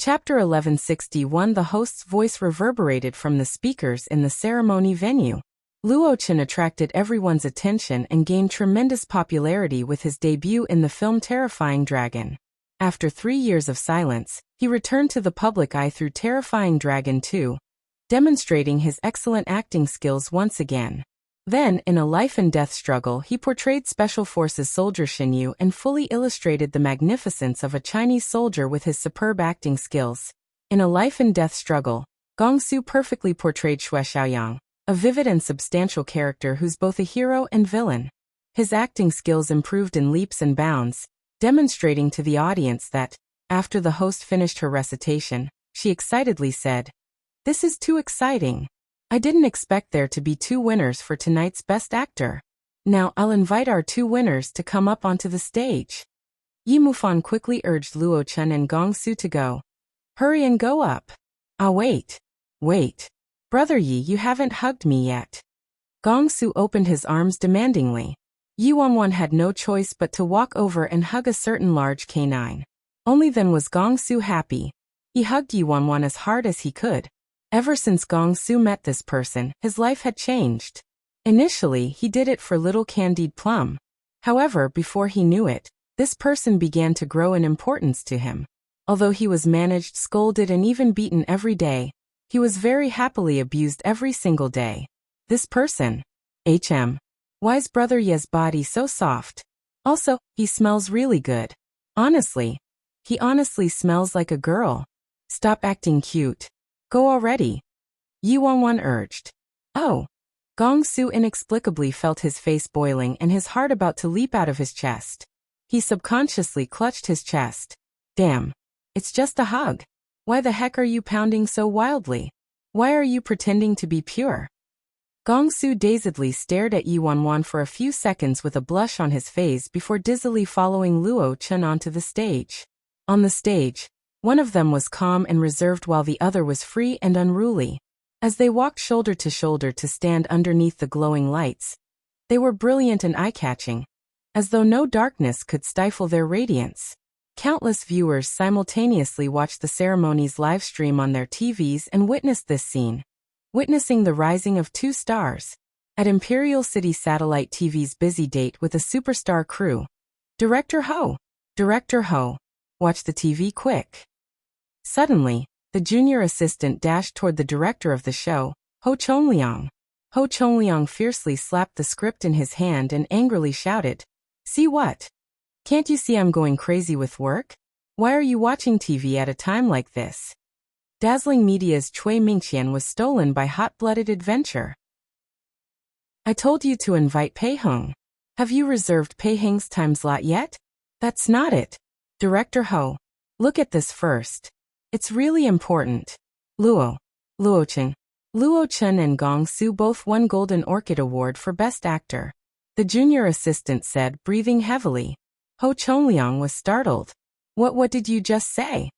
Chapter 1161. The host's voice reverberated from the speakers in the ceremony venue. Luo Chen attracted everyone's attention and gained tremendous popularity with his debut in the film Terrifying Dragon. After 3 years of silence, he returned to the public eye through Terrifying Dragon 2, demonstrating his excellent acting skills once again. Then, in a life-and-death struggle, he portrayed Special Forces soldier Shin Yu and fully illustrated the magnificence of a Chinese soldier with his superb acting skills. In a life-and-death struggle, Gong Su perfectly portrayed Xue Xiaoyang, a vivid and substantial character who's both a hero and villain. His acting skills improved in leaps and bounds, demonstrating to the audience that, after the host finished her recitation, she excitedly said, "This is too exciting. I didn't expect there to be 2 winners for tonight's Best Actor. Now I'll invite our 2 winners to come up onto the stage." Yi Mufan quickly urged Luo Chen and Gong Su to go. "Hurry and go up." "Ah, wait. Brother Yi, you haven't hugged me yet." Gong Su opened his arms demandingly. Yi Wanwan had no choice but to walk over and hug a certain large canine. Only then was Gong Su happy. He hugged Yi Wanwan as hard as he could. Ever since Gong Su met this person, his life had changed. Initially, he did it for little Candied Plum. However, before he knew it, this person began to grow in importance to him. Although he was managed, scolded, and even beaten every day, he was very happily abused every single day. This person, why's Brother Ye's body so soft? Also, he smells really good. He honestly smells like a girl. Stop acting cute. Go already. Yi Wanwan urged. Oh. Gong Su inexplicably felt his face boiling and his heart about to leap out of his chest. He subconsciously clutched his chest. Damn. It's just a hug. Why the heck are you pounding so wildly? Why are you pretending to be pure? Gong Su dazedly stared at Yi Wanwan for a few seconds with a blush on his face before dizzily following Luo Chen onto the stage. On the stage, one of them was calm and reserved while the other was free and unruly. As they walked shoulder to stand underneath the glowing lights, they were brilliant and eye-catching, as though no darkness could stifle their radiance. Countless viewers simultaneously watched the ceremony's live stream on their TVs and witnessed this scene, witnessing the rising of 2 stars. At Imperial City Satellite TV's busy date with a superstar crew. Director Ho! Watch the TV quick. Suddenly, the junior assistant dashed toward the director of the show, Ho Chongliang. Ho Chongliang fiercely slapped the script in his hand and angrily shouted, "See what? Can't you see I'm going crazy with work? Why are you watching TV at a time like this?" Dazzling Media's Cui Mingqian was stolen by hot-blooded adventure. "I told you to invite Pei Heng. Have you reserved Pei Heng's time slot yet?" "That's not it. Director Ho. Look at this first. It's really important." Luo Chen and Gong Su both won Golden Orchid Award for Best Actor. The junior assistant said, breathing heavily. Ho Chongliang was startled. What did you just say?"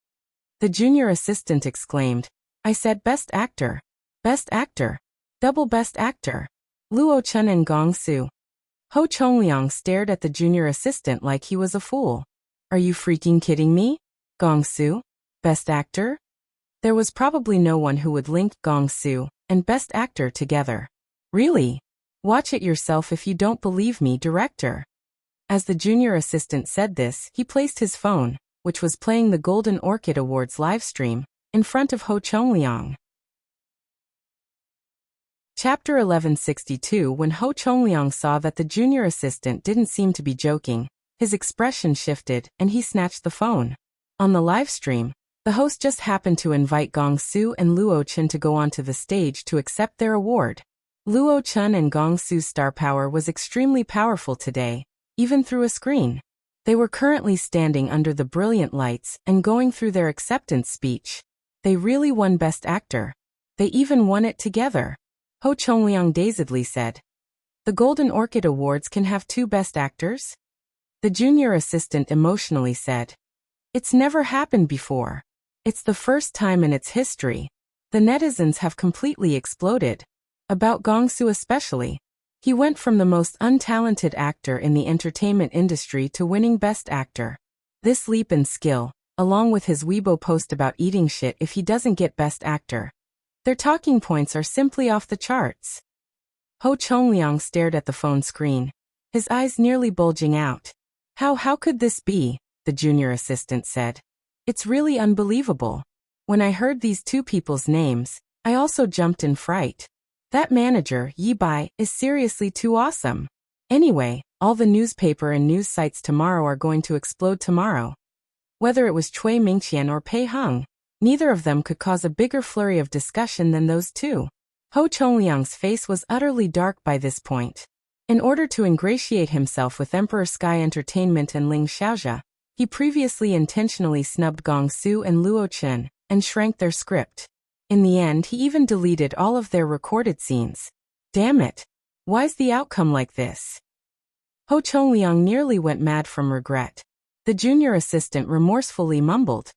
The junior assistant exclaimed, "I said Best Actor. Best Actor. Double Best Actor." Luo Chen and Gong Su. Ho Chongliang stared at the junior assistant like he was a fool. "Are you freaking kidding me? Gong Su? Best Actor?" There was probably no one who would link Gong Su and Best Actor together. "Really? Watch it yourself if you don't believe me, director." As the junior assistant said this, he placed his phone, which was playing the Golden Orchid Awards livestream, in front of Ho Chongliang. Chapter 1162. When Ho Chongliang saw that the junior assistant didn't seem to be joking, his expression shifted and he snatched the phone. On the livestream, the host just happened to invite Gong Su and Luo Chen to go onto the stage to accept their award. Luo Chen and Gong Su's star power was extremely powerful today, even through a screen. They were currently standing under the brilliant lights and going through their acceptance speech. They really won Best Actor. They even won it together. Ho Chongliang dazedly said, "The Golden Orchid Awards can have 2 Best Actors?" The junior assistant emotionally said, "It's never happened before. It's the first time in its history." The netizens have completely exploded. About Gong Su especially. He went from the most untalented actor in the entertainment industry to winning Best Actor. This leap in skill, along with his Weibo post about eating shit if he doesn't get Best Actor. Their talking points are simply off the charts. Ho Chongliang stared at the phone screen, his eyes nearly bulging out. How could this be? The junior assistant said. It's really unbelievable. When I heard these two people's names, I also jumped in fright. That manager, Yi Bai, is seriously too awesome. Anyway, all the newspaper and news sites tomorrow are going to explode tomorrow. Whether it was Cui Mingqian or Pei Heng, neither of them could cause a bigger flurry of discussion than those two. Ho Chongliang's face was utterly dark by this point. In order to ingratiate himself with Emperor Sky Entertainment and Ling Xiaojia, he previously intentionally snubbed Gong Su and Luo Chen and shrank their script. In the end, he even deleted all of their recorded scenes. Damn it! Why's the outcome like this? Ho Chongliang nearly went mad from regret. The junior assistant remorsefully mumbled.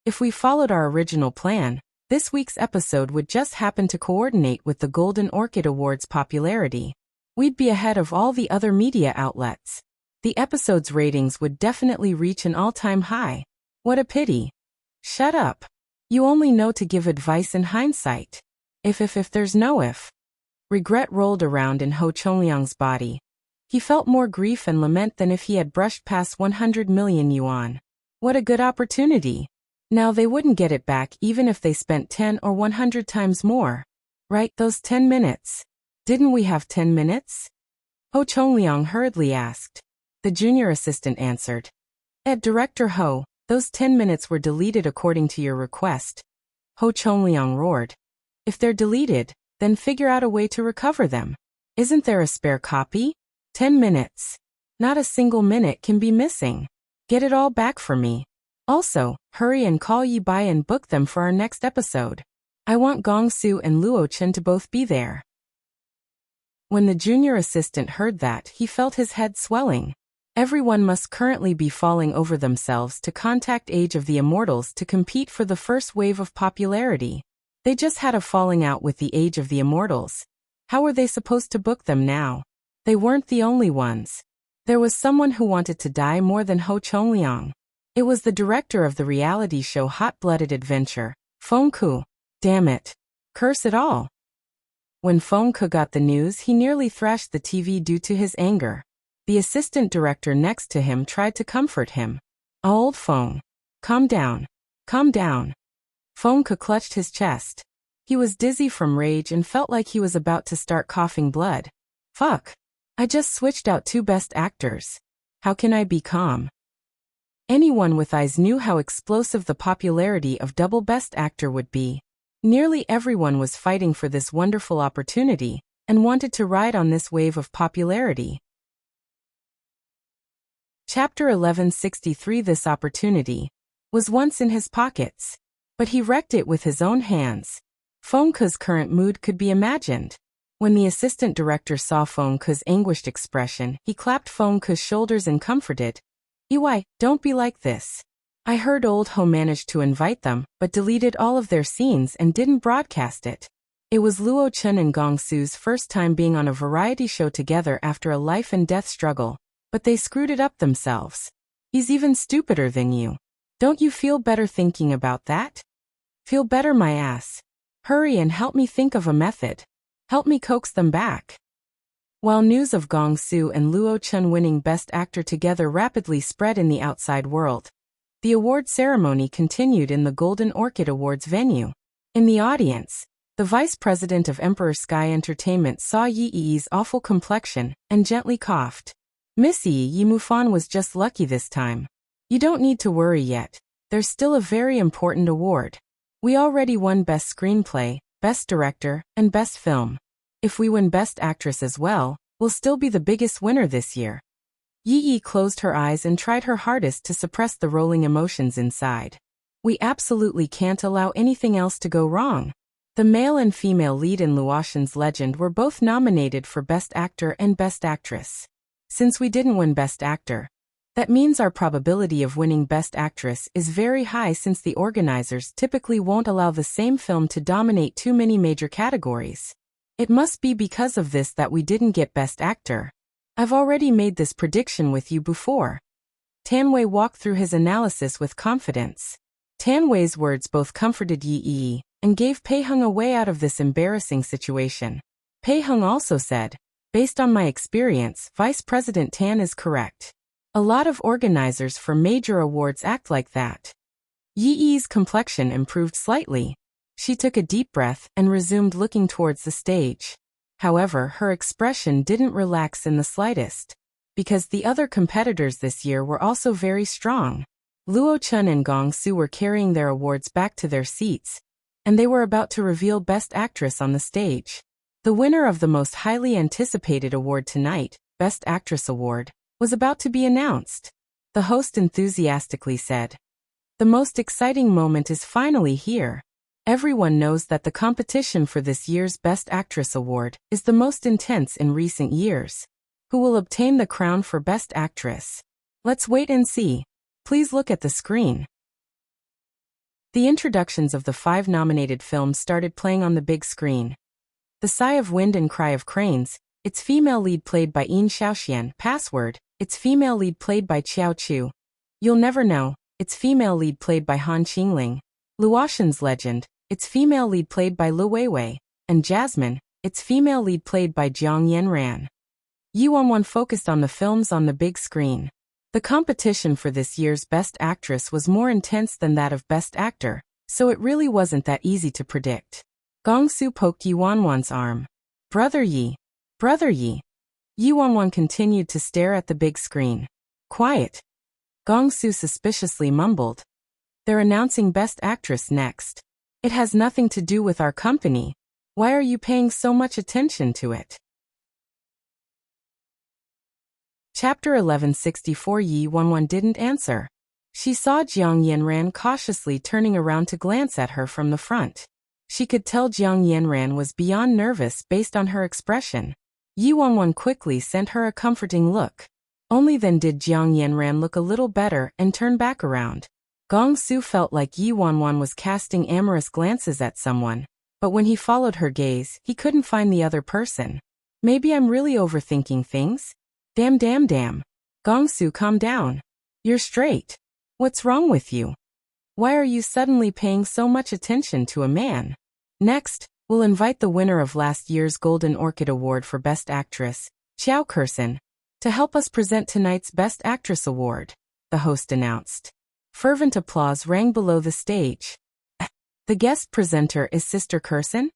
If we followed our original plan, this week's episode would just happen to coordinate with the Golden Orchid Awards popularity. We'd be ahead of all the other media outlets. The episode's ratings would definitely reach an all-time high. What a pity. Shut up. You only know to give advice in hindsight. If there's no if. Regret rolled around in Ho Chongliang's body. He felt more grief and lament than if he had brushed past 100 million yuan. What a good opportunity. Now they wouldn't get it back even if they spent 10 or 100 times more. Right, those 10 minutes. Didn't we have 10 minutes? Ho Chongliang hurriedly asked. The junior assistant answered. Director Ho, those 10 minutes were deleted according to your request. Ho Chongliang roared. If they're deleted, then figure out a way to recover them. Isn't there a spare copy? 10 minutes. Not a single minute can be missing. Get it all back for me. Also, hurry and call Yi Bai and book them for our next episode. I want Gong Su and Luo Chen to both be there. When the junior assistant heard that, he felt his head swelling. Everyone must currently be falling over themselves to contact Age of the Immortals to compete for the first wave of popularity. They just had a falling out with the Age of the Immortals. How were they supposed to book them now? They weren't the only ones. There was someone who wanted to die more than Ho Chongliang. It was the director of the reality show Hot-Blooded Adventure, Feng Ku. Damn it. Curse it all. When Feng Ku got the news, he nearly thrashed the TV due to his anger. The assistant director next to him tried to comfort him. Old Feng. Calm down. Calm down. Feng Ku clutched his chest. He was dizzy from rage and felt like he was about to start coughing blood. Fuck. I just switched out 2 best actors. How can I be calm? Anyone with eyes knew how explosive the popularity of double best actor would be. Nearly everyone was fighting for this wonderful opportunity and wanted to ride on this wave of popularity. Chapter 1163. This opportunity was once in his pockets, but he wrecked it with his own hands. Feng Ku's current mood could be imagined. When the assistant director saw Feng Ku's anguished expression, he clapped Feng Ku's shoulders and comforted. "Ey, don't be like this. I heard old Ho managed to invite them, but deleted all of their scenes and didn't broadcast it. It was Luo Chen and Gong Su's first time being on a variety show together after a life and death struggle, but they screwed it up themselves. He's even stupider than you. Don't you feel better thinking about that? Feel better, my ass. Hurry and help me think of a method. Help me coax them back." While news of Gong Su and Luo Chen winning Best Actor together rapidly spread in the outside world, the award ceremony continued in the Golden Orchid Awards venue. In the audience, the vice president of Emperor Sky Entertainment saw Yi Yi's awful complexion and gently coughed. "Miss Yi Mufan was just lucky this time. You don't need to worry yet. There's still a very important award. We already won Best Screenplay, Best Director, and Best Film. If we win Best Actress as well, we'll still be the biggest winner this year." Yi closed her eyes and tried her hardest to suppress the rolling emotions inside. "We absolutely can't allow anything else to go wrong." The male and female lead in Luotian's Legend were both nominated for Best Actor and Best Actress. Since we didn't win Best Actor, that means our probability of winning Best Actress is very high since the organizers typically won't allow the same film to dominate too many major categories. It must be because of this that we didn't get Best Actor. I've already made this prediction with you before. Tan Wei walked through his analysis with confidence. Tan Wei's words both comforted Yi Yi and gave Pei Heng a way out of this embarrassing situation. Pei Heng also said, "Based on my experience, Vice President Tan is correct. A lot of organizers for major awards act like that." Yi Yi's complexion improved slightly. She took a deep breath and resumed looking towards the stage. However, her expression didn't relax in the slightest, because the other competitors this year were also very strong. Luo Chun and Gong Su were carrying their awards back to their seats, and they were about to reveal Best Actress on the stage. The winner of the most highly anticipated award tonight, Best Actress Award, was about to be announced. The host enthusiastically said, "The most exciting moment is finally here. Everyone knows that the competition for this year's Best Actress Award is the most intense in recent years. Who will obtain the crown for Best Actress? Let's wait and see. Please look at the screen." The introductions of the 5 nominated films started playing on the big screen. The Sigh of Wind and Cry of Cranes, its female lead played by Yin Xiaoxian. Password, its female lead played by Qiao Chu. You'll Never Know, its female lead played by Han Qingling. Luotian's Legend, its female lead played by Lu Weiwei. And Jasmine, its female lead played by Jiang Yanran. Yi Wanwan focused on the films on the big screen. The competition for this year's Best Actress was more intense than that of Best Actor, so it really wasn't that easy to predict. Gong Su poked Yi Wanwan's arm. Brother Yi. Brother Yi." Yi Wanwan continued to stare at the big screen. "Quiet." Gong Su suspiciously mumbled. "They're announcing Best Actress next. It has nothing to do with our company. Why are you paying so much attention to it?" Chapter 1164. Yi Wanwan didn't answer. She saw Jiang Yanran cautiously turning around to glance at her from the front. She could tell Jiang Yanran was beyond nervous based on her expression. Yi Wanwan quickly sent her a comforting look. Only then did Jiang Yanran look a little better and turn back around. Gong Su felt like Yi Wanwan was casting amorous glances at someone, but when he followed her gaze, he couldn't find the other person. Maybe I'm really overthinking things? Damn. Gong Su, calm down. You're straight. What's wrong with you? Why are you suddenly paying so much attention to a man? Next, we'll invite the winner of last year's Golden Orchid Award for Best Actress, Xiao Kersen, to help us present tonight's Best Actress Award, the host announced. Fervent applause rang below the stage. The guest presenter is Sister Kersen?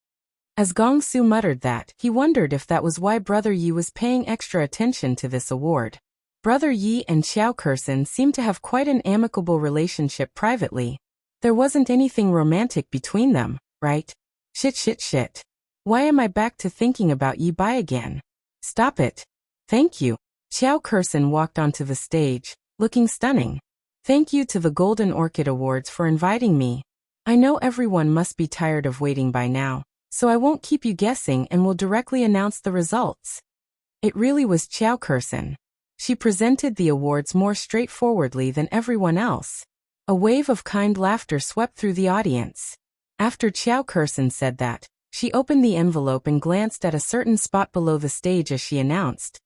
As Gong Su muttered that, he wondered if that was why Brother Yi was paying extra attention to this award. Brother Yi and Xiao Kersen seemed to have quite an amicable relationship privately. There wasn't anything romantic between them, right? Shit. Why am I back to thinking about Yi Bai again? Stop it. Thank you. Xiao Kersen walked onto the stage, looking stunning. Thank you to the Golden Orchid Awards for inviting me. I know everyone must be tired of waiting by now, so I won't keep you guessing and will directly announce the results. It really was Xiao Kersen. She presented the awards more straightforwardly than everyone else. A wave of kind laughter swept through the audience. After Xiao Kersen said that, she opened the envelope and glanced at a certain spot below the stage as she announced.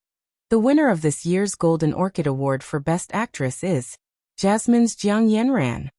The winner of this year's Golden Orchid Award for Best Actress is Jasmine's Jiang Yanran.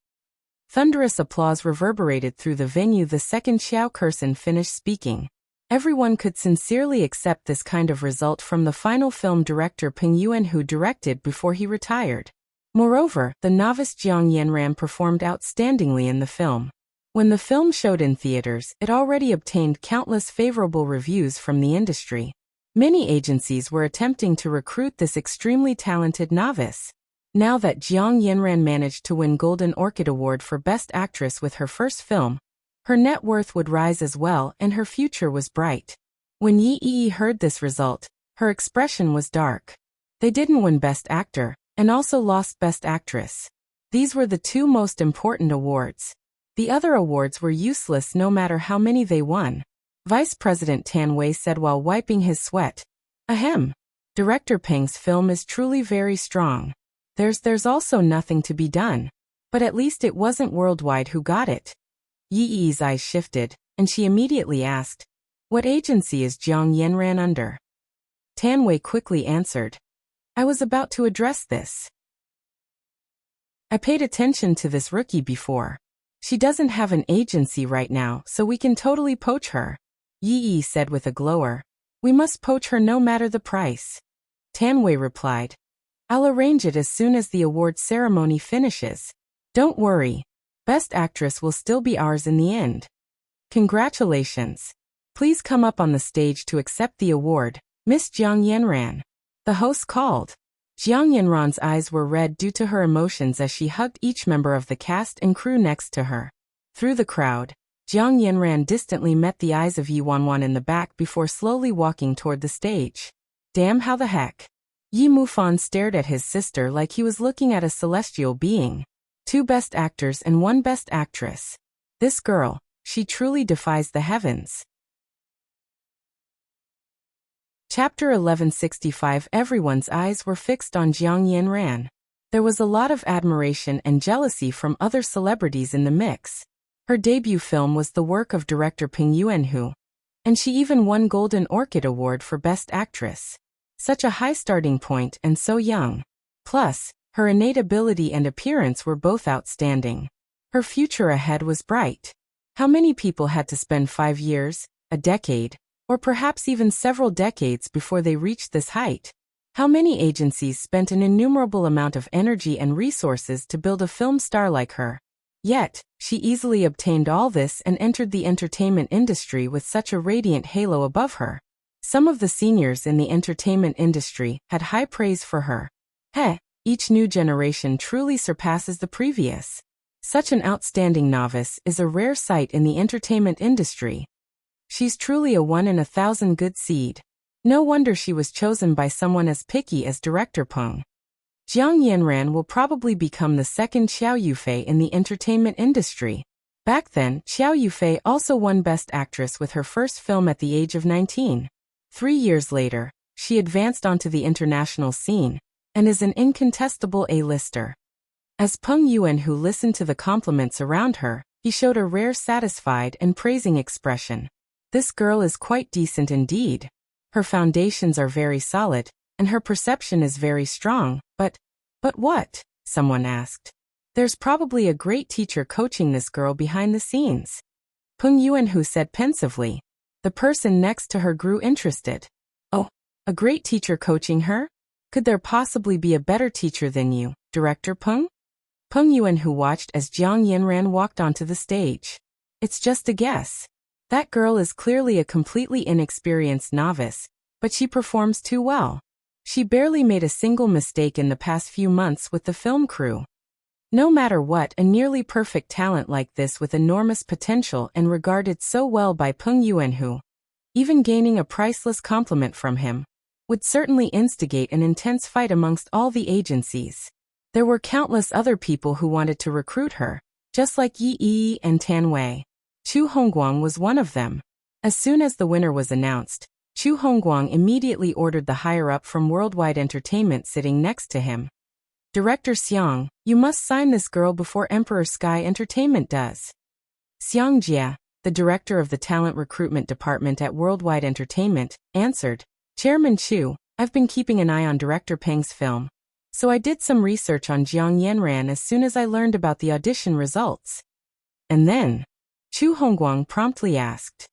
Thunderous applause reverberated through the venue the second Xiao Kersen finished speaking. Everyone could sincerely accept this kind of result from the final film director Peng Yuan, who directed before he retired. Moreover, the novice Jiang Yanran performed outstandingly in the film. When the film showed in theaters, it already obtained countless favorable reviews from the industry. Many agencies were attempting to recruit this extremely talented novice. Now that Jiang Yanran managed to win Golden Orchid Award for Best Actress with her first film, her net worth would rise as well and her future was bright. When Yi Yi heard this result, her expression was dark. They didn't win Best Actor, and also lost Best Actress. These were the two most important awards. The other awards were useless no matter how many they won. Vice President Tan Wei said while wiping his sweat. Ahem. Director Peng's film is truly very strong. There's also nothing to be done. But at least it wasn't Worldwide who got it. Yi Yi's eyes shifted, and she immediately asked, "What agency is Jiang Yanran under?" Tan Wei quickly answered, "I was about to address this." I paid attention to this rookie before. She doesn't have an agency right now, so we can totally poach her. Yi said with a glower. We must poach her no matter the price. Tanwei replied. I'll arrange it as soon as the award ceremony finishes. Don't worry. Best Actress will still be ours in the end. Congratulations. Please come up on the stage to accept the award, Miss Jiang Yanran. The host called. Jiang Yanran's eyes were red due to her emotions as she hugged each member of the cast and crew next to her. Through the crowd, Jiang Yanran distantly met the eyes of Yi Wanwan in the back before slowly walking toward the stage. Damn, how the heck? Yi Mufan stared at his sister like he was looking at a celestial being. 2 best actors and 1 best actress. This girl, she truly defies the heavens. Chapter 1165. Everyone's eyes were fixed on Jiang Yanran. There was a lot of admiration and jealousy from other celebrities in the mix. Her debut film was the work of director Peng Yuanhu, and she even won Golden Orchid Award for Best Actress. Such a high starting point and so young. Plus, her innate ability and appearance were both outstanding. Her future ahead was bright. How many people had to spend 5 years, a decade, or perhaps even several decades before they reached this height? How many agencies spent an innumerable amount of energy and resources to build a film star like her? Yet, she easily obtained all this and entered the entertainment industry with such a radiant halo above her. Some of the seniors in the entertainment industry had high praise for her. Each new generation truly surpasses the previous. Such an outstanding novice is a rare sight in the entertainment industry. She's truly a 1 in 1,000 good seed. No wonder she was chosen by someone as picky as director Peng. Jiang Yanran will probably become the second Xiao Yufei in the entertainment industry. Back then, Xiao Yufei also won Best Actress with her first film at the age of 19. 3 years later, she advanced onto the international scene, and is an incontestable A-lister. As Peng Yuanhu listened to the compliments around her, he showed a rare satisfied and praising expression. This girl is quite decent indeed. Her foundations are very solid, and her perception is very strong, but what? Someone asked. There's probably a great teacher coaching this girl behind the scenes. Peng Yuanhu said pensively. The person next to her grew interested. Oh, a great teacher coaching her? Could there possibly be a better teacher than you, Director Peng? Peng Yuanhu watched as Jiang Yanran walked onto the stage. It's just a guess. That girl is clearly a completely inexperienced novice, but she performs too well. She barely made a single mistake in the past few months with the film crew. No matter what, a nearly perfect talent like this with enormous potential and regarded so well by Peng Yuanhu, even gaining a priceless compliment from him, would certainly instigate an intense fight amongst all the agencies. There were countless other people who wanted to recruit her, just like Yi and Tanwei. Chu Hongguang was one of them. As soon as the winner was announced, Chu Hongguang immediately ordered the higher-up from Worldwide Entertainment sitting next to him. Director Xiang, you must sign this girl before Emperor Sky Entertainment does. Xiang Jia, the director of the talent recruitment department at Worldwide Entertainment, answered. Chairman Chu, I've been keeping an eye on Director Peng's film, so I did some research on Jiang Yanran as soon as I learned about the audition results. And then, Chu Hongguang promptly asked.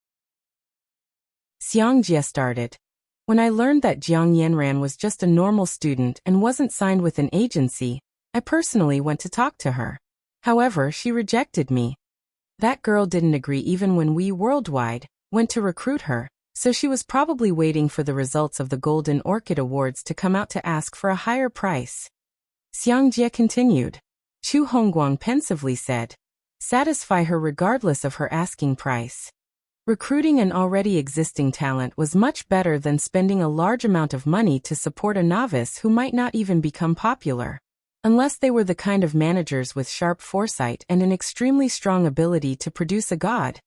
Xiang Jia started. When I learned that Jiang Yanran was just a normal student and wasn't signed with an agency, I personally went to talk to her. However, she rejected me. That girl didn't agree even when we Worldwide went to recruit her. So she was probably waiting for the results of the Golden Orchid Awards to come out to ask for a higher price. Xiang Jie continued. Chu Hongguang pensively said. Satisfy her regardless of her asking price. Recruiting an already existing talent was much better than spending a large amount of money to support a novice who might not even become popular. Unless they were the kind of managers with sharp foresight and an extremely strong ability to produce a god.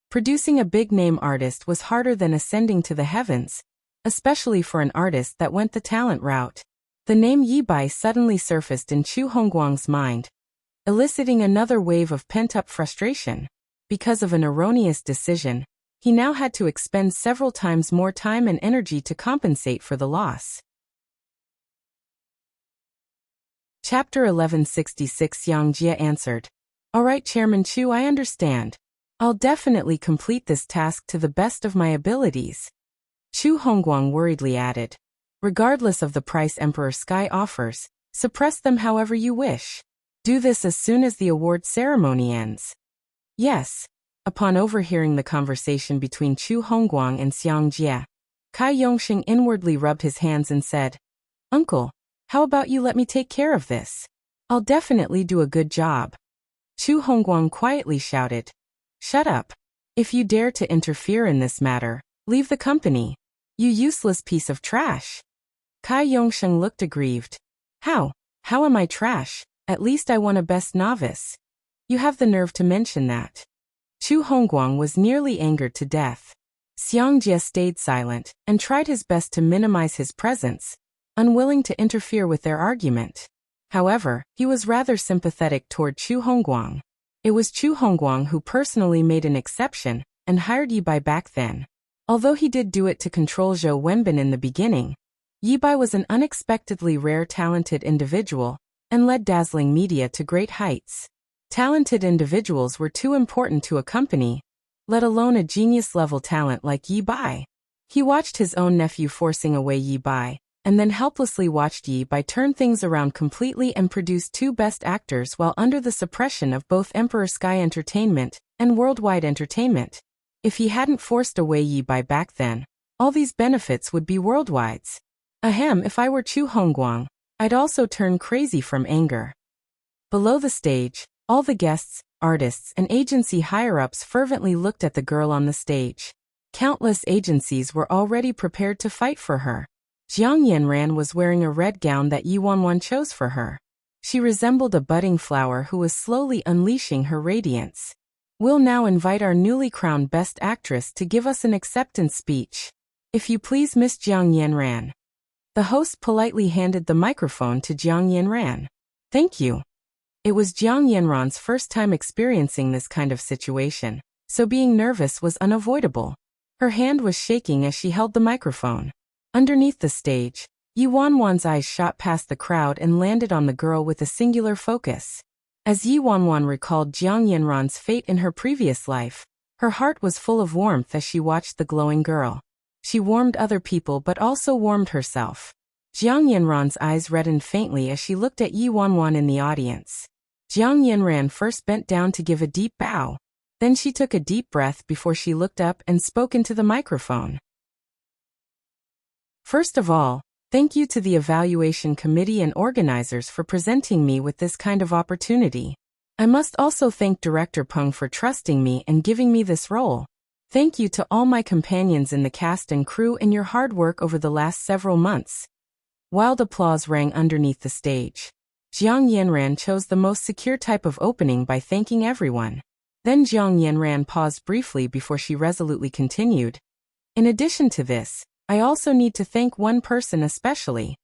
Producing a big-name artist was harder than ascending to the heavens, especially for an artist that went the talent route. The name Yi Bai suddenly surfaced in Chu Hongguang's mind, eliciting another wave of pent-up frustration. Because of an erroneous decision, he now had to expend several times more time and energy to compensate for the loss. Chapter 1166 Yang Jie answered. All right, Chairman Chu, I understand. I'll definitely complete this task to the best of my abilities. Chu Hongguang worriedly added. Regardless of the price Emperor Sky offers, suppress them however you wish. Do this as soon as the award ceremony ends. Yes. Upon overhearing the conversation between Chu Hongguang and Xiang Jie, Kai Yongxing inwardly rubbed his hands and said, Uncle, how about you let me take care of this? I'll definitely do a good job. Chu Hongguang quietly shouted, Shut up. If you dare to interfere in this matter, leave the company. You useless piece of trash. Kai Yongsheng looked aggrieved. How? How am I trash? At least I won a best novice. You have the nerve to mention that. Chu Hongguang was nearly angered to death. Xiang Jie stayed silent and tried his best to minimize his presence, unwilling to interfere with their argument. However, he was rather sympathetic toward Chu Hongguang. It was Chu Hongguang who personally made an exception and hired Yi Bai back then. Although he did do it to control Zhou Wenbin in the beginning, Yi Bai was an unexpectedly rare talented individual and led dazzling media to great heights. Talented individuals were too important to a company, let alone a genius-level talent like Yi Bai. He watched his own nephew forcing away Yi Bai, and then helplessly watched Yi Bai turn things around completely and produce two best actors while under the suppression of both Emperor Sky Entertainment and Worldwide Entertainment. If he hadn't forced away Yi Bai back then, all these benefits would be worldwide's. Ahem, if I were Chu Hongguang, I'd also turn crazy from anger. Below the stage, all the guests, artists, and agency higher-ups fervently looked at the girl on the stage. Countless agencies were already prepared to fight for her. Jiang Yanran was wearing a red gown that Yi Wanwan chose for her. She resembled a budding flower who was slowly unleashing her radiance. We'll now invite our newly crowned Best Actress to give us an acceptance speech. If you please, Miss Jiang Yanran. The host politely handed the microphone to Jiang Yanran. Thank you. It was Jiang Yanran's first time experiencing this kind of situation, so being nervous was unavoidable. Her hand was shaking as she held the microphone. Underneath the stage, Yi Wanwan's eyes shot past the crowd and landed on the girl with a singular focus. As Yi Wanwan recalled Jiang Yanran's fate in her previous life, her heart was full of warmth as she watched the glowing girl. She warmed other people but also warmed herself. Jiang Yanran's eyes reddened faintly as she looked at Yi Wanwan in the audience. Jiang Yanran first bent down to give a deep bow. Then she took a deep breath before she looked up and spoke into the microphone. First of all, thank you to the evaluation committee and organizers for presenting me with this kind of opportunity. I must also thank Director Peng for trusting me and giving me this role. Thank you to all my companions in the cast and crew and your hard work over the last several months. Wild applause rang underneath the stage. Jiang Yanran chose the most secure type of opening by thanking everyone. Then Jiang Yanran paused briefly before she resolutely continued. In addition to this, I also need to thank one person especially.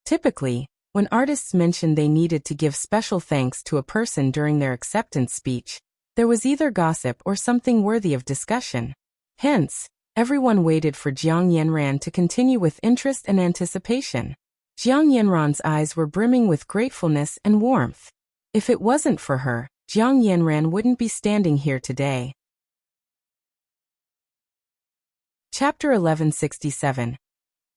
Typically, when artists mentioned they needed to give special thanks to a person during their acceptance speech, there was either gossip or something worthy of discussion. Hence, everyone waited for Jiang Yanran to continue with interest and anticipation. Jiang Yanran's eyes were brimming with gratefulness and warmth. If it wasn't for her, Jiang Yanran wouldn't be standing here today. Chapter 1167.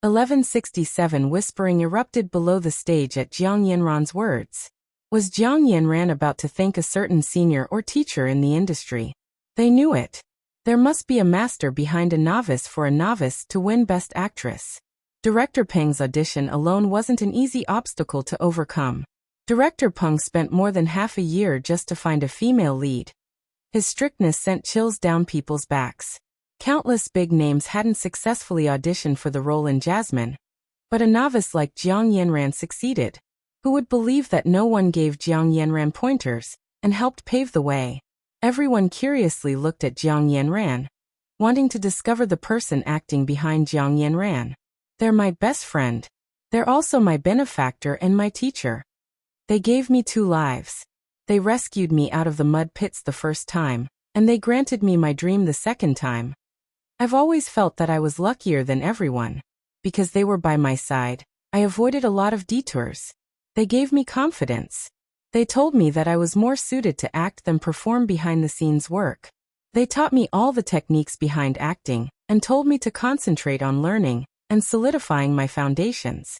1167 Whispering erupted below the stage at Jiang Yanran's words. Was Jiang Yanran about to thank a certain senior or teacher in the industry? They knew it. There must be a master behind a novice for a novice to win Best Actress. Director Peng's audition alone wasn't an easy obstacle to overcome. Director Peng spent more than half a year just to find a female lead. His strictness sent chills down people's backs. Countless big names hadn't successfully auditioned for the role in Jasmine, but a novice like Jiang Yanran succeeded. Who would believe that no one gave Jiang Yanran pointers and helped pave the way? Everyone curiously looked at Jiang Yanran, wanting to discover the person acting behind Jiang Yanran. They're my best friend. They're also my benefactor and my teacher. They gave me 2 lives. They rescued me out of the mud pits the first time, and they granted me my dream the second time. I've always felt that I was luckier than everyone. Because they were by my side, I avoided a lot of detours. They gave me confidence. They told me that I was more suited to act than perform behind-the-scenes work. They taught me all the techniques behind acting, and told me to concentrate on learning and solidifying my foundations.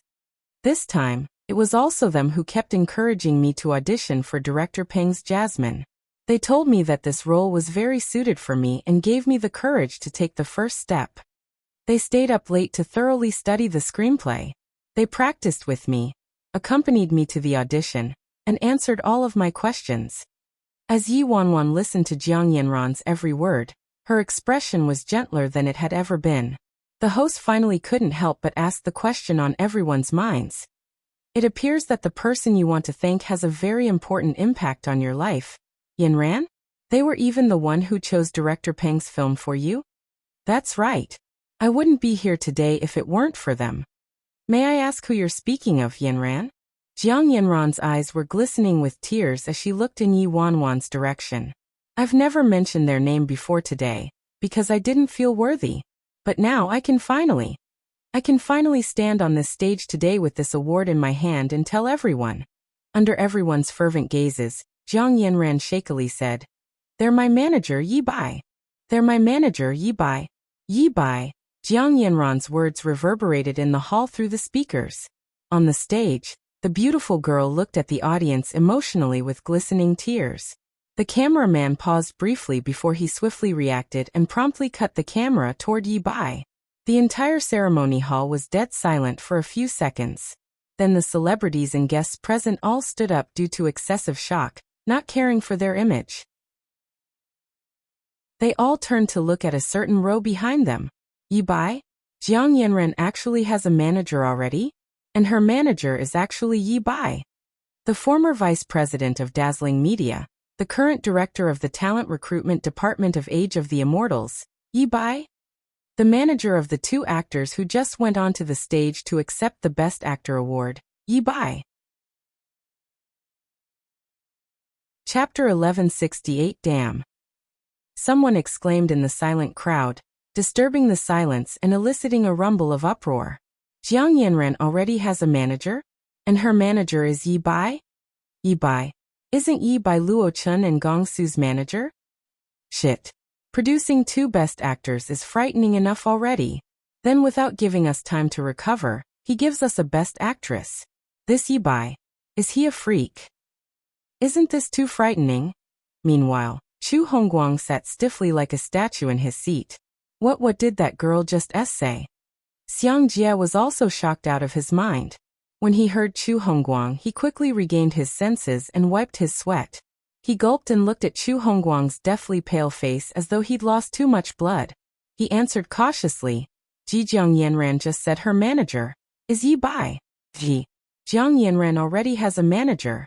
This time, it was also them who kept encouraging me to audition for Director Peng's Jasmine. They told me that this role was very suited for me and gave me the courage to take the first step. They stayed up late to thoroughly study the screenplay. They practiced with me, accompanied me to the audition, and answered all of my questions. As Yi Wanwan listened to Jiang Yanran's every word, her expression was gentler than it had ever been. The host finally couldn't help but ask the question on everyone's minds. It appears that the person you want to thank has a very important impact on your life. Yanran? They were even the one who chose Director Peng's film for you? That's right. I wouldn't be here today if it weren't for them. May I ask who you're speaking of, Yanran? Jiang Yanran's eyes were glistening with tears as she looked in Yi Wanwan's direction. I've never mentioned their name before today, because I didn't feel worthy. But now I can finally stand on this stage today with this award in my hand and tell everyone. Under everyone's fervent gazes, Jiang Yanran shakily said, "They're my manager, Yi Bai. They're my manager, Yi Bai. Yi Bai." Jiang Yanran's words reverberated in the hall through the speakers. On the stage, the beautiful girl looked at the audience emotionally with glistening tears. The cameraman paused briefly before he swiftly reacted and promptly cut the camera toward Yi Bai. The entire ceremony hall was dead silent for a few seconds. Then the celebrities and guests present all stood up due to excessive shock, not caring for their image. They all turned to look at a certain row behind them. Yi Bai? Jiang Yanran actually has a manager already? And her manager is actually Yi Bai. The former vice president of Dazzling Media, the current director of the talent recruitment department of Age of the Immortals, Yi Bai? The manager of the two actors who just went onto the stage to accept the Best Actor award, Yi Bai. Chapter 1168 Damn. Someone exclaimed in the silent crowd, disturbing the silence and eliciting a rumble of uproar. Jiang Yanran already has a manager? And her manager is Yi Bai? Yi Bai. Isn't Yi Bai Luo Chun and Gong Su's manager? Shit. Producing two best actors is frightening enough already. Then without giving us time to recover, he gives us a best actress. This Yi Bai. Is he a freak? Isn't this too frightening? Meanwhile, Chu Hongguang sat stiffly like a statue in his seat. What did that girl just say? Xiang Jie was also shocked out of his mind. When he heard Chu Hongguang, he quickly regained his senses and wiped his sweat. He gulped and looked at Chu Hongguang's deathly pale face as though he'd lost too much blood. He answered cautiously, Jiang Yanran just said her manager is Yi Bai. Jiang Yanran already has a manager.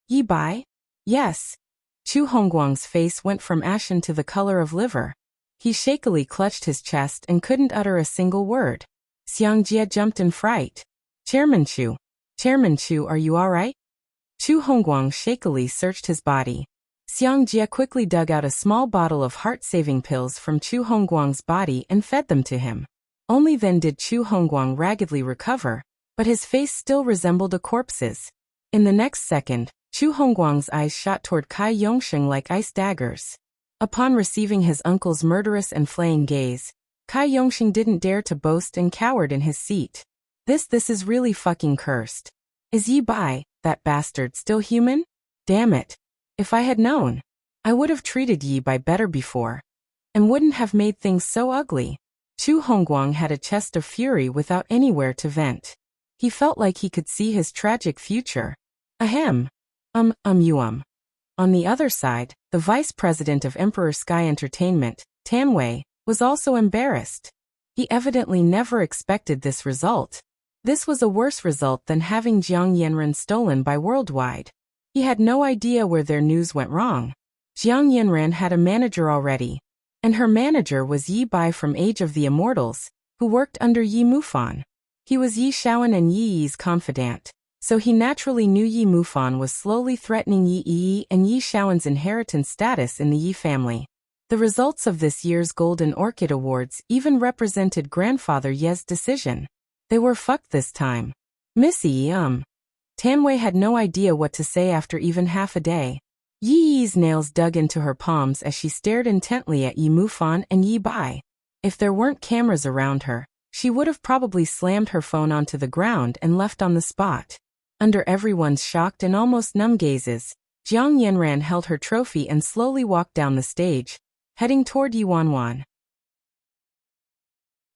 Yi Bai? Yes. Chu Hongguang's face went from ashen to the color of liver. He shakily clutched his chest and couldn't utter a single word. Xiang Jie jumped in fright. Chairman Chu, are you all right? Chu Hongguang shakily searched his body. Xiang Jie quickly dug out a small bottle of heart-saving pills from Chu Hongguang's body and fed them to him. Only then did Chu Hongguang raggedly recover, but his face still resembled a corpse's. In the next second, Chu Hongguang's eyes shot toward Kai Yongsheng like ice daggers. Upon receiving his uncle's murderous and flaying gaze, Kai Yongsheng didn't dare to boast and cowered in his seat. This is really fucking cursed. Is Yi Bai, that bastard, still human? Damn it. If I had known, I would have treated Yi Bai better before, and wouldn't have made things so ugly. Chu Hongguang had a chest of fury without anywhere to vent. He felt like he could see his tragic future. Ahem. On the other side, the vice president of Emperor Sky Entertainment, Tan Wei, was also embarrassed. He evidently never expected this result. This was a worse result than having Jiang Yanran stolen by Worldwide. He had no idea where their news went wrong. Jiang Yanran had a manager already, and her manager was Yi Bai from Age of the Immortals, who worked under Yi Mufan. He was Yi Shaoan and Yi Yi's confidant, so he naturally knew Yi Mufan was slowly threatening Yi Yi and Yi Shaoan's inheritance status in the Yi family. The results of this year's Golden Orchid Awards even represented grandfather Ye's decision. They were fucked this time. Missy, Tanwei had no idea what to say after even half a day. Yi Yi's nails dug into her palms as she stared intently at Yi Mufan and Yi Bai. If there weren't cameras around her, she would have probably slammed her phone onto the ground and left on the spot. Under everyone's shocked and almost numb gazes, Jiang Yanran held her trophy and slowly walked down the stage, heading toward Yi Wanwan.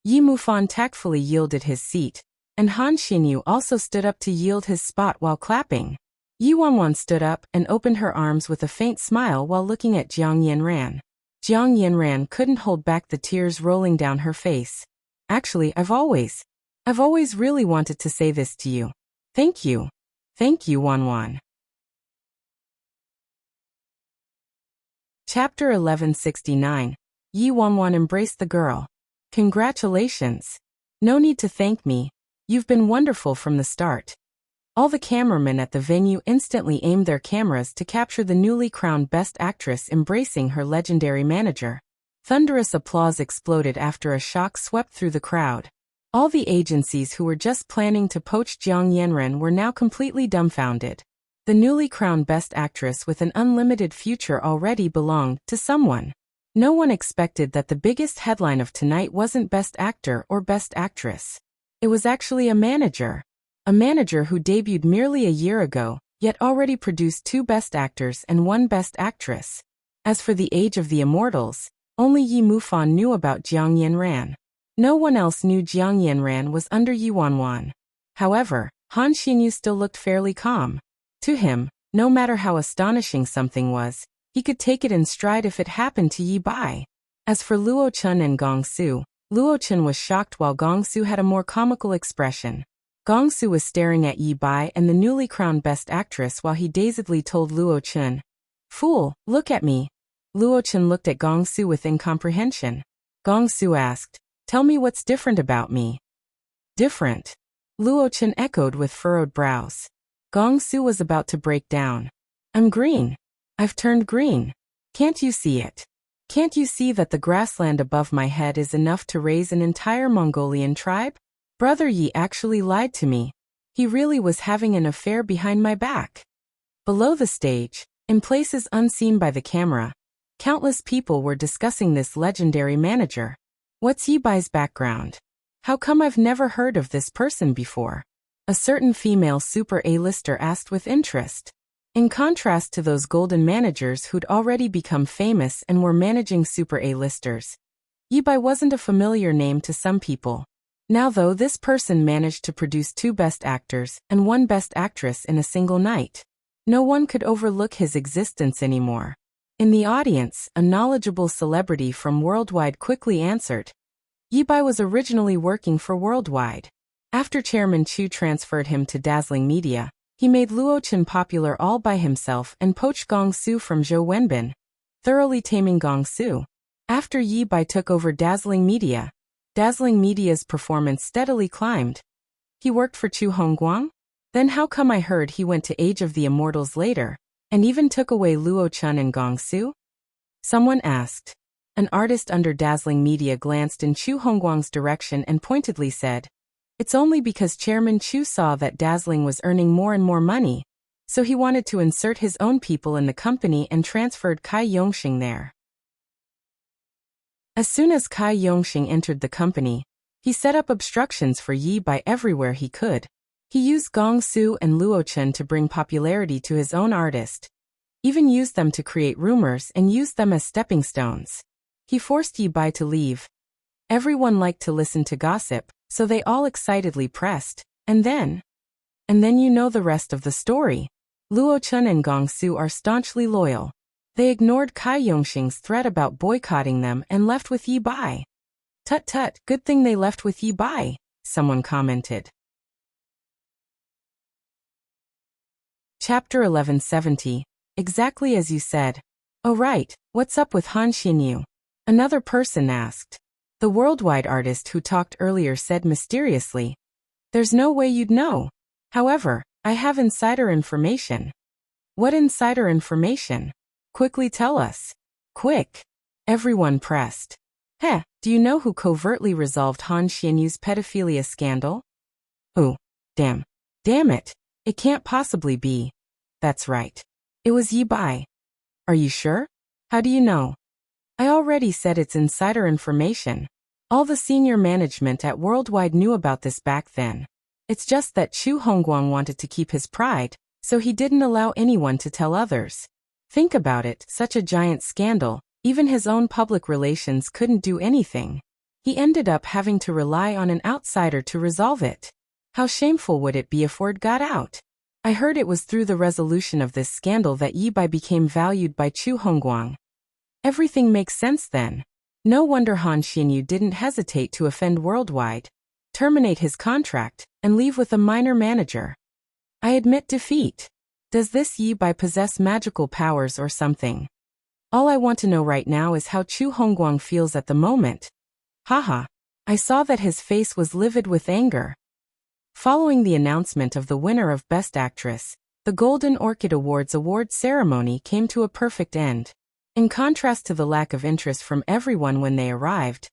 Yi Mufan tactfully yielded his seat, and Han Xinyu also stood up to yield his spot while clapping. Yi Wanwan stood up and opened her arms with a faint smile while looking at Jiang Yanran. Jiang Yanran couldn't hold back the tears rolling down her face. Actually, I've always really wanted to say this to you. Thank you. Thank you, Wanwan. Chapter 1169. Yi Wanwan embraced the girl. Congratulations. No need to thank me. You've been wonderful from the start. All the cameramen at the venue instantly aimed their cameras to capture the newly crowned Best Actress embracing her legendary manager. Thunderous applause exploded after a shock swept through the crowd. All the agencies who were just planning to poach Jiang Yanran were now completely dumbfounded. The newly crowned Best Actress with an unlimited future already belonged to someone. No one expected that the biggest headline of tonight wasn't Best Actor or Best Actress. It was actually a manager. A manager who debuted merely a year ago, yet already produced 2 Best Actors and 1 Best Actress. As for the Age of the Immortals, only Yi Mufan knew about Jiang Yanran. No one else knew Jiang Yanran was under Yi Wanwan. However, Han Xinyu still looked fairly calm. To him, no matter how astonishing something was, he could take it in stride if it happened to Yi Bai. As for Luo Chun and Gong Su, Luo Chun was shocked while Gong Su had a more comical expression. Gong Su was staring at Yi Bai and the newly crowned Best Actress while he dazedly told Luo Chun, "Fool, look at me." Luo Chun looked at Gong Su with incomprehension. Gong Su asked, "Tell me what's different about me." "Different?" Luo Chun echoed with furrowed brows. Gong Su was about to break down. "I'm green. I've turned green. Can't you see it? Can't you see that the grassland above my head is enough to raise an entire Mongolian tribe? Brother Yi actually lied to me. He really was having an affair behind my back." Below the stage, in places unseen by the camera, countless people were discussing this legendary manager. What's Yi Bai's background? How come I've never heard of this person before? A certain female super A-lister asked with interest. In contrast to those golden managers who'd already become famous and were managing super A-listers, Yi Bai wasn't a familiar name to some people. Now though, this person managed to produce 2 Best Actors and 1 Best Actress in a single night. No one could overlook his existence anymore. In the audience, a knowledgeable celebrity from Worldwide quickly answered. Yi Bai was originally working for Worldwide. After Chairman Chu transferred him to Dazzling Media, he made Luo Chun popular all by himself and poached Gong Su from Zhou Wenbin, thoroughly taming Gong Su. After Yi Bai took over Dazzling Media's performance steadily climbed. He worked for Chu Hongguang? Then how come I heard he went to Age of the Immortals later, and even took away Luo Chun and Gong Su? Someone asked. An artist under Dazzling Media glanced in Chu Hongguang's direction and pointedly said, "It's only because Chairman Chu saw that Dazzling was earning more and more money, so he wanted to insert his own people in the company and transferred Kai Yongxing there." As soon as Kai Yongxing entered the company, he set up obstructions for Yi Bai everywhere he could. He used Gong Su and Luo Chun to bring popularity to his own artist, even used them to create rumors and used them as stepping stones. He forced Yi Bai to leave. Everyone liked to listen to gossip, so they all excitedly pressed, and then you know the rest of the story. Luo Chun and Gong Su are staunchly loyal. They ignored Kai Yongxing's threat about boycotting them and left with Yi Bai. "Tut tut, good thing they left with Yi Bai," someone commented. Chapter 1170. Exactly as you said. "Oh right, what's up with Han Xinyu?" Another person asked. The Worldwide artist who talked earlier said mysteriously, "There's no way you'd know. However, I have insider information." "What insider information? Quickly tell us." "Quick." Everyone pressed. Do you know who covertly resolved Han Xinyu's pedophilia scandal?" "Who? Damn it. It can't possibly be. That's right. It was Yi Bai. Are you sure? How do you know? I already said it's insider information. All the senior management at Worldwide knew about this back then. It's just that Chu Hongguang wanted to keep his pride, so he didn't allow anyone to tell others. Think about it, such a giant scandal, even his own public relations couldn't do anything. He ended up having to rely on an outsider to resolve it. How shameful would it be if word got out? I heard it was through the resolution of this scandal that Yi Bai became valued by Chu Hongguang. Everything makes sense then. No wonder Han Xinyu didn't hesitate to offend Worldwide, terminate his contract, and leave with a minor manager. I admit defeat. Does this Yi Bai possess magical powers or something? All I want to know right now is how Chu Hongguang feels at the moment. Haha. I saw that his face was livid with anger. Following the announcement of the winner of Best Actress, the Golden Orchid Awards award ceremony came to a perfect end. In contrast to the lack of interest from everyone when they arrived,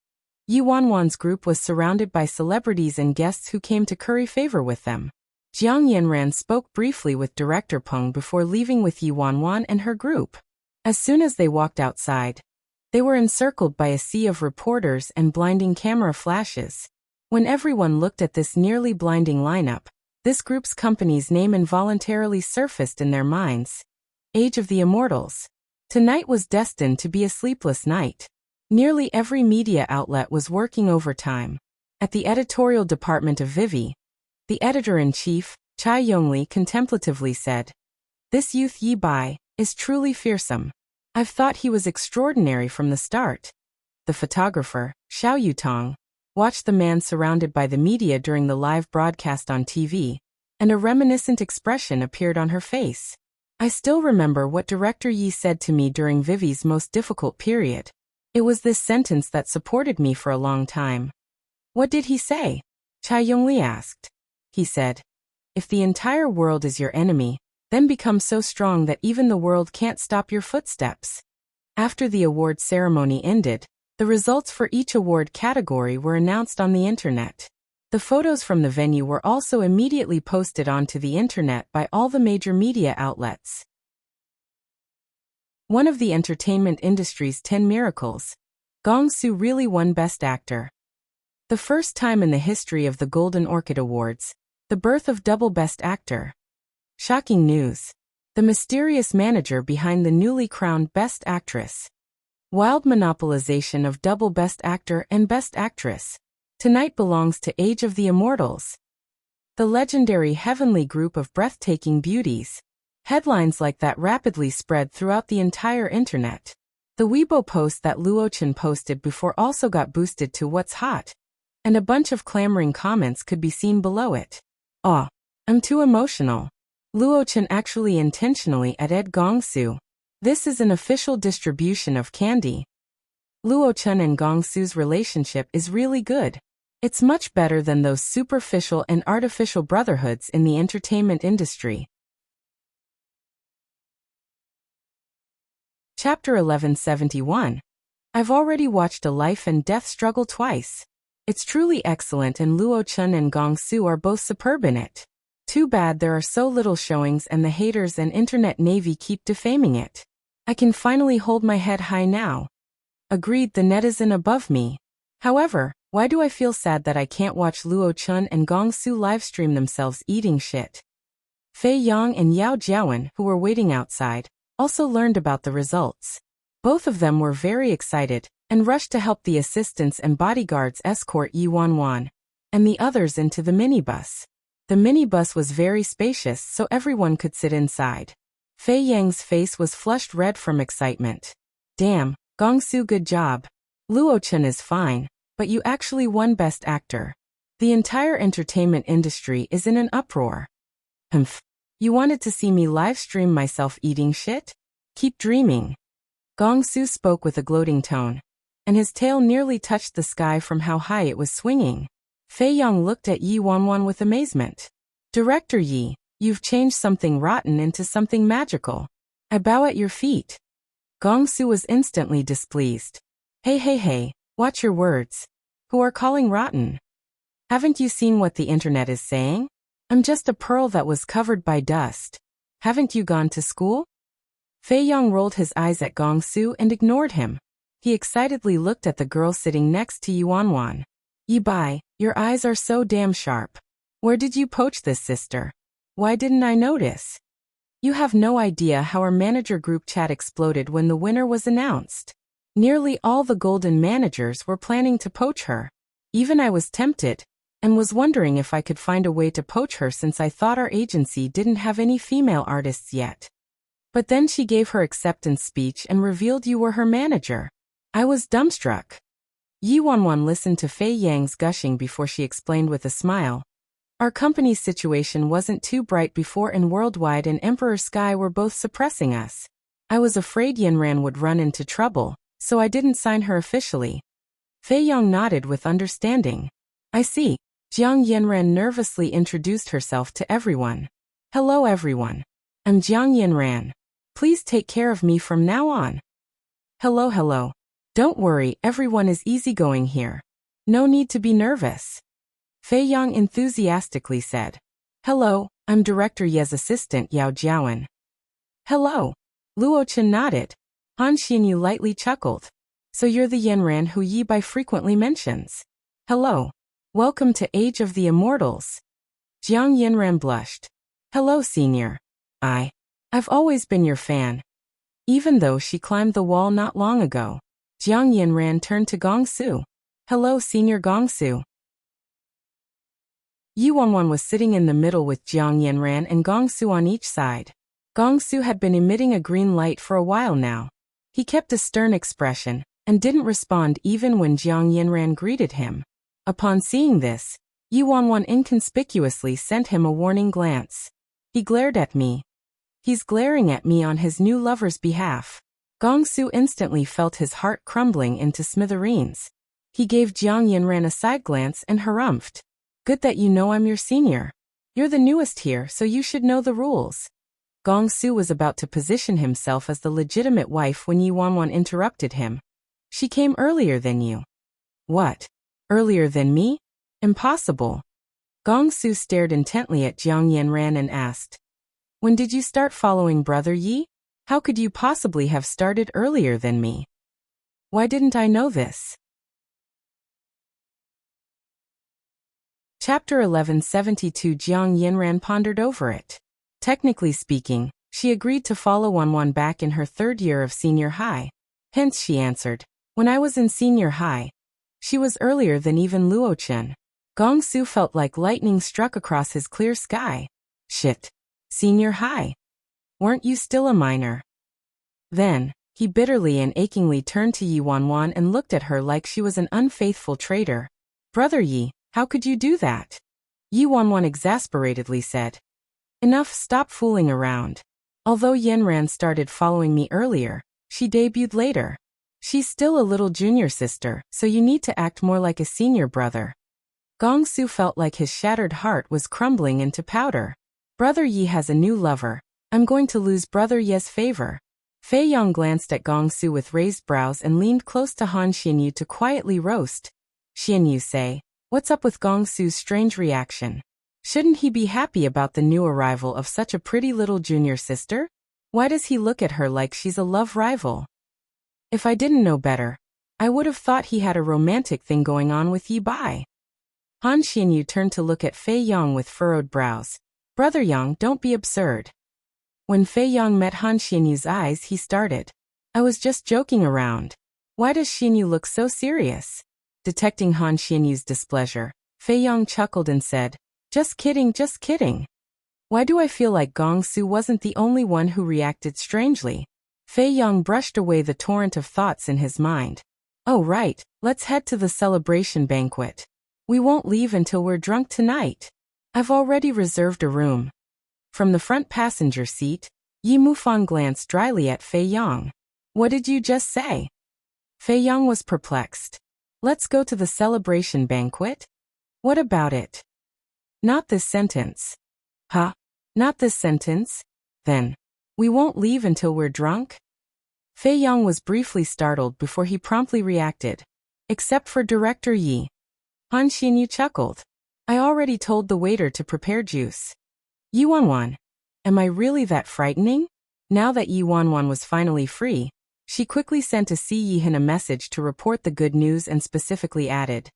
Yi Wanwan's group was surrounded by celebrities and guests who came to curry favor with them. Jiang Yanran spoke briefly with Director Peng before leaving with Yi Wanwan and her group. As soon as they walked outside, they were encircled by a sea of reporters and blinding camera flashes. When everyone looked at this nearly blinding lineup, this group's company's name involuntarily surfaced in their minds. Age of the Immortals. Tonight was destined to be a sleepless night. Nearly every media outlet was working overtime. At the editorial department of Vivi, the editor-in-chief, Chai Yongli, contemplatively said, "This youth Yi Bai is truly fearsome. I've thought he was extraordinary from the start." The photographer, Xiao Yutong, watched the man surrounded by the media during the live broadcast on TV, and a reminiscent expression appeared on her face. I still remember what Director Yi said to me during Vivi's most difficult period. It was this sentence that supported me for a long time. What did he say? Chai Yongli asked. He said, "If the entire world is your enemy, then become so strong that even the world can't stop your footsteps." After the award ceremony ended, the results for each award category were announced on the internet. The photos from the venue were also immediately posted onto the internet by all the major media outlets. One of the entertainment industry's 10 miracles, Gong Su really won Best Actor. The first time in the history of the Golden Orchid Awards, the birth of double Best Actor. Shocking news. The mysterious manager behind the newly crowned Best Actress. Wild monopolization of double Best Actor and Best Actress. Tonight belongs to Age of the Immortals. The legendary heavenly group of breathtaking beauties. Headlines like that rapidly spread throughout the entire internet. The Weibo post that Luo-chan posted before also got boosted to What's Hot, and a bunch of clamoring comments could be seen below it. "Aw, I'm too emotional. Luo-chan actually intentionally added Gong Su. This is an official distribution of candy." Luo-chan and Gong Su's relationship is really good. It's much better than those superficial and artificial brotherhoods in the entertainment industry. Chapter 1171. I've already watched a life and death struggle twice. It's truly excellent and Luo-chan and Gong Su are both superb in it. Too bad there are so little showings and the haters and internet navy keep defaming it. I can finally hold my head high now. Agreed, the netizen above me. However, why do I feel sad that I can't watch Luo-chan and Gong Su livestream themselves eating shit? Fei Yang and Yao Jiawen, who were waiting outside, also learned about the results. Both of them were very excited and rushed to help the assistants and bodyguards escort Yi Wanwan and the others into the minibus. The minibus was very spacious so everyone could sit inside. Fei Yang's face was flushed red from excitement. "Damn, Gong Su, good job. Luo-chan is fine, but you actually won Best Actor. The entire entertainment industry is in an uproar." "Humph. You wanted to see me live stream myself eating shit? Keep dreaming." Gong Su spoke with a gloating tone, and his tail nearly touched the sky from how high it was swinging. Fei Yang looked at Yi Wanwan with amazement. "Director Yi, you've changed something rotten into something magical. I bow at your feet." Gong Su was instantly displeased. Hey, watch your words. Who are calling rotten? Haven't you seen what the internet is saying? I'm just a pearl that was covered by dust. Haven't you gone to school? Fei Yong rolled his eyes at Gong Su and ignored him. He excitedly looked at the girl sitting next to Yi Wanwan. Yi Bai, your eyes are so damn sharp. Where did you poach this, sister? Why didn't I notice? You have no idea how our manager group chat exploded when the winner was announced. Nearly all the golden managers were planning to poach her. Even I was tempted, and was wondering if I could find a way to poach her since I thought our agency didn't have any female artists yet. But then she gave her acceptance speech and revealed you were her manager. I was dumbstruck. Yi Wanwan listened to Fei Yang's gushing before she explained with a smile. Our company's situation wasn't too bright before, and Worldwide and Emperor Sky were both suppressing us. I was afraid Yanran would run into trouble, so I didn't sign her officially. Fei Yong nodded with understanding. I see. Jiang Yanran nervously introduced herself to everyone. Hello everyone. I'm Jiang Yanran. Please take care of me from now on. Hello. Don't worry, everyone is easygoing here. No need to be nervous. Fei Yong enthusiastically said. Hello, I'm Director Ye's assistant Yao Jiawen. Hello. Luo Chen nodded. Han Xinyu lightly chuckled. So you're the Yanran who Yi Bai frequently mentions. Hello. Welcome to Age of the Immortals. Jiang Yanran blushed. Hello, senior. I've always been your fan. Even though she climbed the wall not long ago. Jiang Yanran turned to Gong Su. Hello, senior Gong Su. Yi Wanwan was sitting in the middle with Jiang Yanran and Gong Su on each side. Gong Su had been emitting a green light for a while now. He kept a stern expression, and didn't respond even when Jiang Yanran greeted him. Upon seeing this, Yi Wanwan inconspicuously sent him a warning glance. He glared at me. He's glaring at me on his new lover's behalf. Gong Su instantly felt his heart crumbling into smithereens. He gave Jiang Yanran a side glance and harumphed. Good that you know I'm your senior. You're the newest here, so you should know the rules. Gong Su was about to position himself as the legitimate wife when Yi Wanwan interrupted him. She came earlier than you. What? Earlier than me? Impossible. Gong Su stared intently at Jiang Yanran and asked. When did you start following Brother Yi? How could you possibly have started earlier than me? Why didn't I know this? Chapter 1172. Jiang Yanran pondered over it. Technically speaking, she agreed to follow Wanwan back in her third year of senior high. Hence she answered, when I was in senior high. She was earlier than even Luo Chen. Gong Su felt like lightning struck across his clear sky. Shit. Senior high. Weren't you still a minor? Then, he bitterly and achingly turned to Yi Wanwan and looked at her like she was an unfaithful traitor. Brother Yi, how could you do that? Yi Wanwan exasperatedly said. Enough, stop fooling around. Although Yanran started following me earlier, she debuted later. She's still a little junior sister, so you need to act more like a senior brother. Gong Su felt like his shattered heart was crumbling into powder. Brother Yi has a new lover. I'm going to lose Brother Ye's favor. Fei Yong glanced at Gong Su with raised brows and leaned close to Han Xinyu to quietly roast. Xinyu say, what's up with Gong Su's strange reaction? Shouldn't he be happy about the new arrival of such a pretty little junior sister? Why does he look at her like she's a love rival? If I didn't know better, I would have thought he had a romantic thing going on with Yi Bai. Han Xinyu turned to look at Fei Yong with furrowed brows. Brother Yang, don't be absurd. When Fei Yong met Han Xinyu's eyes, he started. I was just joking around. Why does Xinyu look so serious? Detecting Han Xinyu's displeasure, Fei Yong chuckled and said, just kidding, just kidding. Why do I feel like Gong Su wasn't the only one who reacted strangely? Fei Yong brushed away the torrent of thoughts in his mind. Oh right, let's head to the celebration banquet. We won't leave until we're drunk tonight. I've already reserved a room. From the front passenger seat, Yi Mufang glanced dryly at Fei Yong. What did you just say? Fei Yong was perplexed. Let's go to the celebration banquet? What about it? Not this sentence. Huh? Not this sentence? Then, we won't leave until we're drunk? Fei Yong was briefly startled before he promptly reacted. Except for Director Yi. Han Xinyu chuckled. I already told the waiter to prepare juice. Yi Wanwan. Am I really that frightening? Now that Yi Wanwan was finally free, she quickly sent to Si Yihan a message to report the good news and specifically added,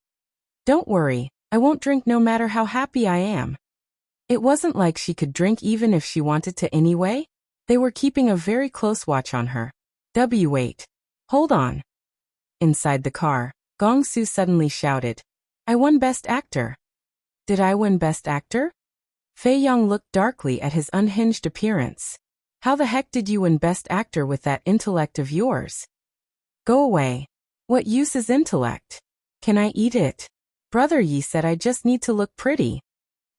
"Don't worry, I won't drink no matter how happy I am." It wasn't like she could drink even if she wanted to anyway. They were keeping a very close watch on her. Wait. Hold on. Inside the car, Gong Su suddenly shouted, "I won Best Actor." Did I win Best Actor? Fei Yong looked darkly at his unhinged appearance. How the heck did you win Best Actor with that intellect of yours? Go away. What use is intellect? Can I eat it? Brother Yi said I just need to look pretty.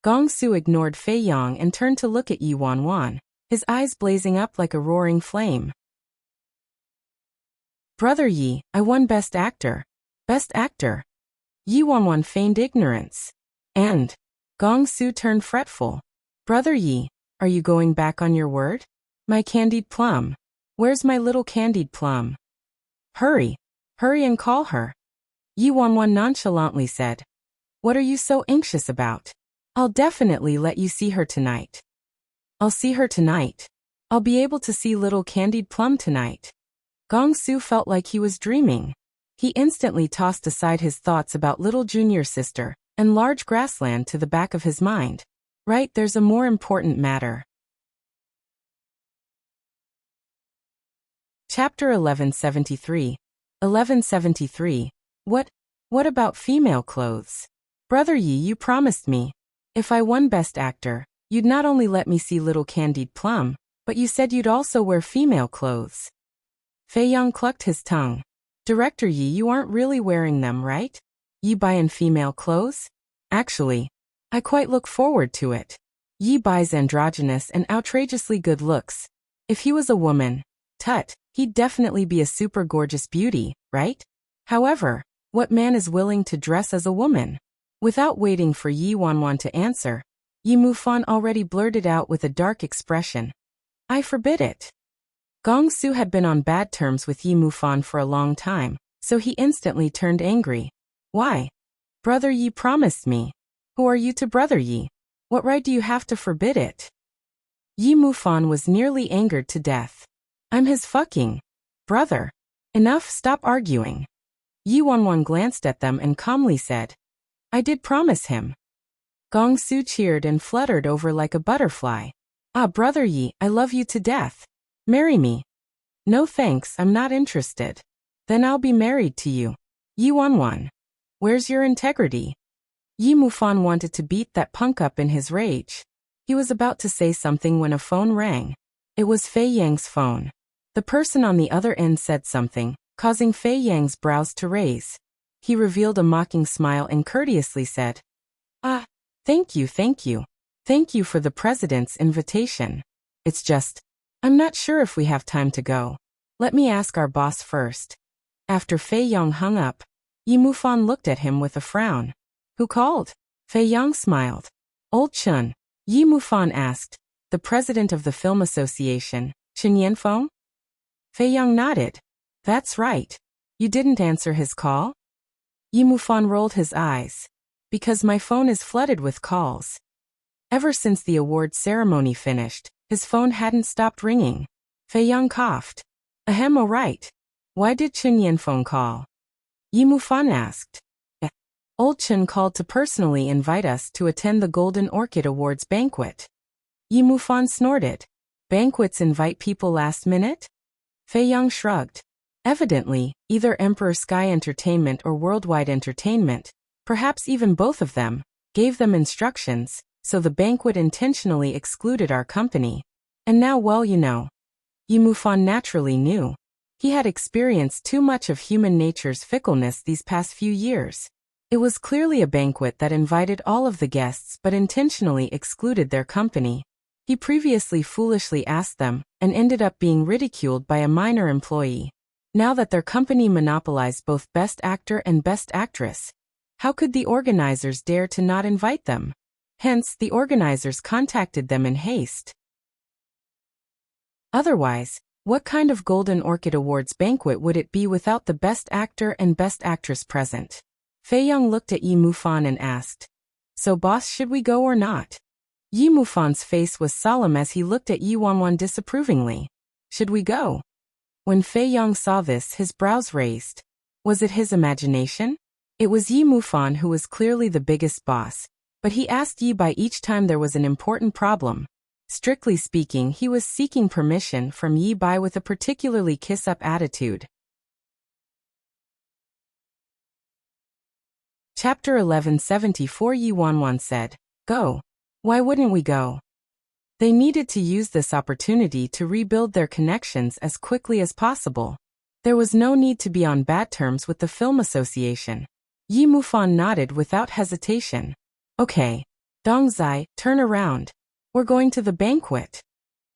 Gong Su ignored Fei Yong and turned to look at Yi Wanwan, his eyes blazing up like a roaring flame. Brother Yi, I won Best Actor. Best Actor. Yi Wanwan feigned ignorance. And Gong Su turned fretful. Brother Yi, are you going back on your word? My candied plum. Where's my little candied plum? Hurry. Hurry and call her. Yi Wanwan nonchalantly said. What are you so anxious about? I'll definitely let you see her tonight. I'll see her tonight. I'll be able to see little candied plum tonight. Gong Su felt like he was dreaming. He instantly tossed aside his thoughts about little junior sister and large grassland to the back of his mind. Right, there's a more important matter. Chapter 1173. 1173. What about female clothes? Brother Yi, you promised me. If I won Best Actor, you'd not only let me see little candied plum, but you said you'd also wear female clothes. Fei Yong clucked his tongue. Director Yi, you aren't really wearing them, right? Yi buyin' female clothes? Actually, I quite look forward to it. Yi buys androgynous and outrageously good looks. If he was a woman, tut, he'd definitely be a super gorgeous beauty, right? However, what man is willing to dress as a woman? Without waiting for Yi Wanwan to answer, Yi Mufan already blurted out with a dark expression. I forbid it. Gong Su had been on bad terms with Yi Mufan for a long time, so he instantly turned angry. Why? Brother Yi promised me. Who are you to Brother Yi? What right do you have to forbid it? Yi Mufan was nearly angered to death. I'm his fucking brother. Enough, stop arguing. Yi Wanwan glanced at them and calmly said, I did promise him. Gong Su cheered and fluttered over like a butterfly. Ah, Brother Yi, I love you to death. Marry me. No thanks, I'm not interested. Then I'll be married to you. Yi Wanwan. Where's your integrity? Yi Mufan wanted to beat that punk up in his rage. He was about to say something when a phone rang. It was Fei Yang's phone. The person on the other end said something, causing Fei Yang's brows to raise. He revealed a mocking smile and courteously said, Ah, thank you. Thank you for the president's invitation. It's just, I'm not sure if we have time to go. Let me ask our boss first. After Fei Yang hung up, Yi Mufan looked at him with a frown. Who called? Fei Yang smiled. Old Chun. Yi Mufan asked. The president of the Film Association, Chen Yanfeng? Fei Yang nodded. That's right. You didn't answer his call? Yi Mufan rolled his eyes. Because my phone is flooded with calls. Ever since the award ceremony finished, his phone hadn't stopped ringing. Fei Yang coughed. Ahem, all right. Why did Chen Yanfeng call? Yi Mufan asked. Old Chen called to personally invite us to attend the Golden Orchid Awards banquet. Yi Mufan snorted. Banquets invite people last minute? Fei Yang shrugged. Evidently, either Emperor Sky Entertainment or Worldwide Entertainment, perhaps even both of them, gave them instructions, so the banquet intentionally excluded our company. And now, well, you know. Yi Mufan naturally knew. He had experienced too much of human nature's fickleness these past few years. It was clearly a banquet that invited all of the guests but intentionally excluded their company. He previously foolishly asked them, and ended up being ridiculed by a minor employee. Now that their company monopolized both Best Actor and Best Actress, how could the organizers dare to not invite them? Hence, the organizers contacted them in haste. Otherwise, what kind of Golden Orchid Awards banquet would it be without the Best Actor and Best Actress present? Fei Yang looked at Yi Mufan and asked, So boss, should we go or not? Yi Mufan's face was solemn as he looked at Yi Wanwan disapprovingly. Should we go? When Fei Yong saw this, his brows raised. Was it his imagination? It was Yi Mufan who was clearly the biggest boss, but he asked Yi Bai each time there was an important problem. Strictly speaking, he was seeking permission from Yi Bai with a particularly kiss-up attitude. Chapter 1174. Yi Wanwan said, "Go. Why wouldn't we go?" They needed to use this opportunity to rebuild their connections as quickly as possible. There was no need to be on bad terms with the film association. Yi Mufan nodded without hesitation. Okay. Dongzai, turn around. We're going to the banquet.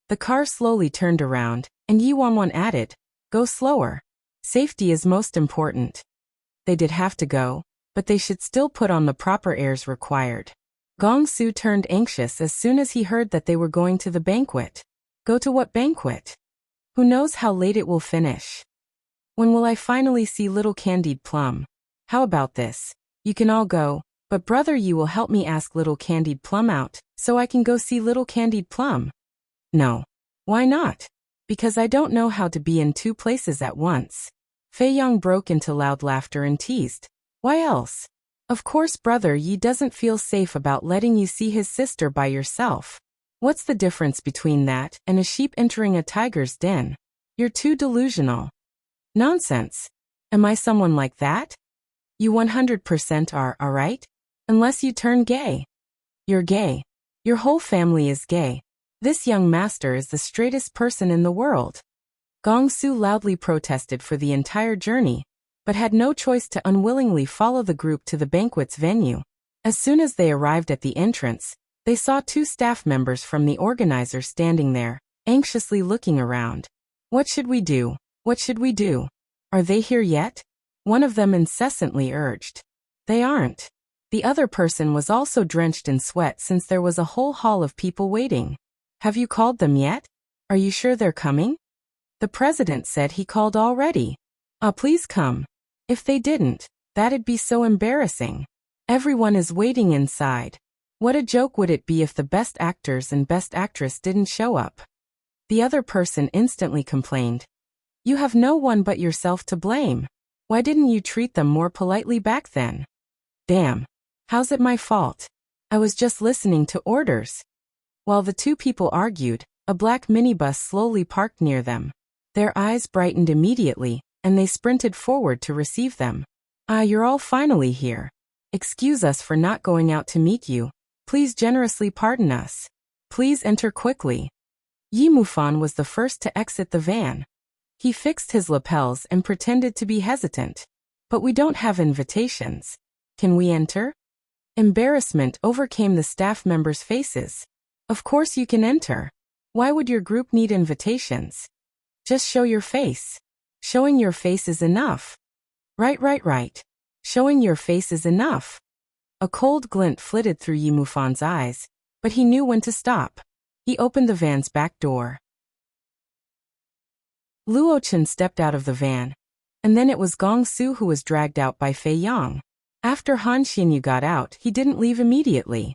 The car slowly turned around, and Yi Wanwan added, "Go slower. Safety is most important." They did have to go, but they should still put on the proper airs required. Gong Su turned anxious as soon as he heard that they were going to the banquet. Go to what banquet? Who knows how late it will finish? When will I finally see little Candied Plum? How about this? You can all go, but brother Yi will help me ask little Candied Plum out, so I can go see little Candied Plum. No. Why not? Because I don't know how to be in two places at once. Fei Yong broke into loud laughter and teased. Why else? Of course brother Yi doesn't feel safe about letting you see his sister by yourself. What's the difference between that and a sheep entering a tiger's den? You're too delusional. Nonsense. Am I someone like that? You 100% are, alright? Unless you turn gay. You're gay. Your whole family is gay. This young master is the straightest person in the world. Gong Su loudly protested for the entire journey, but had no choice to unwillingly follow the group to the banquet's venue. As soon as they arrived at the entrance, they saw two staff members from the organizer standing there, anxiously looking around. What should we do? What should we do? Are they here yet? One of them incessantly urged. They aren't. The other person was also drenched in sweat since there was a whole hall of people waiting. Have you called them yet? Are you sure they're coming? The president said he called already. Please come. If they didn't, that'd be so embarrassing. Everyone is waiting inside. What a joke would it be if the best actors and best actress didn't show up? The other person instantly complained. You have no one but yourself to blame. Why didn't you treat them more politely back then? Damn. How's it my fault? I was just listening to orders. While the two people argued, a black minibus slowly parked near them. Their eyes brightened immediately, and they sprinted forward to receive them. You're all finally here. Excuse us for not going out to meet you. Please generously pardon us. Please enter quickly. Yi Mufan was the first to exit the van. He fixed his lapels and pretended to be hesitant. But we don't have invitations. Can we enter? Embarrassment overcame the staff members' faces. Of course you can enter. Why would your group need invitations? Just show your face. Showing your face is enough. Right. Showing your face is enough. A cold glint flitted through Yi Mufan's eyes, but he knew when to stop. He opened the van's back door. Luo Chen stepped out of the van, and then it was Gong Su who was dragged out by Fei Yang. After Han Xinyu got out, he didn't leave immediately.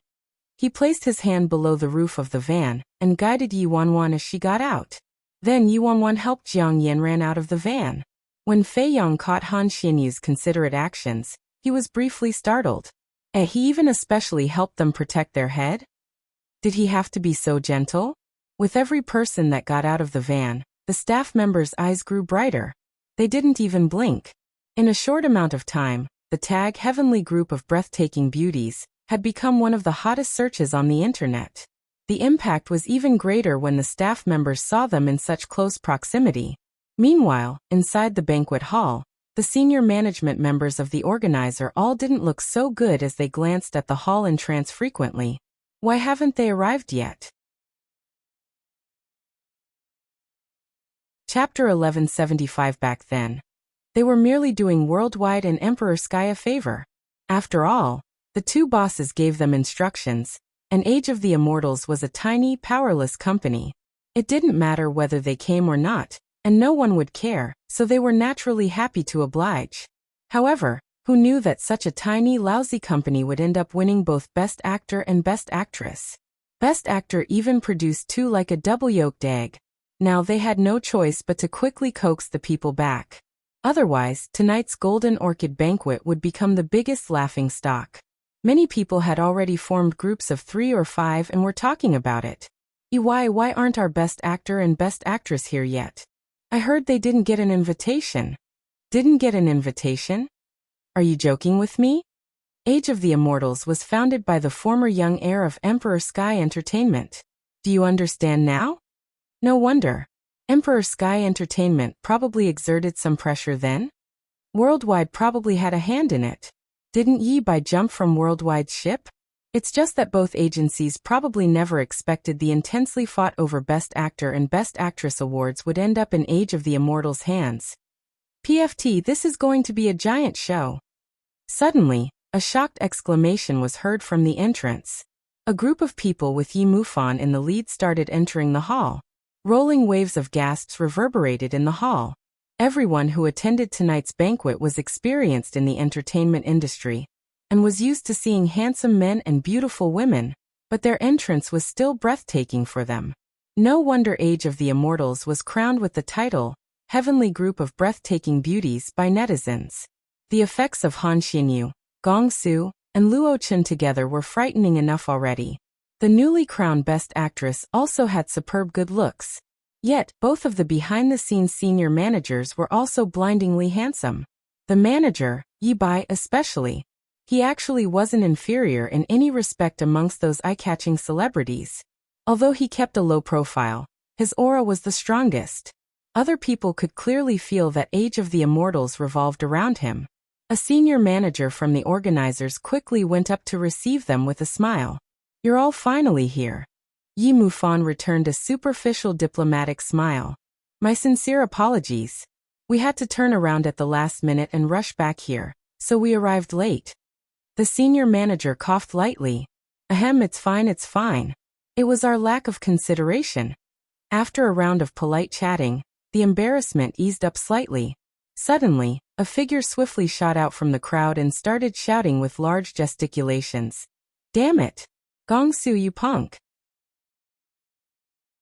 He placed his hand below the roof of the van and guided Yi Wanwan as she got out. Then Yi Wanwan helped Jiang Yan ran out of the van. When Fei Yang caught Han Xinyu's considerate actions, he was briefly startled. He even especially helped them protect their head? Did he have to be so gentle? With every person that got out of the van, the staff members' eyes grew brighter. They didn't even blink. In a short amount of time, the tag Heavenly Group of Breathtaking Beauties had become one of the hottest searches on the internet. The impact was even greater when the staff members saw them in such close proximity. Meanwhile, inside the banquet hall, the senior management members of the organizer all didn't look so good as they glanced at the hall entrance frequently. Why haven't they arrived yet? Chapter 1175. Back then, they were merely doing Worldwide and Emperor Sky a favor. After all, the two bosses gave them instructions, and Age of the Immortals was a tiny, powerless company. It didn't matter whether they came or not, and no one would care, so they were naturally happy to oblige. However, Who knew that such a tiny, lousy company would end up winning both Best Actor and Best Actress? Best Actor even produced two like a double-yolked egg. Now they had no choice but to quickly coax the people back. Otherwise, tonight's Golden Orchid banquet would become the biggest laughingstock. Many people had already formed groups of 3 or 5 and were talking about it. Why aren't our Best Actor and Best Actress here yet? I heard they didn't get an invitation. Didn't get an invitation? Are you joking with me? Age of the Immortals was founded by the former young heir of Emperor Sky Entertainment. Do you understand now? No wonder. Emperor Sky Entertainment probably exerted some pressure then? Worldwide probably had a hand in it. Didn't Yi Bai jump from Worldwide's ship? It's just that both agencies probably never expected the intensely fought over Best Actor and Best Actress awards would end up in Age of the Immortals' hands. PFT, this is going to be a giant show. Suddenly, a shocked exclamation was heard from the entrance. A group of people with Yi Mufan in the lead started entering the hall. Rolling waves of gasps reverberated in the hall. Everyone who attended tonight's banquet was experienced in the entertainment industry and was used to seeing handsome men and beautiful women, but their entrance was still breathtaking for them. No wonder Age of the Immortals was crowned with the title, Heavenly Group of Breathtaking Beauties by netizens. The effects of Han Xinyu, Gong Su, and Luo Chen together were frightening enough already. The newly crowned Best Actress also had superb good looks. Yet, both of the behind-the-scenes senior managers were also blindingly handsome. The manager, Yi Bai especially. He actually wasn't inferior in any respect amongst those eye-catching celebrities. Although he kept a low profile, his aura was the strongest. Other people could clearly feel that Age of the Immortals revolved around him. A senior manager from the organizers quickly went up to receive them with a smile. You're all finally here. Yi Mufan returned a superficial diplomatic smile. My sincere apologies. We had to turn around at the last minute and rush back here, so we arrived late. The senior manager coughed lightly. Ahem, it's fine. It was our lack of consideration. After a round of polite chatting, the embarrassment eased up slightly. Suddenly, a figure swiftly shot out from the crowd and started shouting with large gesticulations. Damn it! Gong Su, you punk!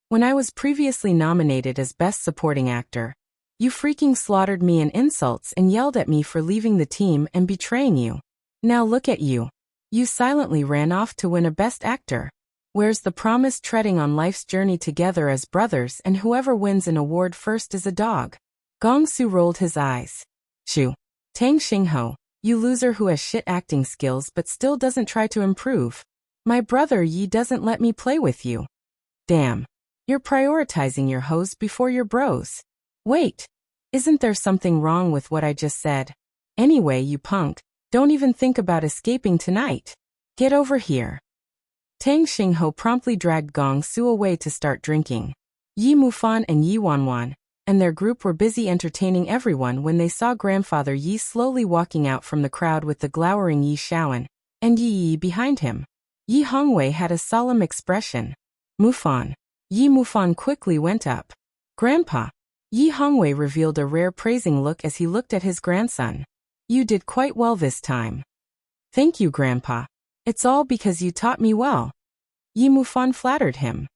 When I was previously nominated as Best Supporting Actor, you freaking slaughtered me in insults and yelled at me for leaving the team and betraying you. Now look at you. You silently ran off to win a Best Actor. Where's the promised treading on life's journey together as brothers and whoever wins an award first is a dog? Gong Su rolled his eyes. Shoo. Tang Xingho, you loser who has shit acting skills but still doesn't try to improve. My brother Yi doesn't let me play with you. Damn. You're prioritizing your hoes before your bros. Wait. Isn't there something wrong with what I just said? Anyway, you punk, don't even think about escaping tonight. Get over here. Tang Xingho promptly dragged Gong Su away to start drinking. Yi Mufan and Yi Wanwan and their group were busy entertaining everyone when they saw grandfather Yi slowly walking out from the crowd with the glowering Yi Shaoan and Yi behind him. Yi Hongwei had a solemn expression. Mufan. Yi Mufan quickly went up. Grandpa. Yi Hongwei revealed a rare praising look as he looked at his grandson. You did quite well this time. Thank you, Grandpa. It's all because you taught me well. Yi Mufan flattered him.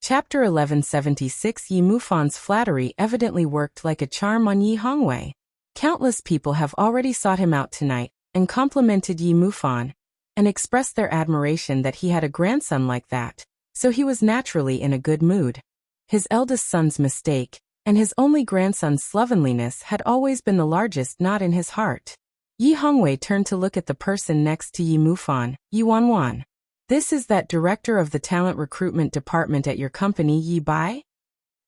Chapter 1176. Yi Mufan's flattery evidently worked like a charm on Yi Hongwei. Countless people have already sought him out tonight and complimented Yi Mufan and expressed their admiration that he had a grandson like that, so he was naturally in a good mood. His eldest son's mistake and his only grandson's slovenliness had always been the largest knot in his heart. Yi Hongwei turned to look at the person next to Yi Mufan, Yi Wanwan. This is that director of the talent recruitment department at your company, Yi Bai?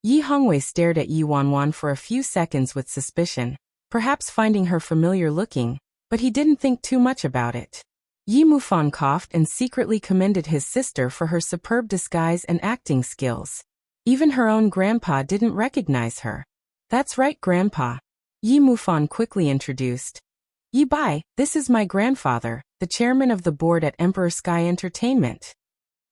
Yi Hongwei stared at Yi Wanwan for a few seconds with suspicion, perhaps finding her familiar looking, but he didn't think too much about it. Yi Mufan coughed and secretly commended his sister for her superb disguise and acting skills. Even her own grandpa didn't recognize her. That's right, Grandpa. Yi Mufan quickly introduced. Yi Bai, this is my grandfather, the chairman of the board at Emperor Sky Entertainment.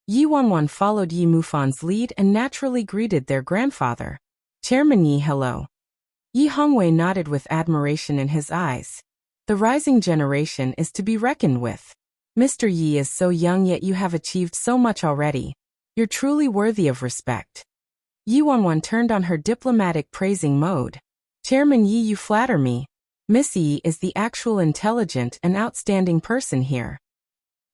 Yi Wanwan followed Yi Mufan's lead and naturally greeted their grandfather. Chairman Yi, hello. Yi Hongwei nodded with admiration in his eyes. The rising generation is to be reckoned with. Mr. Yi is so young yet you have achieved so much already. You're truly worthy of respect. Yi Wanwan turned on her diplomatic praising mode. Chairman Yi, you flatter me. Miss Yi is the actual intelligent and outstanding person here.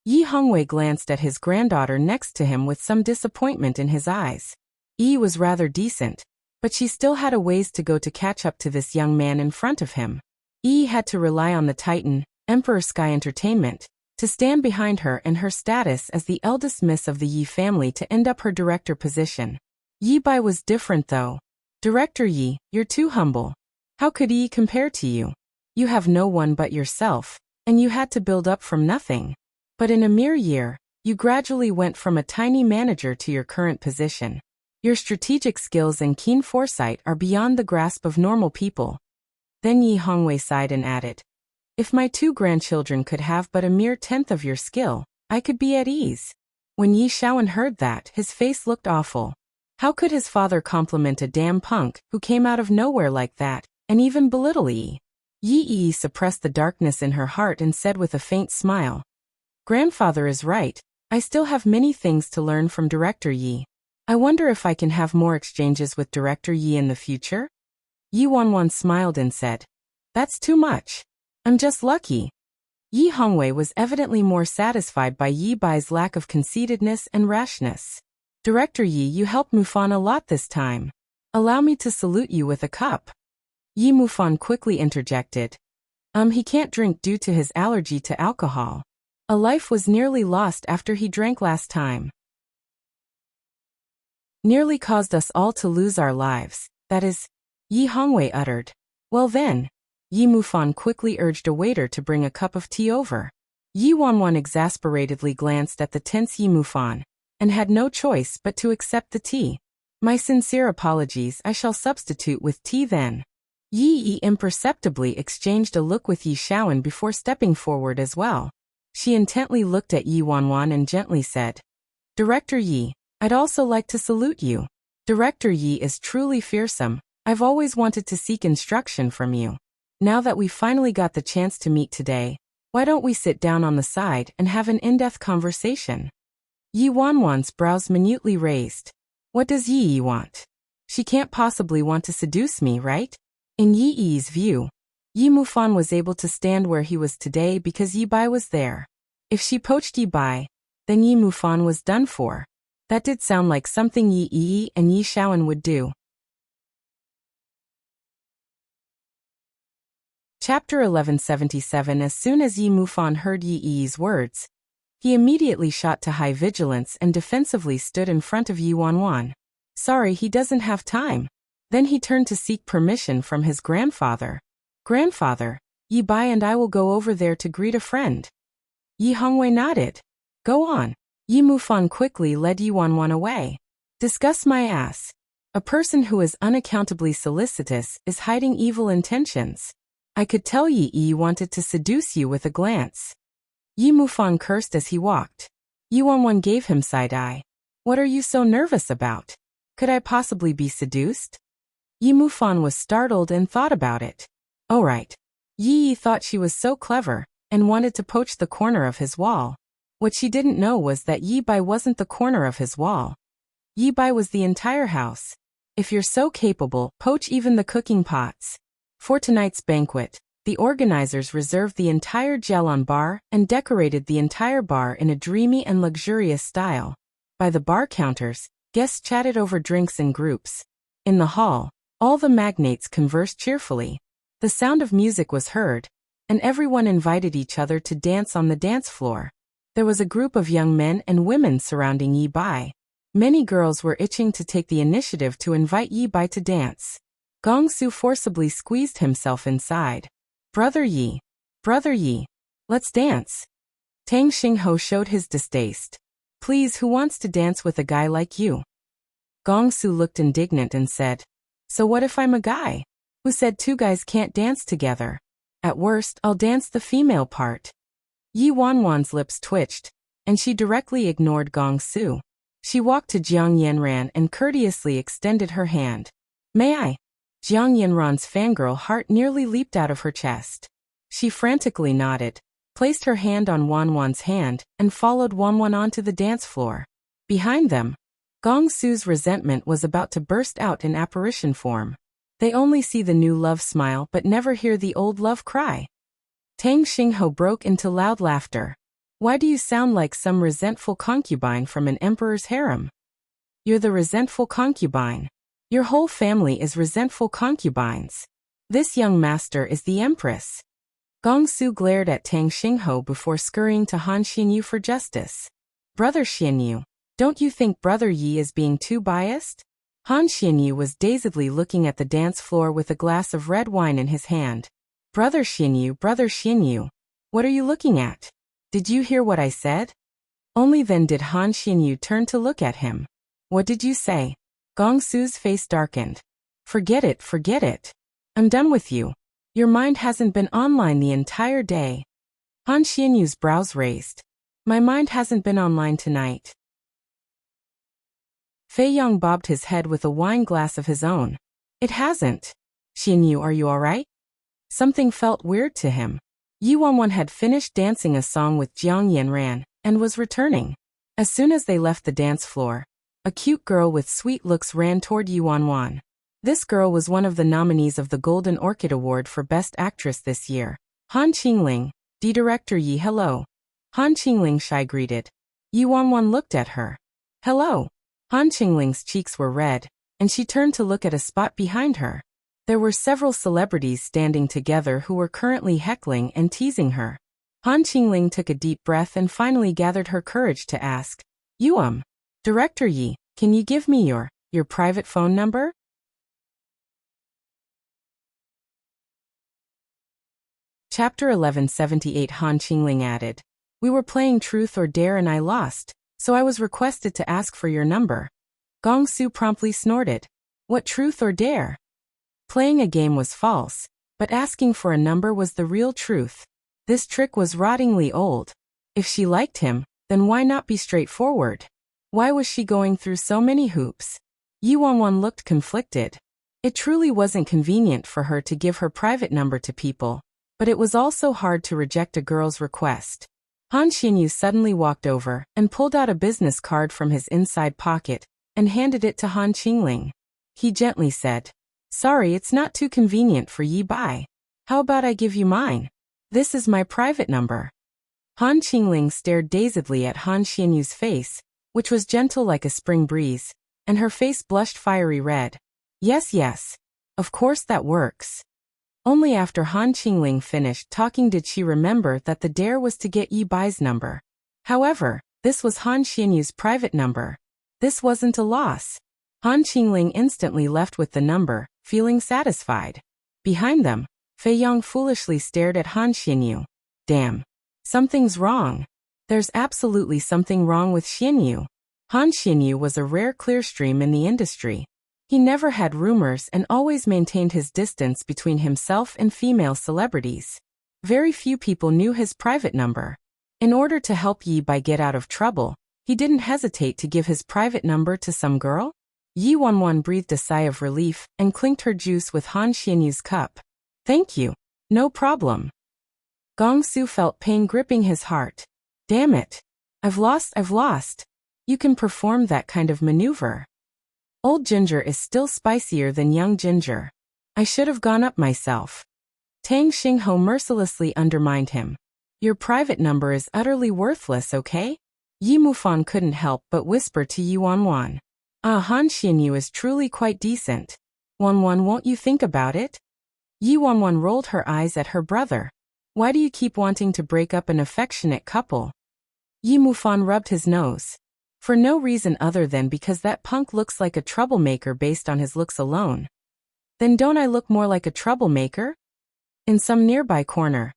Yi Hongwei glanced at his granddaughter next to him with some disappointment in his eyes. Yi was rather decent, but she still had a ways to go to catch up to this young man in front of him. Yi had to rely on the Titan, Emperor Sky Entertainment, to stand behind her and her status as the eldest miss of the Yi family to end up her director position. Yi Bai was different though. Director Yi, you're too humble. How could Yi compare to you? You have no one but yourself, and you had to build up from nothing. But in a mere year, you gradually went from a tiny manager to your current position. Your strategic skills and keen foresight are beyond the grasp of normal people. Then Yi Hongwei sighed and added, if my 2 grandchildren could have but a mere 10th of your skill, I could be at ease. When Yi Shaoan heard that, his face looked awful. How could his father compliment a damn punk who came out of nowhere like that, and even belittle Yi? Yi suppressed the darkness in her heart and said with a faint smile, grandfather is right, I still have many things to learn from Director Yi. I wonder if I can have more exchanges with Director Yi in the future? Yi Wanwan smiled and said, that's too much. I'm just lucky. Yi Hongwei was evidently more satisfied by Yi Bai's lack of conceitedness and rashness. Director Yi, you helped Mufan a lot this time. Allow me to salute you with a cup. Yi Mufan quickly interjected. He can't drink due to his allergy to alcohol. A life was nearly lost after he drank last time. Nearly caused us all to lose our lives, that is, Yi Hongwei uttered. Well then. Yi Mufan quickly urged a waiter to bring a cup of tea over. Yi Wanwan exasperatedly glanced at the tense Yi Mufan, and had no choice but to accept the tea. My sincere apologies, I shall substitute with tea then. Yi imperceptibly exchanged a look with Yi Shaoan before stepping forward as well. She intently looked at Yi Wanwan and gently said, Director Yi, I'd also like to salute you. Director Yi is truly fearsome. I've always wanted to seek instruction from you. Now that we finally got the chance to meet today, why don't we sit down on the side and have an in-depth conversation? Yi Wanwan's brows minutely raised. What does Yi want? She can't possibly want to seduce me, right? In Yi's view, Yi Mufan was able to stand where he was today because Yi Bai was there. If she poached Yi Bai, then Yi Mufan was done for. That did sound like something Yi and Yi Shaoan would do. Chapter 1177. As soon as Yi Mufan heard Yi's words, he immediately shot to high vigilance and defensively stood in front of Yi Wanwan. Sorry, he doesn't have time. Then he turned to seek permission from his grandfather. Grandfather, Yi Bai and I will go over there to greet a friend. Yi Hongwei nodded. Go on. Yi Mufan quickly led Yi Wanwan away. Discuss my ass. A person who is unaccountably solicitous is hiding evil intentions. I could tell Yi wanted to seduce you with a glance. Yi Mufan cursed as he walked. Yi Wanwan gave him side-eye. What are you so nervous about? Could I possibly be seduced? Yi Mufan was startled and thought about it. Oh right. Yi thought she was so clever, and wanted to poach the corner of his wall. What she didn't know was that Yi Bai wasn't the corner of his wall. Yi Bai was the entire house. If you're so capable, poach even the cooking pots. For tonight's banquet, the organizers reserved the entire Jelon bar and decorated the entire bar in a dreamy and luxurious style. By the bar counters, guests chatted over drinks in groups. In the hall, all the magnates conversed cheerfully. The sound of music was heard, and everyone invited each other to dance on the dance floor. There was a group of young men and women surrounding Yi Bai. Many girls were itching to take the initiative to invite Yi Bai to dance. Gong Su forcibly squeezed himself inside. Brother Yi, let's dance. Tang Xingho showed his distaste. Please, who wants to dance with a guy like you? Gong Su looked indignant and said, so what if I'm a guy? Who said 2 guys can't dance together? At worst, I'll dance the female part. Yi Wanwan's lips twitched, and she directly ignored Gong Su. She walked to Jiang Yanran and courteously extended her hand. May I? Jiang Yinran's fangirl heart nearly leaped out of her chest. She frantically nodded, placed her hand on Wanwan's hand, and followed Wanwan onto the dance floor. Behind them, Gong Su's resentment was about to burst out in apparition form. They only see the new love smile but never hear the old love cry. Tang Xingho broke into loud laughter. Why do you sound like some resentful concubine from an emperor's harem? You're the resentful concubine. Your whole family is resentful concubines. This young master is the empress. Gong Su glared at Tang Xingho before scurrying to Han Xinyu for justice. Brother Xinyu, don't you think Brother Yi is being too biased? Han Xinyu was dazedly looking at the dance floor with a glass of red wine in his hand. Brother Xinyu, what are you looking at? Did you hear what I said? Only then did Han Xinyu turn to look at him. What did you say? Gong Su's face darkened. Forget it. I'm done with you. Your mind hasn't been online the entire day. Han Xinyu's brows raised. My mind hasn't been online tonight. Fei Yong bobbed his head with a wine glass of his own. It hasn't. Xinyu, are you alright? Something felt weird to him. Yi Wanwan had finished dancing a song with Jiang Yanran and was returning. As soon as they left the dance floor, a cute girl with sweet looks ran toward Yi Wanwan. This girl was one of the nominees of the Golden Orchid Award for Best Actress this year. Han Qingling, Director Yi, hello. Han Qingling shy greeted. Yi Wanwan looked at her. Hello. Han Qingling's cheeks were red, and she turned to look at a spot behind her. There were several celebrities standing together who were currently heckling and teasing her. Han Qingling took a deep breath and finally gathered her courage to ask, Director Yi, can you give me your private phone number? Chapter 1178. Han Qingling added, we were playing Truth or Dare and I lost, so I was requested to ask for your number. Gong Su promptly snorted. What Truth or Dare? Playing a game was false, but asking for a number was the real truth. This trick was rottingly old. If she liked him, then why not be straightforward? Why was she going through so many hoops? Yi Wanwan looked conflicted. It truly wasn't convenient for her to give her private number to people, but it was also hard to reject a girl's request. Han Xinyu suddenly walked over and pulled out a business card from his inside pocket and handed it to Han Qingling. He gently said, sorry, it's not too convenient for Yi Bai. How about I give you mine? This is my private number. Han Qingling stared dazedly at Han Xinyu's face, which was gentle like a spring breeze, and her face blushed fiery red. Yes. Of course that works. Only after Han Qingling finished talking did she remember that the dare was to get Yi Bai's number. However, this was Han Xinyu's private number. This wasn't a loss. Han Qingling instantly left with the number, feeling satisfied. Behind them, Fei Yong foolishly stared at Han Xinyu. Damn. Something's wrong. There's absolutely something wrong with Xinyu. Han Xinyu was a rare clearstream in the industry. He never had rumors and always maintained his distance between himself and female celebrities. Very few people knew his private number. In order to help Yi Bai get out of trouble, he didn't hesitate to give his private number to some girl. Yi Wanwan breathed a sigh of relief and clinked her juice with Han Xinyu's cup. Thank you. No problem. Gong Su felt pain gripping his heart. Damn it. I've lost. You can perform that kind of maneuver. Old ginger is still spicier than young ginger. I should have gone up myself. Tang Xingho mercilessly undermined him. Your private number is utterly worthless, okay? Yi Mufan couldn't help but whisper to Yi Wanwan. Han Xinyu is truly quite decent. Wanwan, won't you think about it? Yi Wanwan rolled her eyes at her brother. Why do you keep wanting to break up an affectionate couple? Yi Mufan rubbed his nose. For no reason other than because that punk looks like a troublemaker based on his looks alone. Then don't I look more like a troublemaker? In some nearby corner,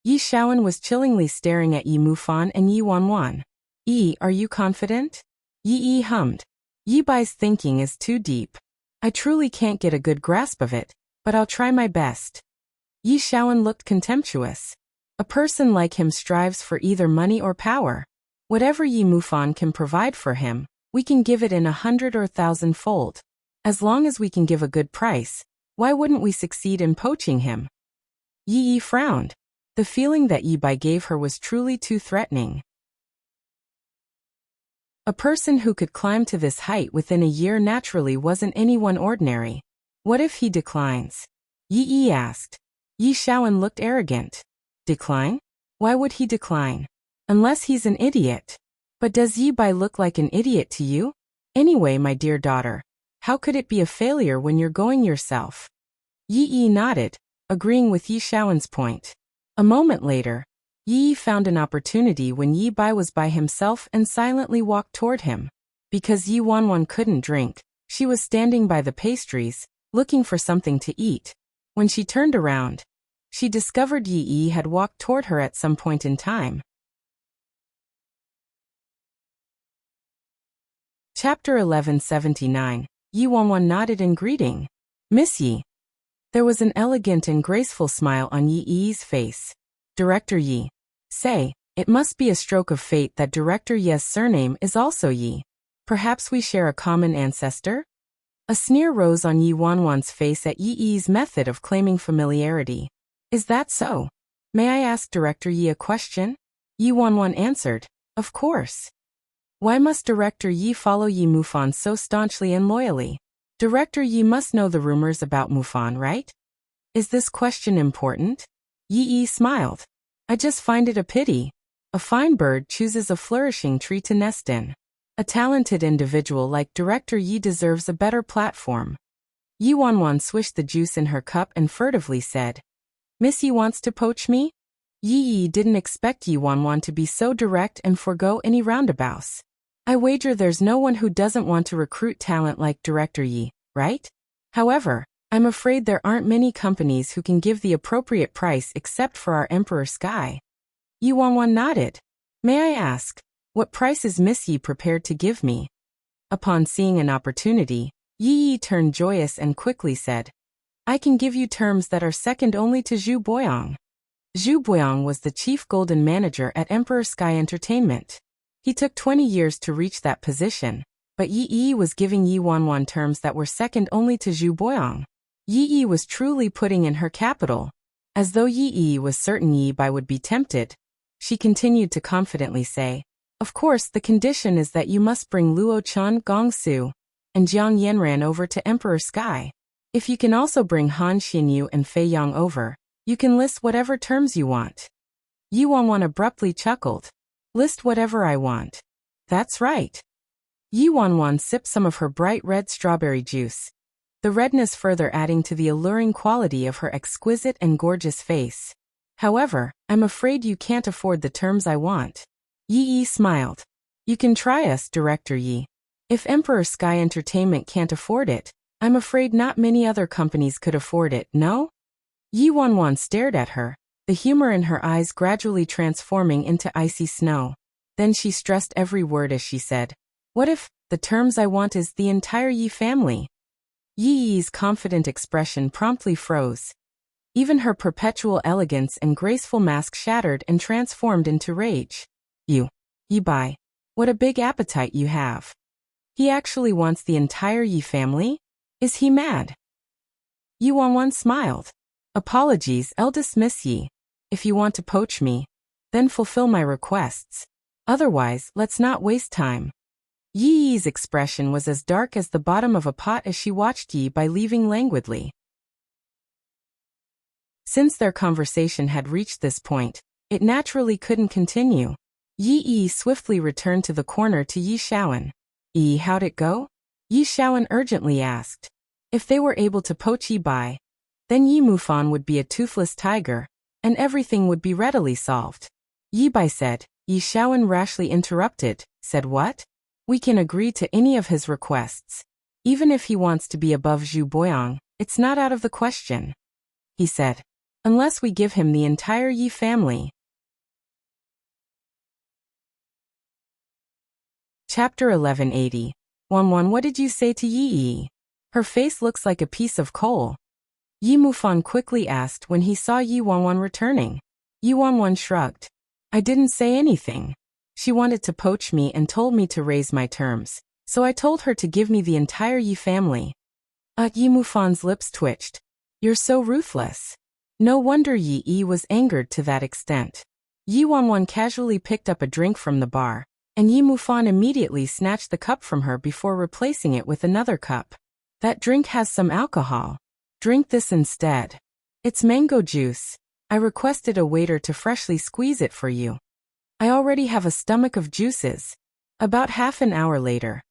Yi Shaoan was chillingly staring at Yi Mufan and Yi Wanwan. Yi, are you confident? Yi hummed. Yi Bai's thinking is too deep. I truly can't get a good grasp of it, but I'll try my best. Yi Shaoan looked contemptuous. A person like him strives for either money or power. Whatever Yi Mufan can provide for him, we can give it in 100 or 1,000-fold. As long as we can give a good price, Why wouldn't we succeed in poaching him? Yi Yi frowned. The feeling that Yi Bai gave her was truly too threatening. A person who could climb to this height within a year naturally wasn't anyone ordinary. What if he declines? Yi Yi asked. Yi Shaoan looked arrogant. Decline? Why would he decline? Unless he's an idiot. But does Yi Bai look like an idiot to you? Anyway, my dear daughter, how could it be a failure when you're going yourself? Yi Yi nodded, agreeing with Yi Shaoan's point. A moment later, Yi Yi found an opportunity when Yi Bai was by himself and silently walked toward him. Because Yi Wanwan couldn't drink, she was standing by the pastries, looking for something to eat. When she turned around, she discovered Yi Yi had walked toward her at some point in time. Chapter 1179. Yi Wanwan nodded in greeting. Miss Yi. There was an elegant and graceful smile on Yi Yi's face. Director Yi. Say, it must be a stroke of fate that Director Ye's surname is also Yi. Perhaps we share a common ancestor? A sneer rose on Yi Wanwan's face at Yi Yi's method of claiming familiarity. Is that so? May I ask Director Yi a question? Yi Wanwan answered, of course. Why must Director Yi follow Yi Mufan so staunchly and loyally? Director Yi must know the rumors about Mufan, right? Is this question important? Yi Yi smiled. I just find it a pity. A fine bird chooses a flourishing tree to nest in. A talented individual like Director Yi deserves a better platform. Yi Wanwan swished the juice in her cup and furtively said, Miss Yi wants to poach me? Yi Yi didn't expect Yi Wanwan to be so direct and forego any roundabouts. I wager there's no one who doesn't want to recruit talent like Director Yi, right? However, I'm afraid there aren't many companies who can give the appropriate price except for our Emperor Sky. Yi Wanwan nodded. May I ask, what price is Miss Yi prepared to give me? Upon seeing an opportunity, Yi Yi turned joyous and quickly said, I can give you terms that are second only to Zhu Boyong. Zhu Boyong was the chief golden manager at Emperor Sky Entertainment. He took 20 years to reach that position, but Yi Yi was giving Yi Wanwan terms that were second only to Zhu Boyong. Yi Yi was truly putting in her capital. As though Yi Yi was certain Yi Bai would be tempted, she continued to confidently say, Of course, the condition is that you must bring Luo Chen, Gong Su, and Jiang Yanran over to Emperor Sky. If you can also bring Han Xinyu and Fei Yang over, you can list whatever terms you want. Yi Wanwan abruptly chuckled. List whatever I want. That's right. Yi Wanwan sipped some of her bright red strawberry juice, the redness further adding to the alluring quality of her exquisite and gorgeous face. However, I'm afraid you can't afford the terms I want. Yi Yi smiled. You can try us, Director Yi. If Emperor Sky Entertainment can't afford it, I'm afraid not many other companies could afford it, no? Yi Wanwan stared at her, the humor in her eyes gradually transforming into icy snow. Then she stressed every word as she said, What if the terms I want is the entire Yi family? Yi Yi's confident expression promptly froze. Even her perpetual elegance and graceful mask shattered and transformed into rage. You, Yi Bai, what a big appetite you have. He actually wants the entire Yi family? Is he mad? Yi Wanwan smiled. Apologies, eldest Miss Yi. If you want to poach me, then fulfill my requests. Otherwise, let's not waste time. Yi Yi's expression was as dark as the bottom of a pot as she watched Yi Bai leaving languidly. Since their conversation had reached this point, it naturally couldn't continue. Yi Yi swiftly returned to the corner to Yi Shaoan. Yi, how'd it go? Yi Shaoan urgently asked. If they were able to poach Yi Bai, then Yi Mufan would be a toothless tiger, and everything would be readily solved. Yi Bai said. Yi Shaoan rashly interrupted, said what? We can agree to any of his requests. Even if he wants to be above Zhu Boyong, it's not out of the question. He said. Unless we give him the entire Yi family. Chapter 1180. Wanwan, what did you say to Yi Yi? Her face looks like a piece of coal. Yi Mufan quickly asked when he saw Yi Wanwan returning. Yi Wanwan shrugged. I didn't say anything. She wanted to poach me and told me to raise my terms, so I told her to give me the entire Yi family. Yi Mufan's lips twitched. You're so ruthless. No wonder Yi was angered to that extent. Yi Wanwan casually picked up a drink from the bar, and Yi Mufan immediately snatched the cup from her before replacing it with another cup. That drink has some alcohol. Drink this instead. It's mango juice. I requested a waiter to freshly squeeze it for you. I already have a stomach of juices. About half an hour later,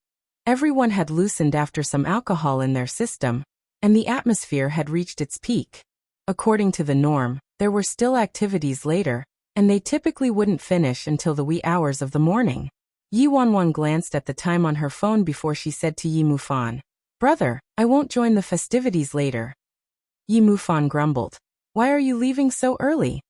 everyone had loosened after some alcohol in their system, and the atmosphere had reached its peak. According to the norm, there were still activities later, and they typically wouldn't finish until the wee hours of the morning. Yi Wanwan glanced at the time on her phone before she said to Yi Mufan, "Brother, I won't join the festivities later." Yi Mufan grumbled, "Why are you leaving so early?"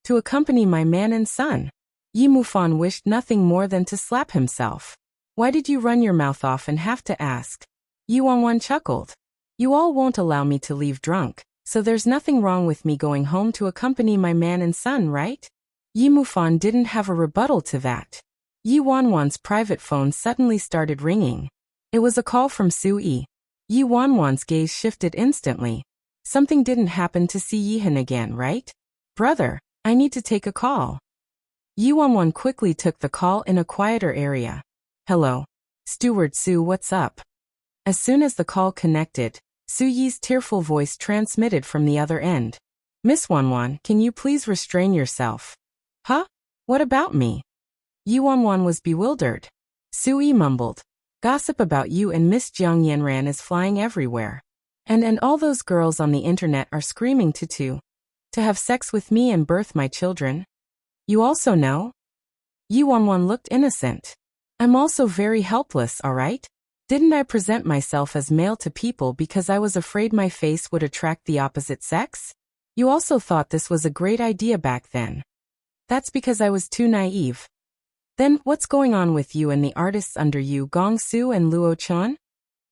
"To accompany my man and son." Yi Mufan wished nothing more than to slap himself. "Why did you run your mouth off and have to ask?" Yi Wanwan chuckled. "You all won't allow me to leave drunk, so there's nothing wrong with me going home to accompany my man and son, right?" Yi Mufan didn't have a rebuttal to that. Yi Wanwan's private phone suddenly started ringing. It was a call from Sui. Yi Wanwan's gaze shifted instantly. Something didn't happen to see Yihan again, right? "Brother, I need to take a call." Yi Wanwan quickly took the call in a quieter area. "Hello. Steward Su, what's up?" As soon as the call connected, Su Yi's tearful voice transmitted from the other end. "Miss Wanwan, can you please restrain yourself?" "Huh? What about me?" Yi Wanwan was bewildered. Sui mumbled, "Gossip about you and Miss Jiang Yanran is flying everywhere. And all those girls on the internet are screaming to have sex with me and birth my children. You also know?" Yi Wanwan looked innocent. "I'm also very helpless, alright? Didn't I present myself as male to people because I was afraid my face would attract the opposite sex? You also thought this was a great idea back then. That's because I was too naive. Then, what's going on with you and the artists under you, Gong Su and Luo Chun?"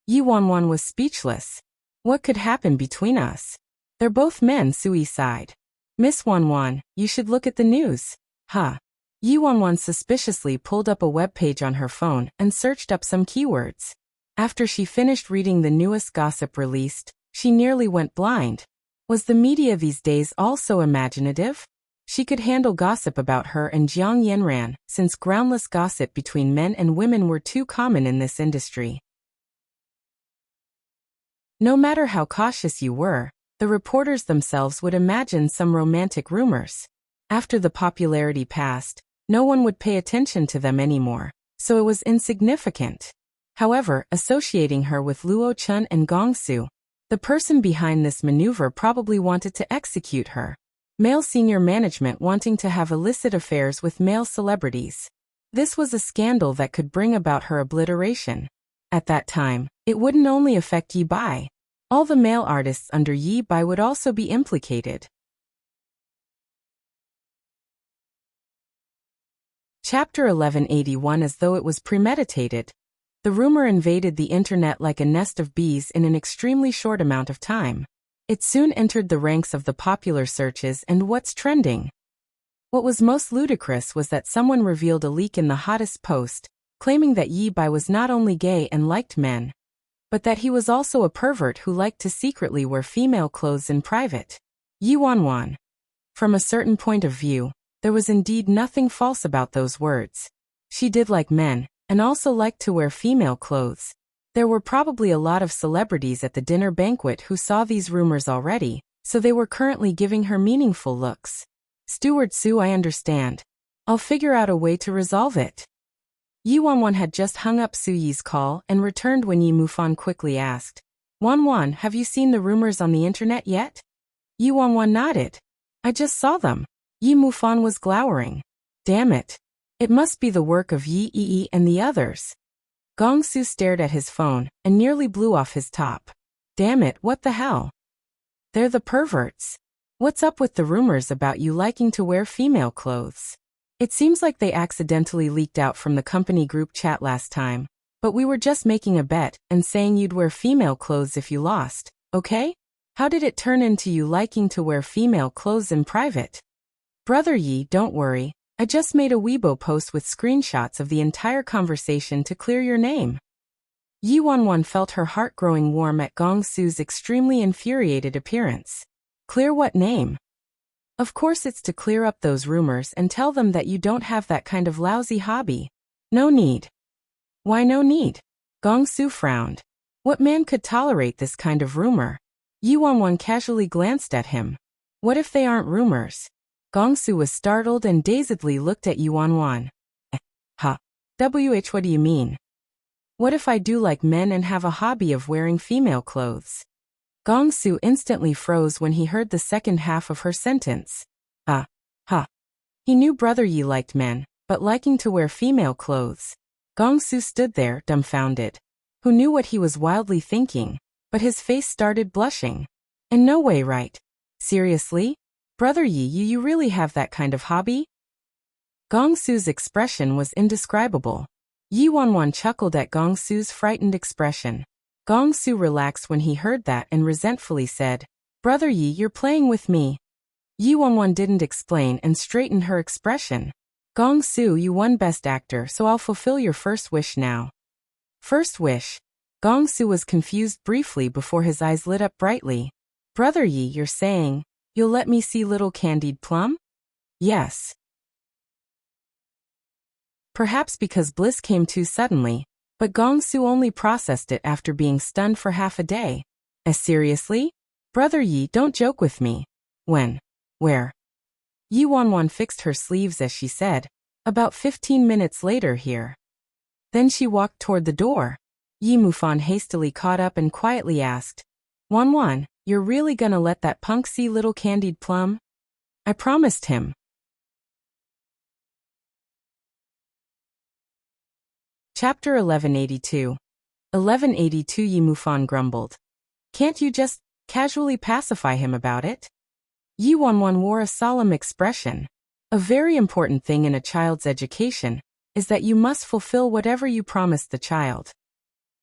Yi Wanwan was speechless. "What could happen between us? They're both men," Sui sighed. "Miss Wanwan, you should look at the news." "Huh." Yi Wanwan suspiciously pulled up a web page on her phone and searched up some keywords. After she finished reading the newest gossip released, she nearly went blind. Was the media these days all so imaginative? She could handle gossip about her and Jiang Yanran, since groundless gossip between men and women were too common in this industry. No matter how cautious you were, the reporters themselves would imagine some romantic rumors. After the popularity passed, no one would pay attention to them anymore, so it was insignificant. However, associating her with Luo Chun and Gong Su, the person behind this maneuver probably wanted to execute her. Male senior management wanting to have illicit affairs with male celebrities. This was a scandal that could bring about her obliteration. At that time, it wouldn't only affect Yi Bai. All the male artists under Yi Bai would also be implicated. Chapter 1181. As though it was premeditated, the rumor invaded the internet like a nest of bees in an extremely short amount of time. It soon entered the ranks of the popular searches and what's trending. What was most ludicrous was that someone revealed a leak in the hottest post, claiming that Yi Bai was not only gay and liked men, but that he was also a pervert who liked to secretly wear female clothes in private. Yi Wanwan. From a certain point of view, there was indeed nothing false about those words. She did like men, and also liked to wear female clothes. There were probably a lot of celebrities at the dinner banquet who saw these rumors already, so they were currently giving her meaningful looks. "Steward Su, I understand. I'll figure out a way to resolve it." Yi Wanwan had just hung up Su Yi's call and returned when Yi Mufan quickly asked, "Wanwan, have you seen the rumors on the internet yet?" Yi Wanwan nodded. "I just saw them." Yi Mufan was glowering. "Damn it. It must be the work of Yi and the others." Gong Su stared at his phone and nearly blew off his top. "Damn it, what the hell? They're the perverts. What's up with the rumors about you liking to wear female clothes? It seems like they accidentally leaked out from the company group chat last time, but we were just making a bet and saying you'd wear female clothes if you lost, okay? How did it turn into you liking to wear female clothes in private?" "Brother Yi, don't worry. I just made a Weibo post with screenshots of the entire conversation to clear your name." Yi Wanwan felt her heart growing warm at Gong Su's extremely infuriated appearance. Clear what name? Of course it's to clear up those rumors and tell them that you don't have that kind of lousy hobby. No need. Why no need? Gong Su frowned. What man could tolerate this kind of rumor? Yi Wanwan casually glanced at him. What if they aren't rumors? Gong Su was startled and dazedly looked at Yi Wanwan. What do you mean? What if I do like men and have a hobby of wearing female clothes? Gong Su instantly froze when he heard the second half of her sentence. He knew Brother Yi liked men, but liking to wear female clothes. Gong Su stood there, dumbfounded. Who knew what he was wildly thinking, but his face started blushing. In no way right. Seriously? Brother Yi, you really have that kind of hobby? Gong Su's expression was indescribable. Yi Wanwan chuckled at Gong Su's frightened expression. Gong Su relaxed when he heard that and resentfully said, Brother Yi, you're playing with me. Yi Wanwan didn't explain and straightened her expression. Gong Su, you won Best Actor, so I'll fulfill your first wish now. First wish? Gong Su was confused briefly before his eyes lit up brightly. Brother Yi, you're saying, you'll let me see little candied plum? Yes. Perhaps because bliss came too suddenly, but Gong Su only processed it after being stunned for half a day. Seriously? Brother Yi, don't joke with me. When? Where? Yi Wanwan fixed her sleeves as she said, about 15 minutes later here. Then she walked toward the door. Yi Mufan hastily caught up and quietly asked, Wanwan, you're really gonna let that punk see little candied plum? I promised him. Chapter 1182. 1182 Yi Mufan grumbled. Can't you just casually pacify him about it? Yi Wanwan wore a solemn expression. A very important thing in a child's education is that you must fulfill whatever you promised the child.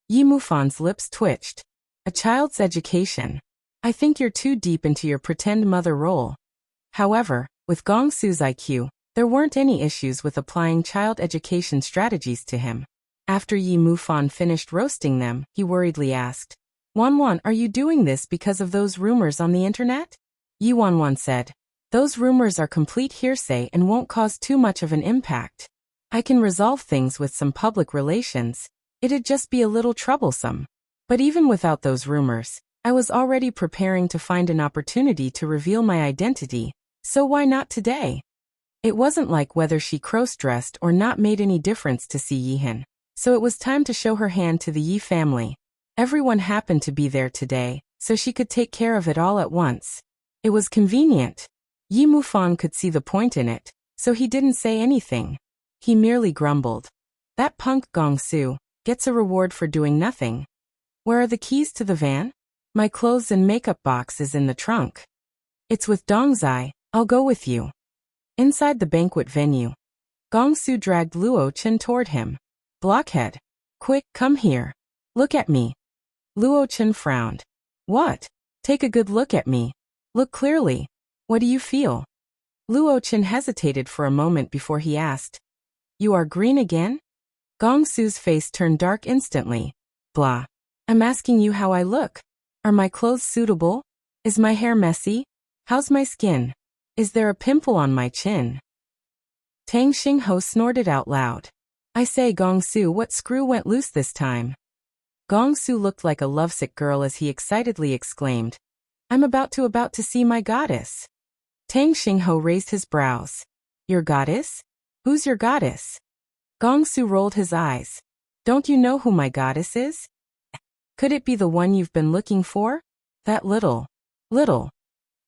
Yi Mufan's lips twitched. A child's education. I think you're too deep into your pretend mother role. However, with Gong Su's IQ, there weren't any issues with applying child education strategies to him. After Yi Mufan finished roasting them, he worriedly asked, Wanwan, are you doing this because of those rumors on the internet? Yi Wanwan said, those rumors are complete hearsay and won't cause too much of an impact. I can resolve things with some public relations. It'd just be a little troublesome. But even without those rumors, I was already preparing to find an opportunity to reveal my identity, so why not today? It wasn't like whether she cross-dressed or not made any difference to Si Yihan, so it was time to show her hand to the Yi family. Everyone happened to be there today, so she could take care of it all at once. It was convenient. Yi Mufan could see the point in it, so he didn't say anything. He merely grumbled. That punk Gong Su gets a reward for doing nothing. Where are the keys to the van? My clothes and makeup box is in the trunk. It's with Dongzai, I'll go with you. Inside the banquet venue, Gong Su dragged Luo Chen toward him. Blockhead. Quick, come here. Look at me. Luo Chen frowned. What? Take a good look at me. Look clearly. What do you feel? Luo Chen hesitated for a moment before he asked. You are green again? Gong Su's face turned dark instantly. Blah. I'm asking you how I look. Are my clothes suitable? Is my hair messy? How's my skin? Is there a pimple on my chin? Tang Xingho snorted out loud. I say, Gong Su, what screw went loose this time? Gong Su looked like a lovesick girl as he excitedly exclaimed, I'm about to see my goddess. Tang Xingho raised his brows. Your goddess? Who's your goddess? Gong Su rolled his eyes. Don't you know who my goddess is? Could it be the one you've been looking for? That little.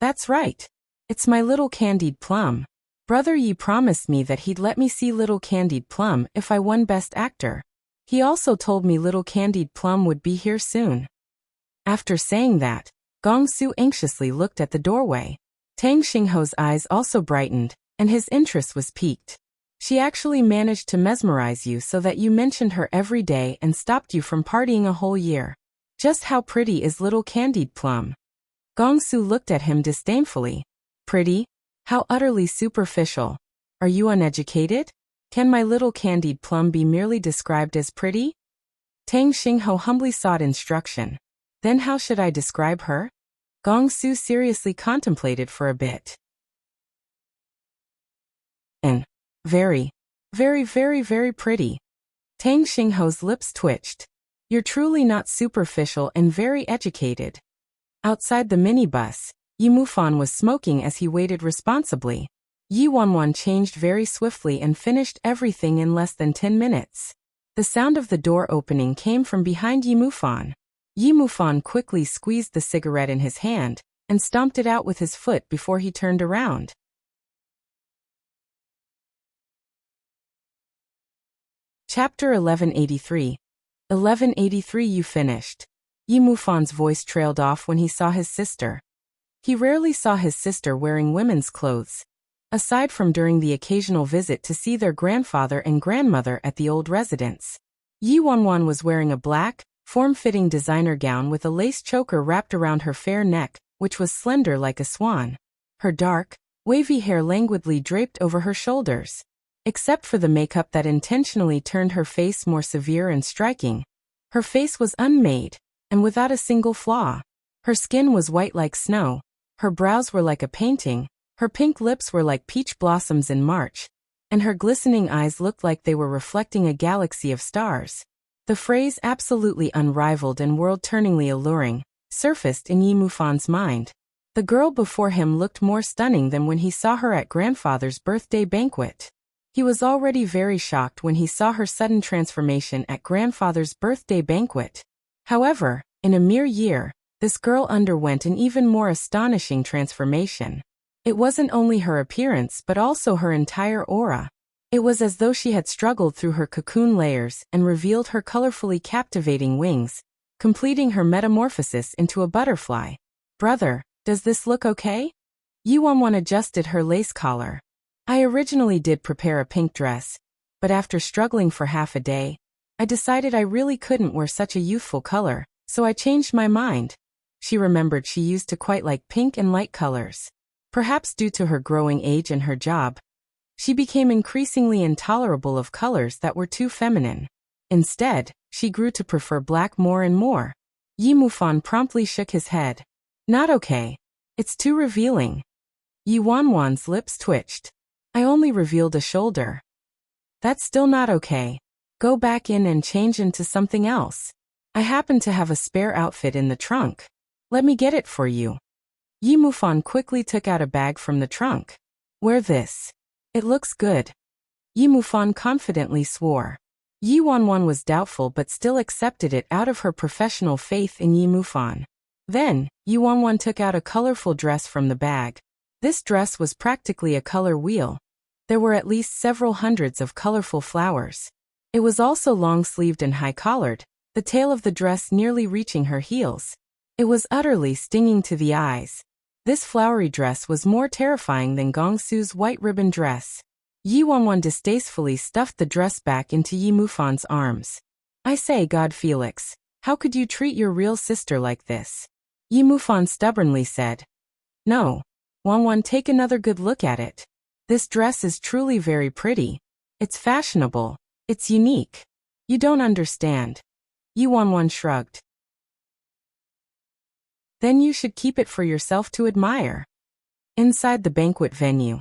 That's right. It's my little candied plum. Brother Yi promised me that he'd let me see little candied plum if I won Best Actor. He also told me little candied plum would be here soon. After saying that, Gong Su anxiously looked at the doorway. Tang Xingho's eyes also brightened, and his interest was piqued. She actually managed to mesmerize you so that you mentioned her every day and stopped you from partying a whole year. Just how pretty is little candied plum? Gong Su looked at him disdainfully. Pretty? How utterly superficial. Are you uneducated? Can my little candied plum be merely described as pretty? Tang Xingho humbly sought instruction. Then how should I describe her? Gong Su seriously contemplated for a bit. And very, very, very, very pretty. Tang Xingho's lips twitched. You're truly not superficial and very educated. Outside the minibus, Yi Mufan was smoking as he waited responsibly. Yi Wanwan changed very swiftly and finished everything in less than 10 minutes. The sound of the door opening came from behind Yi Mufan. Yi Mufan quickly squeezed the cigarette in his hand and stomped it out with his foot before he turned around. Chapter 1183. 1183. You finished. Yi Mufan's voice trailed off when he saw his sister. He rarely saw his sister wearing women's clothes. Aside from during the occasional visit to see their grandfather and grandmother at the old residence. Yi Wanwan was wearing a black, form-fitting designer gown with a lace choker wrapped around her fair neck, which was slender like a swan. Her dark, wavy hair languidly draped over her shoulders. Except for the makeup that intentionally turned her face more severe and striking, her face was unmade, and without a single flaw. Her skin was white like snow, her brows were like a painting, her pink lips were like peach blossoms in March, and her glistening eyes looked like they were reflecting a galaxy of stars. The phrase absolutely unrivaled and world-turningly alluring surfaced in Yi Mufan's mind. The girl before him looked more stunning than when he saw her at grandfather's birthday banquet. He was already very shocked when he saw her sudden transformation at grandfather's birthday banquet. However, in a mere year, this girl underwent an even more astonishing transformation. It wasn't only her appearance but also her entire aura. It was as though she had struggled through her cocoon layers and revealed her colorfully captivating wings, completing her metamorphosis into a butterfly. Brother, does this look okay? Yi Wanwan adjusted her lace collar. I originally did prepare a pink dress, but after struggling for half a day, I decided I really couldn't wear such a youthful color, so I changed my mind. She remembered she used to quite like pink and light colors. Perhaps due to her growing age and her job, she became increasingly intolerable of colors that were too feminine. Instead, she grew to prefer black more and more. Yi Mufan promptly shook his head. Not okay. It's too revealing. Yi Wanwan's lips twitched. I only revealed a shoulder. That's still not okay. Go back in and change into something else. I happen to have a spare outfit in the trunk. Let me get it for you. Yi Mufan quickly took out a bag from the trunk. Wear this. It looks good. Yi Mufan confidently swore. Yi Wanwan was doubtful but still accepted it out of her professional faith in Yi Mufan. Then, Yi Wanwan took out a colorful dress from the bag. This dress was practically a color wheel. There were at least several hundreds of colorful flowers. It was also long-sleeved and high-collared, the tail of the dress nearly reaching her heels. It was utterly stinging to the eyes. This flowery dress was more terrifying than Gong Su's white ribbon dress. Yi Wanwan distastefully stuffed the dress back into Yi Mufan's arms. I say, God Felix, how could you treat your real sister like this? Yi Mufan stubbornly said. No. Wanwan, take another good look at it. This dress is truly very pretty. It's fashionable. It's unique. You don't understand. Yi Wanwan shrugged. Then you should keep it for yourself to admire. Inside the banquet venue,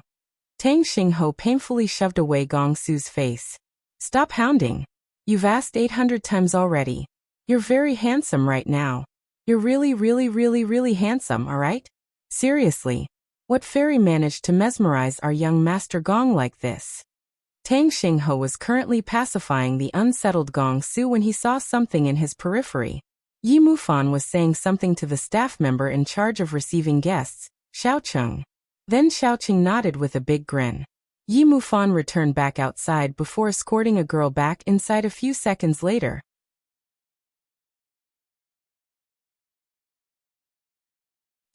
Tang Xingho painfully shoved away Gong Su's face. Stop hounding. You've asked 800 times already. You're very handsome right now. You're really, really, really, really handsome, alright? Seriously. What fairy managed to mesmerize our young Master Gong like this? Tang Xingho was currently pacifying the unsettled Gong Su when he saw something in his periphery. Yi Mufan was saying something to the staff member in charge of receiving guests, Xiaocheng. Then Xiaocheng nodded with a big grin. Yi Mufan returned back outside before escorting a girl back inside a few seconds later.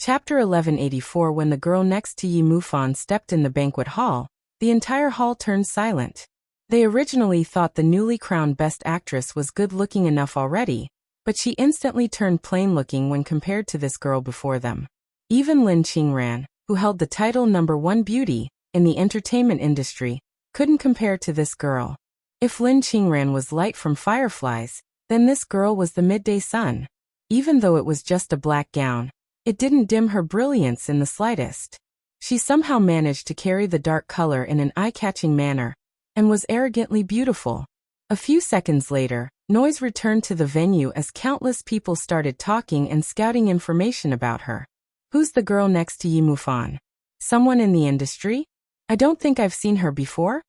Chapter 1184. When the girl next to Yi Mufan stepped in the banquet hall, the entire hall turned silent. They originally thought the newly crowned Best Actress was good-looking enough already, but she instantly turned plain-looking when compared to this girl before them. Even Lin Qingran, who held the title #1 beauty in the entertainment industry, couldn't compare to this girl. If Lin Qingran was light from fireflies, Then this girl was the midday sun. Even though it was just a black gown, it didn't dim her brilliance in the slightest. She somehow managed to carry the dark color in an eye-catching manner, and was arrogantly beautiful. A few seconds later, noise returned to the venue as countless people started talking and scouting information about her. Who's the girl next to Yi Mufan? Someone in the industry? I don't think I've seen her before.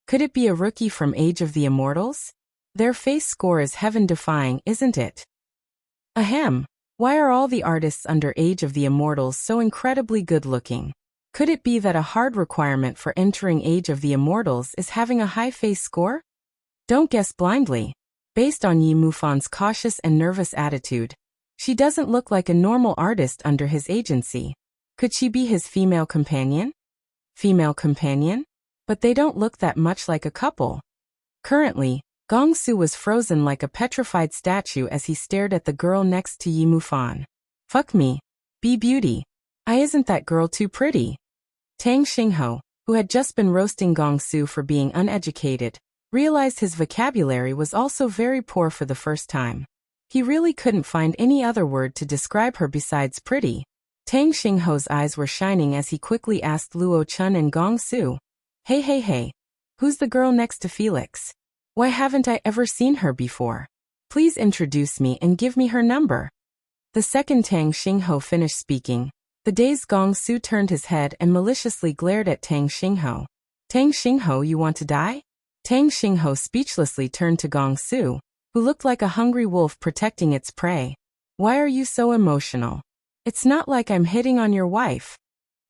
Could it be a rookie from Age of the Immortals? Their face score is heaven-defying, isn't it? Ahem. Why are all the artists under Age of the Immortals so incredibly good-looking? Could it be that a hard requirement for entering Age of the Immortals is having a high face score? Don't guess blindly. Based on Yi Mufan's cautious and nervous attitude, she doesn't look like a normal artist under his agency. Could she be his female companion? Female companion? But they don't look that much like a couple. Currently, Gongsu was frozen like a petrified statue as he stared at the girl next to Yi Mufan. Fuck me. Be beauty. Isn't that girl too pretty? Tang Xingho, who had just been roasting Gongsu for being uneducated, realized his vocabulary was also very poor for the first time. He really couldn't find any other word to describe her besides pretty. Tang Xingho's eyes were shining as he quickly asked Luo Chun and Gongsu, Hey, who's the girl next to Felix? Why haven't I ever seen her before? Please introduce me and give me her number. The second Tang Xingho finished speaking, the dazed Gongsu turned his head and maliciously glared at Tang Xingho. Tang Xingho, you want to die? Tang Xingho speechlessly turned to Gongsu, who looked like a hungry wolf protecting its prey. Why are you so emotional? It's not like I'm hitting on your wife.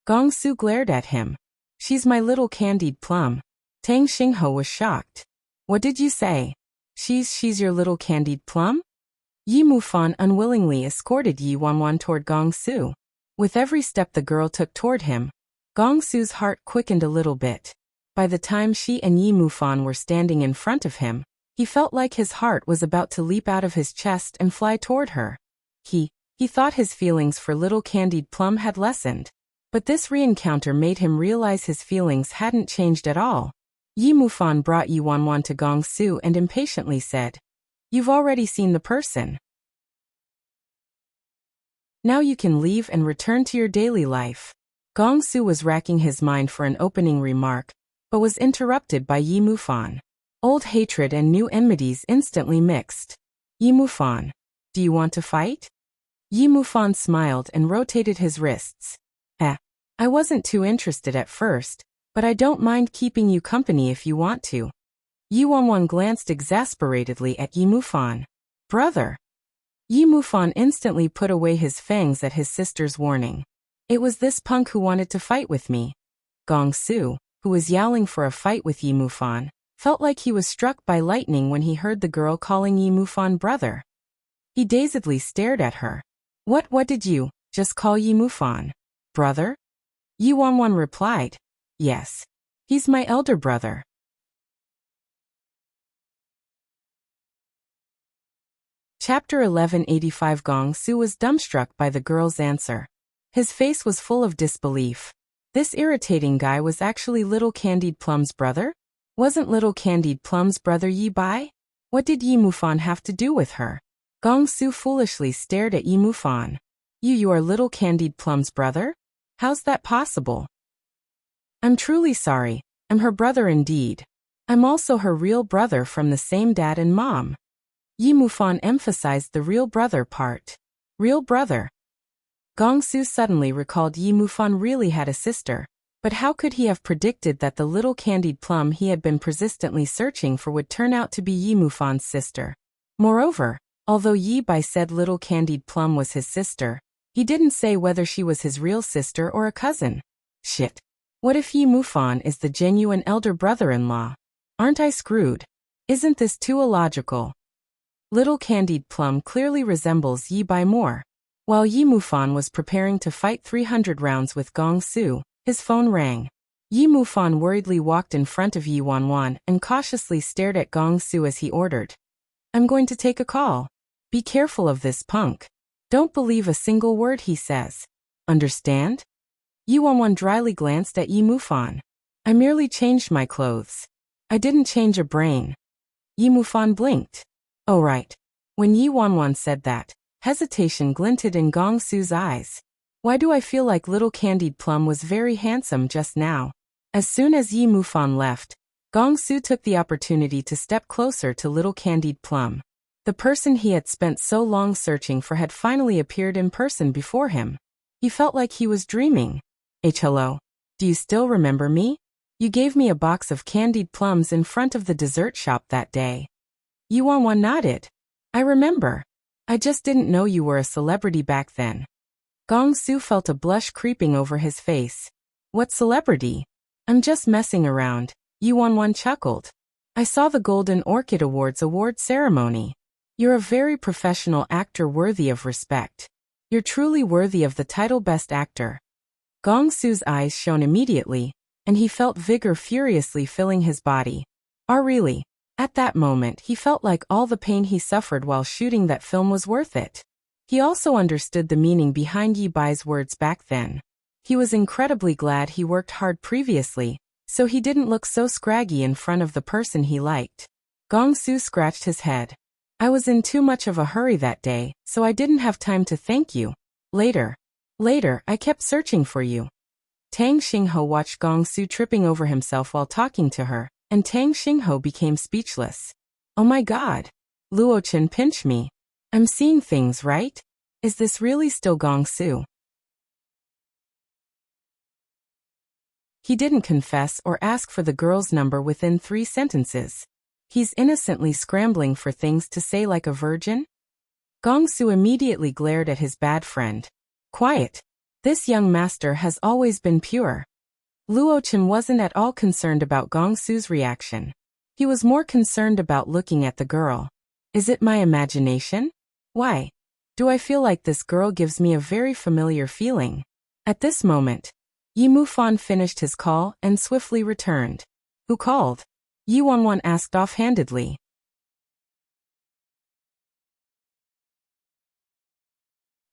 Gongsu glared at him. She's my little candied plum. Tang Xingho was shocked. What did you say? She's your little candied plum? Yi Mufan unwillingly escorted Yi Wanwan toward Gongsu. With every step the girl took toward him, Gongsu's heart quickened a little bit. By the time she and Yi Mufan were standing in front of him, he felt like his heart was about to leap out of his chest and fly toward her. He thought his feelings for little candied plum had lessened. But this re-encounter made him realize his feelings hadn't changed at all. Yi Mufan brought Yi Wanwan to Gongsu and impatiently said, You've already seen the person. Now you can leave and return to your daily life. Gongsu was racking his mind for an opening remark, but was interrupted by Yi Mufan. Old hatred and new enmities instantly mixed. Yi Mufan, do you want to fight? Yi Mufan smiled and rotated his wrists. I wasn't too interested at first, but I don't mind keeping you company if you want to. Yi Wanwan glanced exasperatedly at Yi Mufan. Brother. Yi Mufan instantly put away his fangs at his sister's warning. It was this punk who wanted to fight with me. Gongsu, who was yowling for a fight with Yi Mufan, felt like he was struck by lightning when he heard the girl calling Yi Mufan brother. He dazedly stared at her. What did you just call Yi Mufan? Brother? Yi Wanwan replied, Yes. He's my elder brother. Chapter 1185. Gongsu was dumbstruck by the girl's answer. His face was full of disbelief. This irritating guy was actually Little Candied Plum's brother? Wasn't Little Candied Plum's brother Yi Bai? What did Yi Mufan have to do with her? Gongsu foolishly stared at Yi Mufan. You are Little Candied Plum's brother? How's that possible? I'm truly sorry. I'm her brother indeed. I'm also her real brother from the same dad and mom. Yi Mufan emphasized the real brother part. Real brother. Gongsu suddenly recalled Yi Mufan really had a sister, but how could he have predicted that the little candied plum he had been persistently searching for would turn out to be Yi Mufan's sister? Moreover, although Yi Bai said little candied plum was his sister, he didn't say whether she was his real sister or a cousin. Shit. What if Yi Mufan is the genuine elder brother-in-law? Aren't I screwed? Isn't this too illogical? Little Candied Plum clearly resembles Yi Bai more. While Yi Mufan was preparing to fight 300 rounds with Gongsu, his phone rang. Yi Mufan worriedly walked in front of Yi Wanwan and cautiously stared at Gongsu as he ordered. I'm going to take a call. Be careful of this punk. Don't believe a single word he says. Understand? Yi Wanwan dryly glanced at Yi Mufan. I merely changed my clothes. I didn't change a brain. Yi Mufan blinked. Oh right, When Yi Wanwan said that, hesitation glinted in Gong Su's eyes. Why do I feel like little Candied Plum was very handsome just now? As soon as Yi Mufan left, Gong Su took the opportunity to step closer to little Candied Plum. The person he had spent so long searching for had finally appeared in person before him. He felt like he was dreaming. Hello. Do you still remember me? You gave me a box of candied plums in front of the dessert shop that day. Yi Wanwan nodded. I remember. I just didn't know you were a celebrity back then. Gong Su felt a blush creeping over his face. What celebrity? I'm just messing around, Yi Wanwan chuckled. I saw the Golden Orchid Awards award ceremony. You're a very professional actor worthy of respect. You're truly worthy of the title Best Actor. Gong Su's eyes shone immediately, and he felt vigor furiously filling his body. Really? At that moment he felt like all the pain he suffered while shooting that film was worth it. He also understood the meaning behind Yi Bai's words back then. He was incredibly glad he worked hard previously, so he didn't look so scraggy in front of the person he liked. Gong Su scratched his head. I was in too much of a hurry that day, so I didn't have time to thank you. Later, I kept searching for you. Tang Xingho watched Gong Su tripping over himself while talking to her, and Tang Xingho became speechless. Oh my god. Luo Chen pinched me. I'm seeing things, right? Is this really still Gong Su? He didn't confess or ask for the girl's number within 3 sentences. He's innocently scrambling for things to say like a virgin? Gong Su immediately glared at his bad friend. Quiet. This young master has always been pure. Luo Chen wasn't at all concerned about Gong Su's reaction. He was more concerned about looking at the girl. Is it my imagination? Why? Do I feel like this girl gives me a very familiar feeling? At this moment, Yi Mufan finished his call and swiftly returned. Who called? Yi Wanwan asked offhandedly.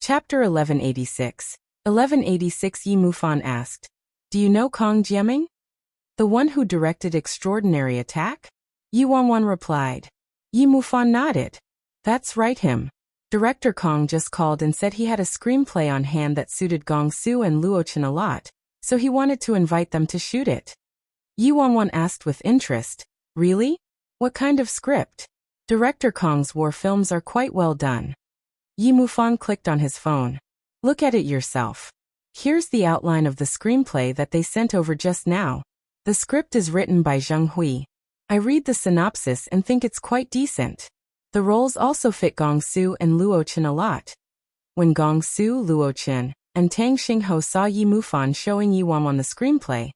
Chapter 1186. 1186 Yi Mufan asked. Do you know Kong Jiaming? The one who directed Extraordinary Attack? Yi Wanwan replied. Yi Mufan nodded. That's right, him. Director Kong just called and said he had a screenplay on hand that suited Gong Su and Luo Chen a lot, so he wanted to invite them to shoot it. Yi Wanwan asked with interest. Really? What kind of script? Director Kong's war films are quite well done. Yi Mufan clicked on his phone. Look at it yourself. Here's the outline of the screenplay that they sent over just now. The script is written by Zheng Hui. I read the synopsis and think it's quite decent. The roles also fit Gong Su and Luo Chen a lot. When Gong Su, Luo Chen, and Tang Xingho saw Yi Mufan showing Yi Wanwan the screenplay,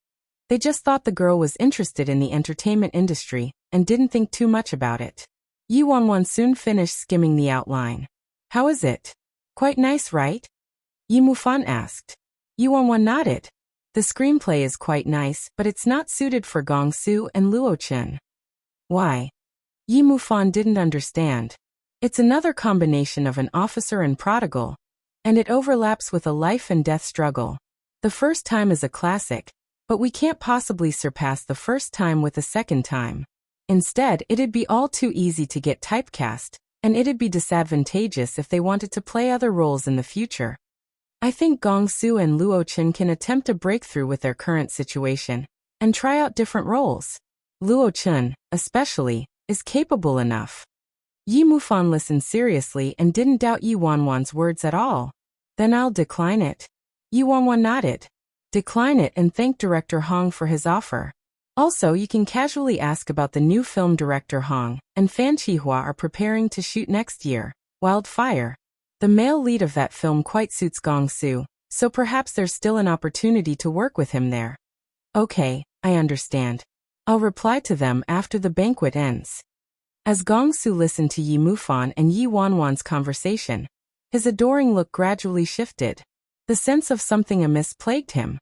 they just thought the girl was interested in the entertainment industry and didn't think too much about it. Yi Wanwan soon finished skimming the outline. How is it? Quite nice, right? Yi Mufan asked. Yi Wanwan nodded. The screenplay is quite nice, but it's not suited for Gong Su and Luo Chen. Why? Yi Mufan didn't understand. It's another combination of an officer and prodigal, and it overlaps with a life and death struggle. The first time is a classic, but we can't possibly surpass the first time with a second time. Instead, it'd be all too easy to get typecast, and it'd be disadvantageous if they wanted to play other roles in the future. I think Gong Su and Luo Chen can attempt a breakthrough with their current situation, and try out different roles. Luo Chen, especially, is capable enough. Yi Mufan listened seriously and didn't doubt Yi Wanwan's words at all. Then I'll decline it. Yi Wanwan nodded. Decline it and thank Director Hong for his offer. Also, you can casually ask about the new film Director Hong and Fan Chihua are preparing to shoot next year, Wildfire. The male lead of that film quite suits Gong Su, so perhaps there's still an opportunity to work with him there. Okay, I understand. I'll reply to them after the banquet ends. As Gong Su listened to Yi Mufan and Yi Wanwan's conversation, his adoring look gradually shifted. The sense of something amiss plagued him.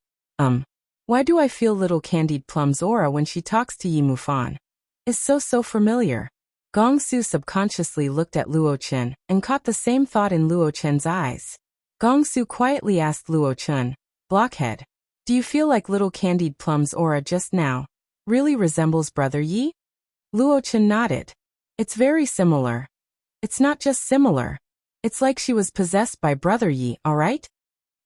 Why do I feel little Candied Plum's aura when she talks to Yi Mufan? Is so familiar. Gong Su subconsciously looked at Luo Chen and caught the same thought in Luo Chen's eyes. Gong Su quietly asked Luo Chen, Blockhead, do you feel like little Candied Plum's aura just now really resembles Brother Yi? Luo Chen nodded. It's very similar. It's not just similar. It's like she was possessed by Brother Yi, alright?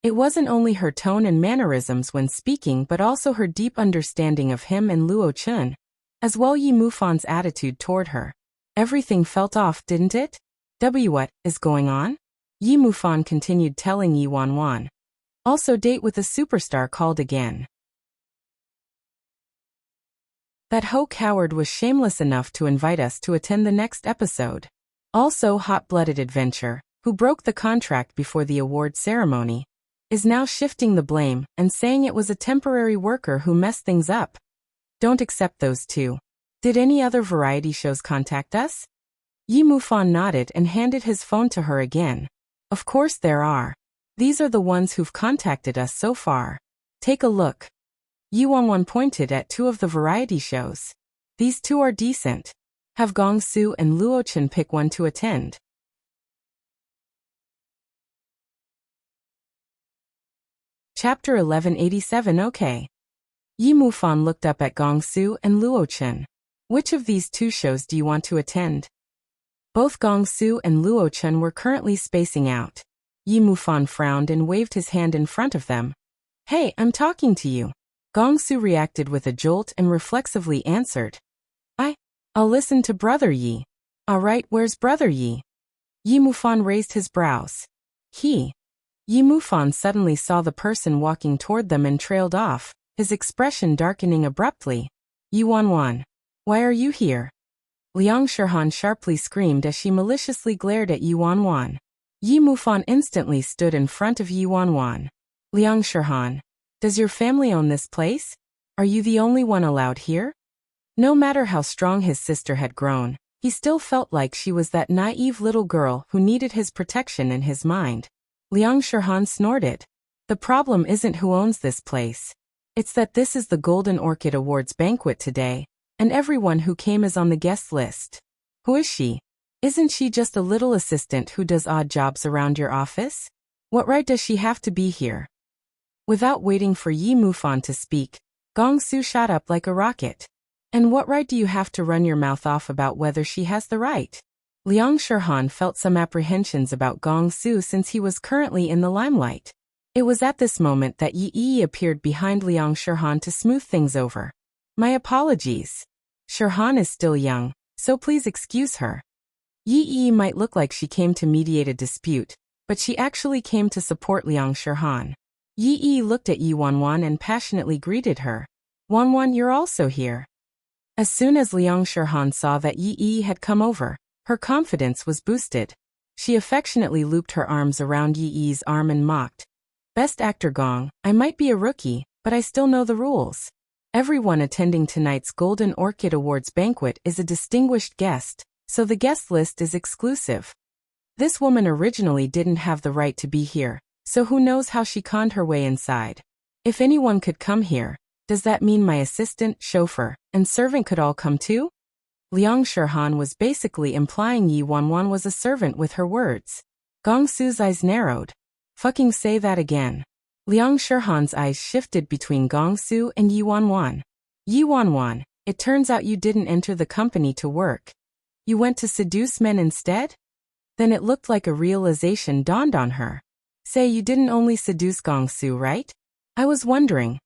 It wasn't only her tone and mannerisms when speaking but also her deep understanding of him and Luo Chun, as well Yi Mufan's attitude toward her. Everything felt off, didn't it? What is going on? Yi Mufan continued telling Yi Wanwan. Also date with a superstar called again. That Ho coward was shameless enough to invite us to attend the next episode. Also hot-blooded adventure, who broke the contract before the award ceremony, is now shifting the blame and saying it was a temporary worker who messed things up. Don't accept those two. Did any other variety shows contact us? Yi Mufan nodded and handed his phone to her again. Of course there are. These are the ones who've contacted us so far. Take a look. Yi Wanwan pointed at two of the variety shows. These two are decent. Have Gong Su and Luo Chen pick one to attend. Chapter 1187. Okay. Yi Mufan looked up at Gong Su and Luo Chen. Which of these two shows do you want to attend? Both Gong Su and Luo Chen were currently spacing out. Yi Mufan frowned and waved his hand in front of them. Hey, I'm talking to you. Gong Su reacted with a jolt and reflexively answered. I'll listen to Brother Yi. Alright, where's Brother Yi? Yi Mufan raised his brows. Yi Mufan suddenly saw the person walking toward them and trailed off, his expression darkening abruptly. Yi Wanwan. Why are you here? Liang Shirhan sharply screamed as she maliciously glared at Yi Wanwan. Yi Mufan instantly stood in front of Yi Wanwan. Liang Shirhan. Does your family own this place? Are you the only one allowed here? No matter how strong his sister had grown, he still felt like she was that naive little girl who needed his protection in his mind. Liang Shirhan snorted. The problem isn't who owns this place. It's that this is the Golden Orchid Awards banquet today, and everyone who came is on the guest list. Who is she? Isn't she just a little assistant who does odd jobs around your office? What right does she have to be here? Without waiting for Yi Mufan to speak, Gong Su shot up like a rocket. And what right do you have to run your mouth off about whether she has the right? Liang Shirhan felt some apprehensions about Gong Su since he was currently in the limelight. It was at this moment that Yi appeared behind Liang Shirhan to smooth things over. My apologies. Shirhan is still young, so please excuse her. Yi might look like she came to mediate a dispute, but she actually came to support Liang Shirhan. Yi looked at Yi Wanwan and passionately greeted her. Wanwan, you're also here. As soon as Liang Shirhan saw that Yi had come over, her confidence was boosted. She affectionately looped her arms around Yi's arm and mocked. Best actor Gong, I might be a rookie, but I still know the rules. Everyone attending tonight's Golden Orchid Awards banquet is a distinguished guest, so the guest list is exclusive. This woman originally didn't have the right to be here, so who knows how she conned her way inside. If anyone could come here, does that mean my assistant, chauffeur, and servant could all come too? Liang Shirhan was basically implying Yi Wanwan was a servant with her words. Gong Su's eyes narrowed. Fucking say that again. Liang Shirhan's eyes shifted between Gong Su and Yi Wanwan. Yi Wanwan, it turns out you didn't enter the company to work. You went to seduce men instead? Then it looked like a realization dawned on her. Say you didn't only seduce Gong Su, right? I was wondering.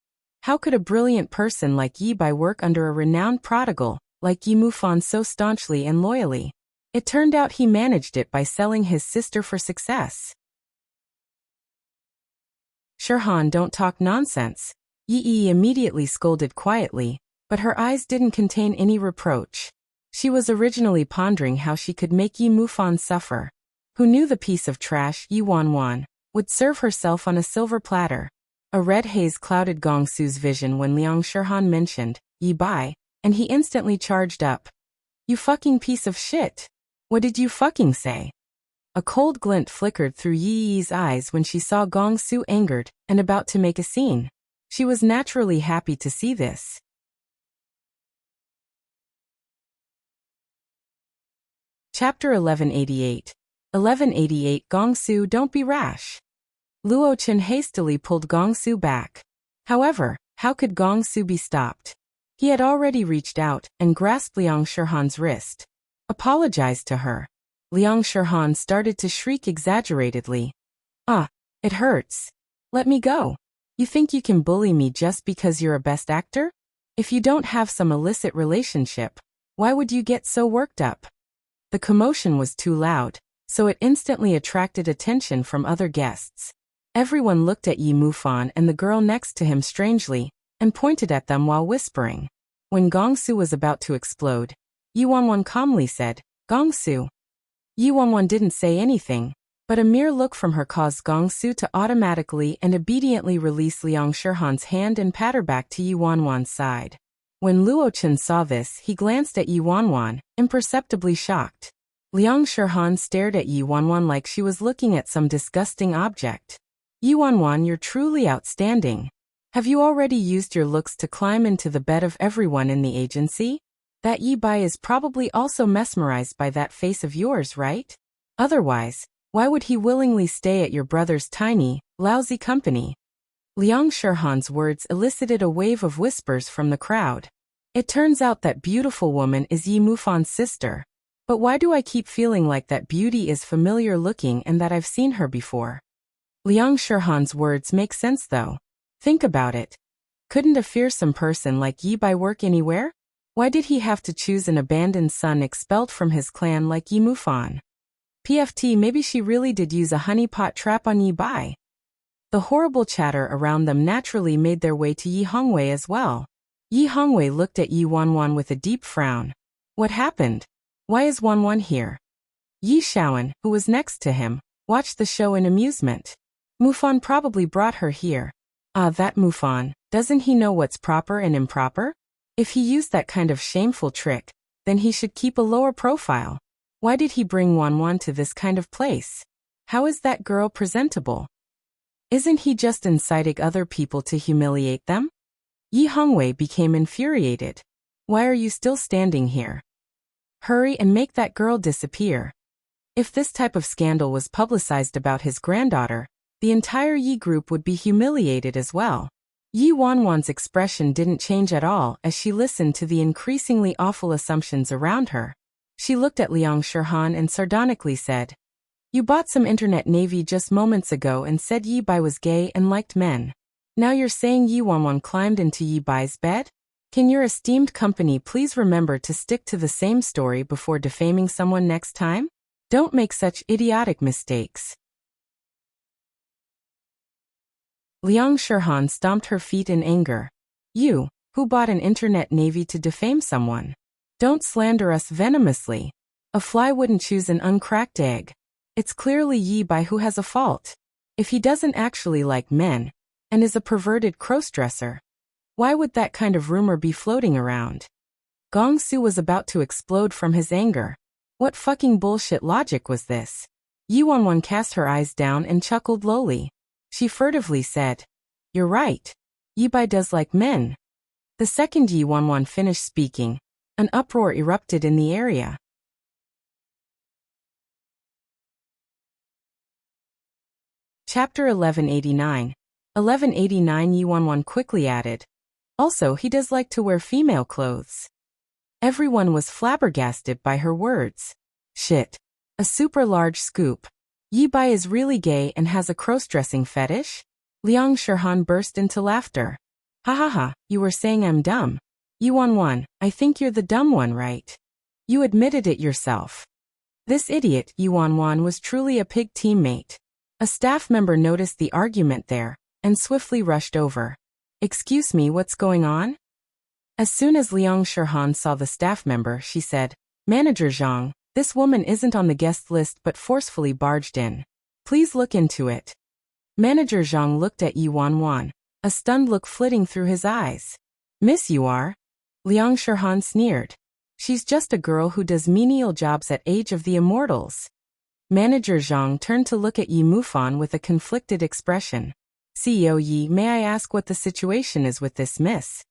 How could a brilliant person like Yi Bai work under a renowned prodigal, like Yi Mufan so staunchly and loyally? It turned out he managed it by selling his sister for success. Shirhan, don't talk nonsense. Yi immediately scolded quietly, but her eyes didn't contain any reproach. She was originally pondering how she could make Yi Mufan suffer. Who knew the piece of trash, Yi Wanwan, would serve herself on a silver platter? A red haze clouded Gong Su's vision when Liang Shirhan mentioned Yi Bai, and he instantly charged up. You fucking piece of shit. What did you fucking say? A cold glint flickered through Yi's eyes when she saw Gong Su angered and about to make a scene. She was naturally happy to see this. Chapter 1188. 1188 Gong Su, don't be rash. Luo Chen hastily pulled Gong Su back. However, how could Gong Su be stopped? He had already reached out and grasped Liang Shirhan's wrist. Apologized to her. Liang Shirhan started to shriek exaggeratedly. Ah, it hurts. Let me go. You think you can bully me just because you're a best actor? If you don't have some illicit relationship, why would you get so worked up? The commotion was too loud, so it instantly attracted attention from other guests. Everyone looked at Yi Mufan and the girl next to him strangely, and pointed at them while whispering. When Gongsu was about to explode, Yi Wanwan calmly said, "Gongsu." Yi Wanwan didn't say anything, but a mere look from her caused Gongsu to automatically and obediently release Liang Shirhan's hand and pat her back to Yi Wanwan's side. When Luo Chen saw this, he glanced at Yi Wanwan, imperceptibly shocked. Liang Shirhan stared at Yi Wanwan like she was looking at some disgusting object. Yi Wanwan, you're truly outstanding. Have you already used your looks to climb into the bed of everyone in the agency? That Yi Bai is probably also mesmerized by that face of yours, right? Otherwise, why would he willingly stay at your brother's tiny, lousy company? Liang Shirhan's words elicited a wave of whispers from the crowd. It turns out that beautiful woman is Yi Mufan's sister. But why do I keep feeling like that beauty is familiar looking and that I've seen her before? Liang Shirhan's words make sense though. Think about it. Couldn't a fearsome person like Yi Bai work anywhere? Why did he have to choose an abandoned son expelled from his clan like Yi Mufan? PFT, maybe she really did use a honeypot trap on Yi Bai. The horrible chatter around them naturally made their way to Yi Hongwei as well. Yi Hongwei looked at Yi Wanwan with a deep frown. What happened? Why is Wanwan here? Yi Shaoan, who was next to him, watched the show in amusement. Mufan probably brought her here. Ah, that Mufan, doesn't he know what's proper and improper? If he used that kind of shameful trick, then he should keep a lower profile. Why did he bring Wanwan to this kind of place? How is that girl presentable? Isn't he just inciting other people to humiliate them? Yi Hongwei became infuriated. Why are you still standing here? Hurry and make that girl disappear. If this type of scandal was publicized about his granddaughter, the entire Yi group would be humiliated as well. Yi Wanwan's expression didn't change at all as she listened to the increasingly awful assumptions around her. She looked at Liang Shirhan and sardonically said, "You bought some internet navy just moments ago and said Yi Bai was gay and liked men. Now you're saying Yi Wanwan climbed into Yi Bai's bed? Can your esteemed company please remember to stick to the same story before defaming someone next time? Don't make such idiotic mistakes." Liang Shirhan stomped her feet in anger. You, who bought an internet navy to defame someone? Don't slander us venomously. A fly wouldn't choose an uncracked egg. It's clearly Yi Bai who has a fault. If he doesn't actually like men, and is a perverted crossdresser, why would that kind of rumor be floating around? Gongsu was about to explode from his anger. What fucking bullshit logic was this? Yi Wanwan cast her eyes down and chuckled lowly. She furtively said, "You're right. Yi Bai does like men." The second Yi Wanwan finished speaking, an uproar erupted in the area. Chapter 1189. 1189 Yi Wanwan quickly added. Also, he does like to wear female clothes. Everyone was flabbergasted by her words. Shit. A super large scoop. Yi Bai is really gay and has a cross-dressing fetish? Liang Shirhan burst into laughter. Ha ha ha, you were saying I'm dumb. Yi Wanwan, I think you're the dumb one, right? You admitted it yourself. This idiot, Yi Wanwan, was truly a pig teammate. A staff member noticed the argument there, and swiftly rushed over. Excuse me, what's going on? As soon as Liang Shirhan saw the staff member, she said, Manager Zhang, this woman isn't on the guest list but forcefully barged in. Please look into it. Manager Zhang looked at Yi Wanwan, a stunned look flitting through his eyes. Miss, you are? Liang Shirhan sneered. She's just a girl who does menial jobs at Age of the Immortals. Manager Zhang turned to look at Yi Mufan with a conflicted expression. CEO Yi, may I ask what the situation is with this miss?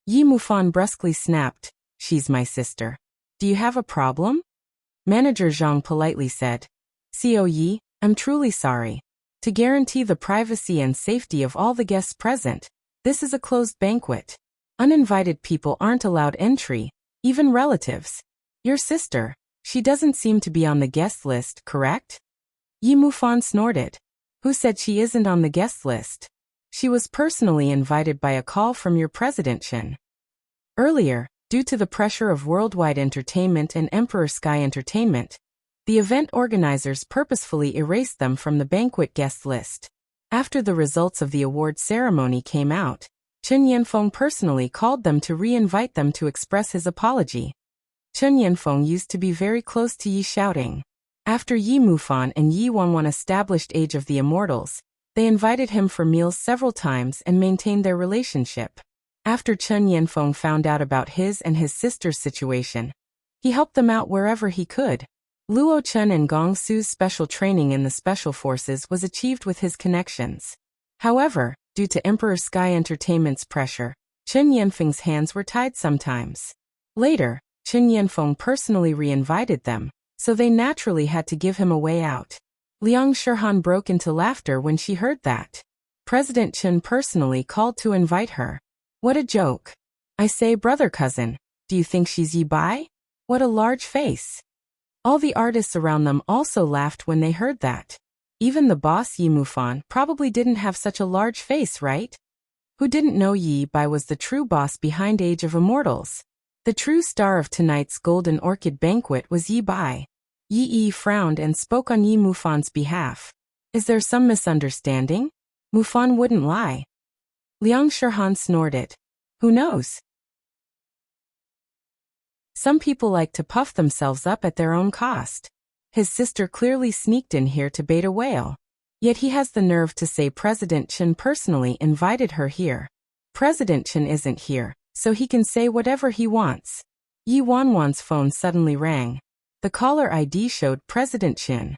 Yi Mufan brusquely snapped, She's my sister. Do you have a problem? Manager Zhang politely said, CEO Yi, I'm truly sorry. To guarantee the privacy and safety of all the guests present, this is a closed banquet. Uninvited people aren't allowed entry, even relatives. Your sister, She doesn't seem to be on the guest list, correct? Yi Mufan snorted. Who said she isn't on the guest list? She was personally invited by a call from your President Chen. Earlier, due to the pressure of Worldwide Entertainment and Emperor Sky Entertainment, the event organizers purposefully erased them from the banquet guest list. After the results of the award ceremony came out, Chen Yanfeng personally called them to re-invite them to express his apology. Chen Yanfeng used to be very close to Yi Shouting. After Yi Mufan and Yi Wanwan established Age of the Immortals, they invited him for meals several times and maintained their relationship. After Chen Yanfeng found out about his and his sister's situation, he helped them out wherever he could. Luo Chen and Gong Su's special training in the Special Forces was achieved with his connections. However, due to Emperor Sky Entertainment's pressure, Chen Yanfeng's hands were tied sometimes. Later, Chen Yanfeng personally re-invited them, so they naturally had to give him a way out. Liang Shirhan broke into laughter when she heard that. President Chen personally called to invite her. What a joke. I say, brother cousin, do you think she's Yi Bai? What a large face. All the artists around them also laughed when they heard that. Even the boss Yi Mufan probably didn't have such a large face, right? Who didn't know Yi Bai was the true boss behind Age of Immortals? The true star of tonight's Golden Orchid banquet was Yi Bai. Yi frowned and spoke on Yi Mufan's behalf. Is there some misunderstanding? Mufan wouldn't lie. Liang Shirhan snorted. Who knows? Some people like to puff themselves up at their own cost. His sister clearly sneaked in here to bait a whale. Yet he has the nerve to say President Chen personally invited her here. President Chen isn't here, so he can say whatever he wants. Yi Wanwan's phone suddenly rang. The caller ID showed President Chen.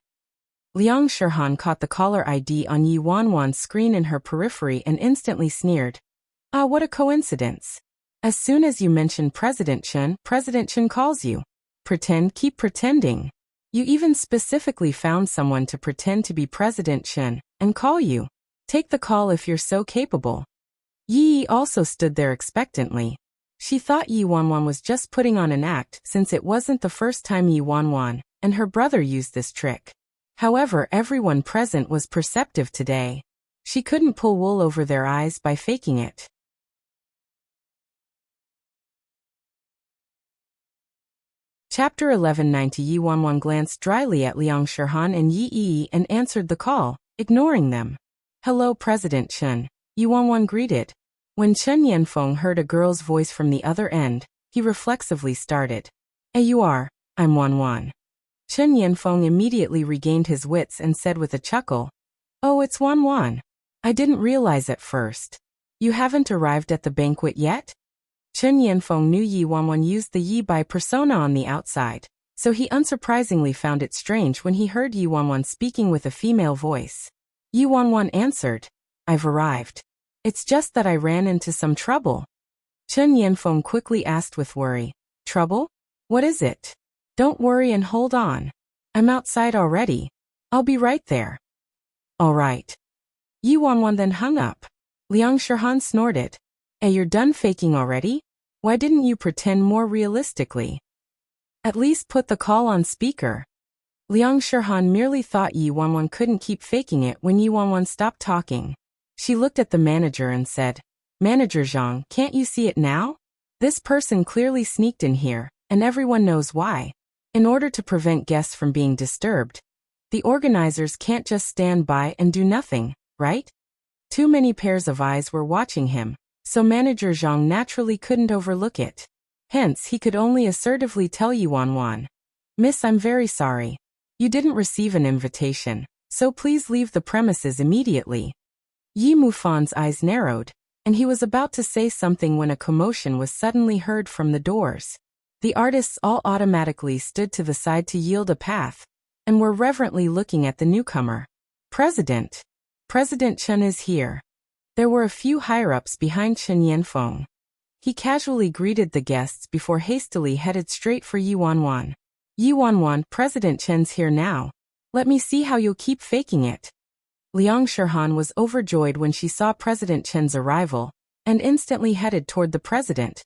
Liang Shirhan caught the caller ID on Yi Wanwan's screen in her periphery and instantly sneered. Ah, what a coincidence. As soon as you mention President Chen calls you. Keep pretending. You even specifically found someone to pretend to be President Chen and call you. Take the call if you're so capable. Yi also stood there expectantly. She thought Yi Wanwan was just putting on an act since it wasn't the first time Yi Wanwan and her brother used this trick. However, everyone present was perceptive today. She couldn't pull wool over their eyes by faking it. Chapter 1190. Yi Wanwan glanced dryly at Liang Shirhan and Yi and answered the call, ignoring them. Hello, President Chen. Yi Wanwan greeted. When Chen Yanfeng heard a girl's voice from the other end, he reflexively started. You are, I'm Wanwan. Chen Yanfeng immediately regained his wits and said with a chuckle, Oh, it's Wanwan. I didn't realize at first. You haven't arrived at the banquet yet? Chen Yanfeng knew Yi Wanwan used the Yi Bai persona on the outside, so he unsurprisingly found it strange when he heard Yi Wanwan speaking with a female voice. Yi Wanwan answered, I've arrived. It's just that I ran into some trouble. Chen Yanfeng quickly asked with worry. Trouble? What is it? Don't worry and hold on. I'm outside already. I'll be right there. All right. Yi Wanwan then hung up. Liang Shirhan snorted. You're done faking already? Why didn't you pretend more realistically? At least put the call on speaker. Liang Shirhan merely thought Yi Wanwan couldn't keep faking it when Yi Wanwan stopped talking. She looked at the manager and said, Manager Zhang, can't you see it now? This person clearly sneaked in here, and everyone knows why. In order to prevent guests from being disturbed, the organizers can't just stand by and do nothing, right? Too many pairs of eyes were watching him, so Manager Zhang naturally couldn't overlook it. Hence, he could only assertively tell Yi Wanwan, Miss, I'm very sorry. You didn't receive an invitation, so please leave the premises immediately. Yi Mufan's eyes narrowed, and he was about to say something when a commotion was suddenly heard from the doors. The artists all automatically stood to the side to yield a path, and were reverently looking at the newcomer. President Chen is here. There were a few higher-ups behind Chen Yanfeng. He casually greeted the guests before hastily headed straight for Yi Wanwan. Yi Wanwan, President Chen's here now. Let me see how you'll keep faking it. Liang Shirhan was overjoyed when she saw President Chen's arrival, and instantly headed toward the president,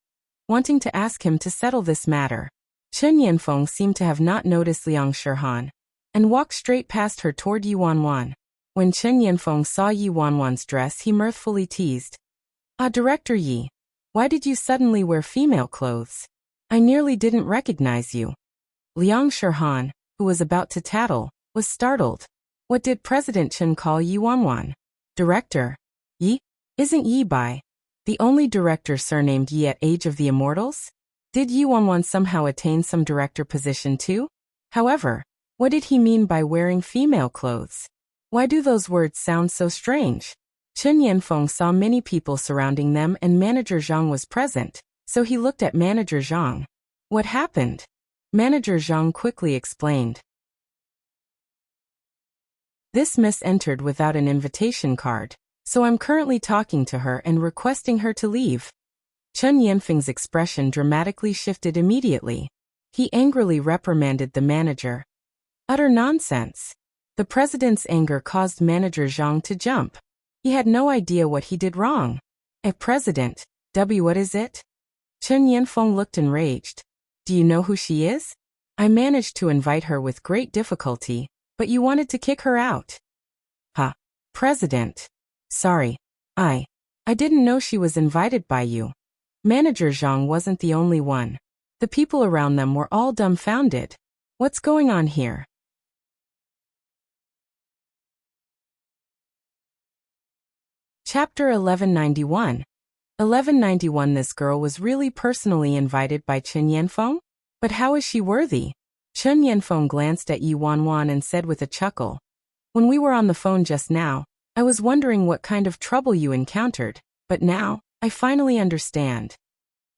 wanting to ask him to settle this matter. Chen Yanfeng seemed to have not noticed Liang Shihan and walked straight past her toward Yi Wanwan. When Chen Yanfeng saw Yi Wanwan's dress, he mirthfully teased, "Ah, Director Yi, why did you suddenly wear female clothes? I nearly didn't recognize you." Liang Shihan, who was about to tattle, was startled. What did President Chen call Yi Wanwan? Director Yi? Isn't Yi Bai the only director surnamed Yi at Age of the Immortals? Did Yi Wanwan somehow attain some director position too? However, what did he mean by wearing female clothes? Why do those words sound so strange? Chen Yanfeng saw many people surrounding them and Manager Zhang was present, so he looked at Manager Zhang. What happened? Manager Zhang quickly explained. This miss entered without an invitation card, so I'm currently talking to her and requesting her to leave. Chen Yanfeng's expression dramatically shifted immediately. He angrily reprimanded the manager. Utter nonsense. The president's anger caused Manager Zhang to jump. He had no idea what he did wrong. President, what is it? Chen Yanfeng looked enraged. Do you know who she is? I managed to invite her with great difficulty, but you wanted to kick her out. President. Sorry. I didn't know she was invited by you. Manager Zhang wasn't the only one. The people around them were all dumbfounded. What's going on here? Chapter 1191. 1191. This girl was really personally invited by Chen Yanfeng? But how is she worthy? Chen Yanfeng glanced at Yi Wanwan and said with a chuckle, "When we were on the phone just now, I was wondering what kind of trouble you encountered, but now, I finally understand."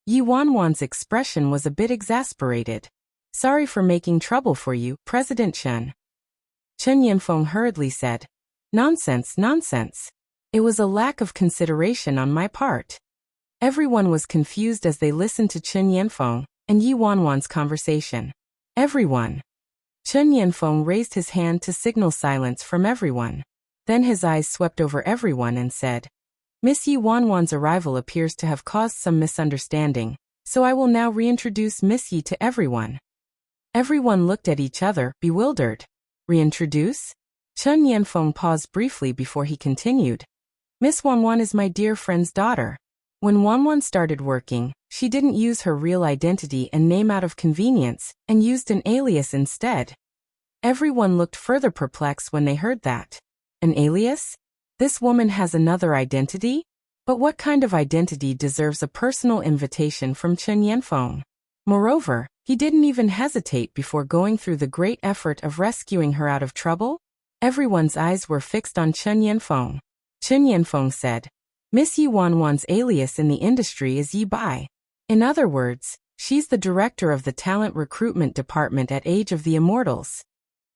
Yi Wanwan's expression was a bit exasperated. "Sorry for making trouble for you, President Chen." Chen Yanfeng hurriedly said, "Nonsense, nonsense. It was a lack of consideration on my part." Everyone was confused as they listened to Chen Yanfeng and Yi Wanwan's conversation. Everyone. Chen Yanfeng raised his hand to signal silence from everyone. Then his eyes swept over everyone and said, "Miss Yi Wanwan's arrival appears to have caused some misunderstanding, so I will now reintroduce Miss Yi to everyone." Everyone looked at each other, bewildered. Reintroduce? Chen Yanfeng paused briefly before he continued. "Miss Wanwan is my dear friend's daughter. When Wanwan started working, she didn't use her real identity and name out of convenience, and used an alias instead." Everyone looked further perplexed when they heard that. An alias? This woman has another identity? But what kind of identity deserves a personal invitation from Chen Yanfeng? Moreover, he didn't even hesitate before going through the great effort of rescuing her out of trouble. Everyone's eyes were fixed on Chen Yanfeng. Chen Yanfeng said, "Miss Yi Wanwan's alias in the industry is Yi Bai. In other words, she's the director of the talent recruitment department at Age of the Immortals."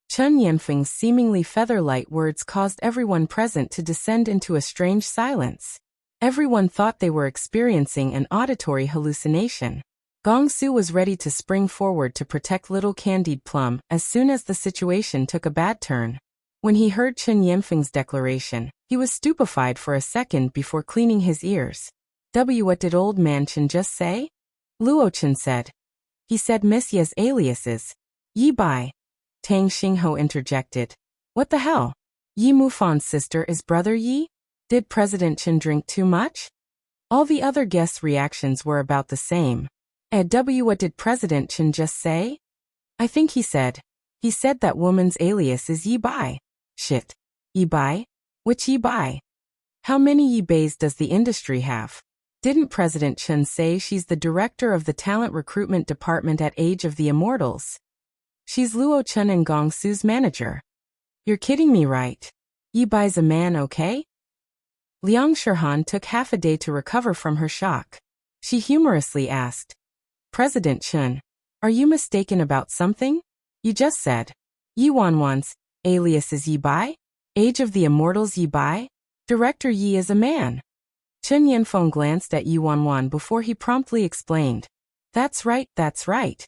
Chen Yanfeng's seemingly feather-light words caused everyone present to descend into a strange silence. Everyone thought they were experiencing an auditory hallucination. Gong Su was ready to spring forward to protect little Candied Plum as soon as the situation took a bad turn. When he heard Chen Yanfeng's declaration, he was stupefied for a second before cleaning his ears. What did old man Chen just say? Luo Chen said. He said Miss Yi's alias is Yi Bai. Tang Xingho interjected. What the hell? Yi Mufan's sister is Brother Yi? Did President Chen drink too much? All the other guests' reactions were about the same. What did President Chen just say? I think he said that woman's alias is Yi Bai. Shit. Yi Bai? Which Yi Bai? How many Yi Bais does the industry have? Didn't President Chen say she's the director of the talent recruitment department at Age of the Immortals? She's Luo Chen and Gong Su's manager. You're kidding me, right? Yi Bai's a man, okay? Liang Shihan took half a day to recover from her shock. She humorously asked, President Chen, are you mistaken about something? You just said, Yi Wanwan's alias is Yi Bai? Age of the Immortals Yi Bai? Director Yi is a man. Chen Yanfeng glanced at Yi Wanwan before he promptly explained. That's right, that's right.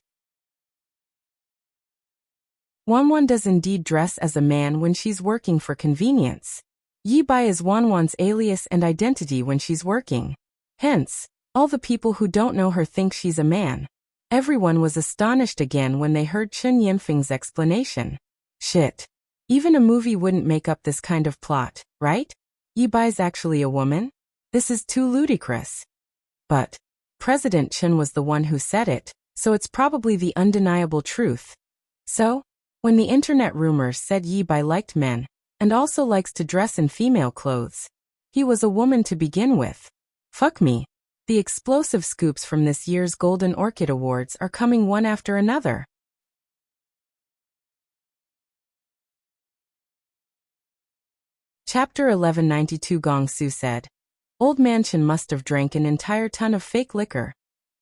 Wanwan does indeed dress as a man when she's working for convenience. Yi Bai is Wanwan's alias and identity when she's working. Hence, all the people who don't know her think she's a man. Everyone was astonished again when they heard Chen Yinfeng's explanation. Shit. Even a movie wouldn't make up this kind of plot, right? Yi Bai's actually a woman? This is too ludicrous. But President Chen was the one who said it, so it's probably the undeniable truth. So, when the internet rumors said Yi Bai liked men, and also likes to dress in female clothes, he was a woman to begin with. Fuck me. The explosive scoops from this year's Golden Orchid Awards are coming one after another. Chapter 1192 Gong Su said. Old Man Chen must have drank an entire ton of fake liquor.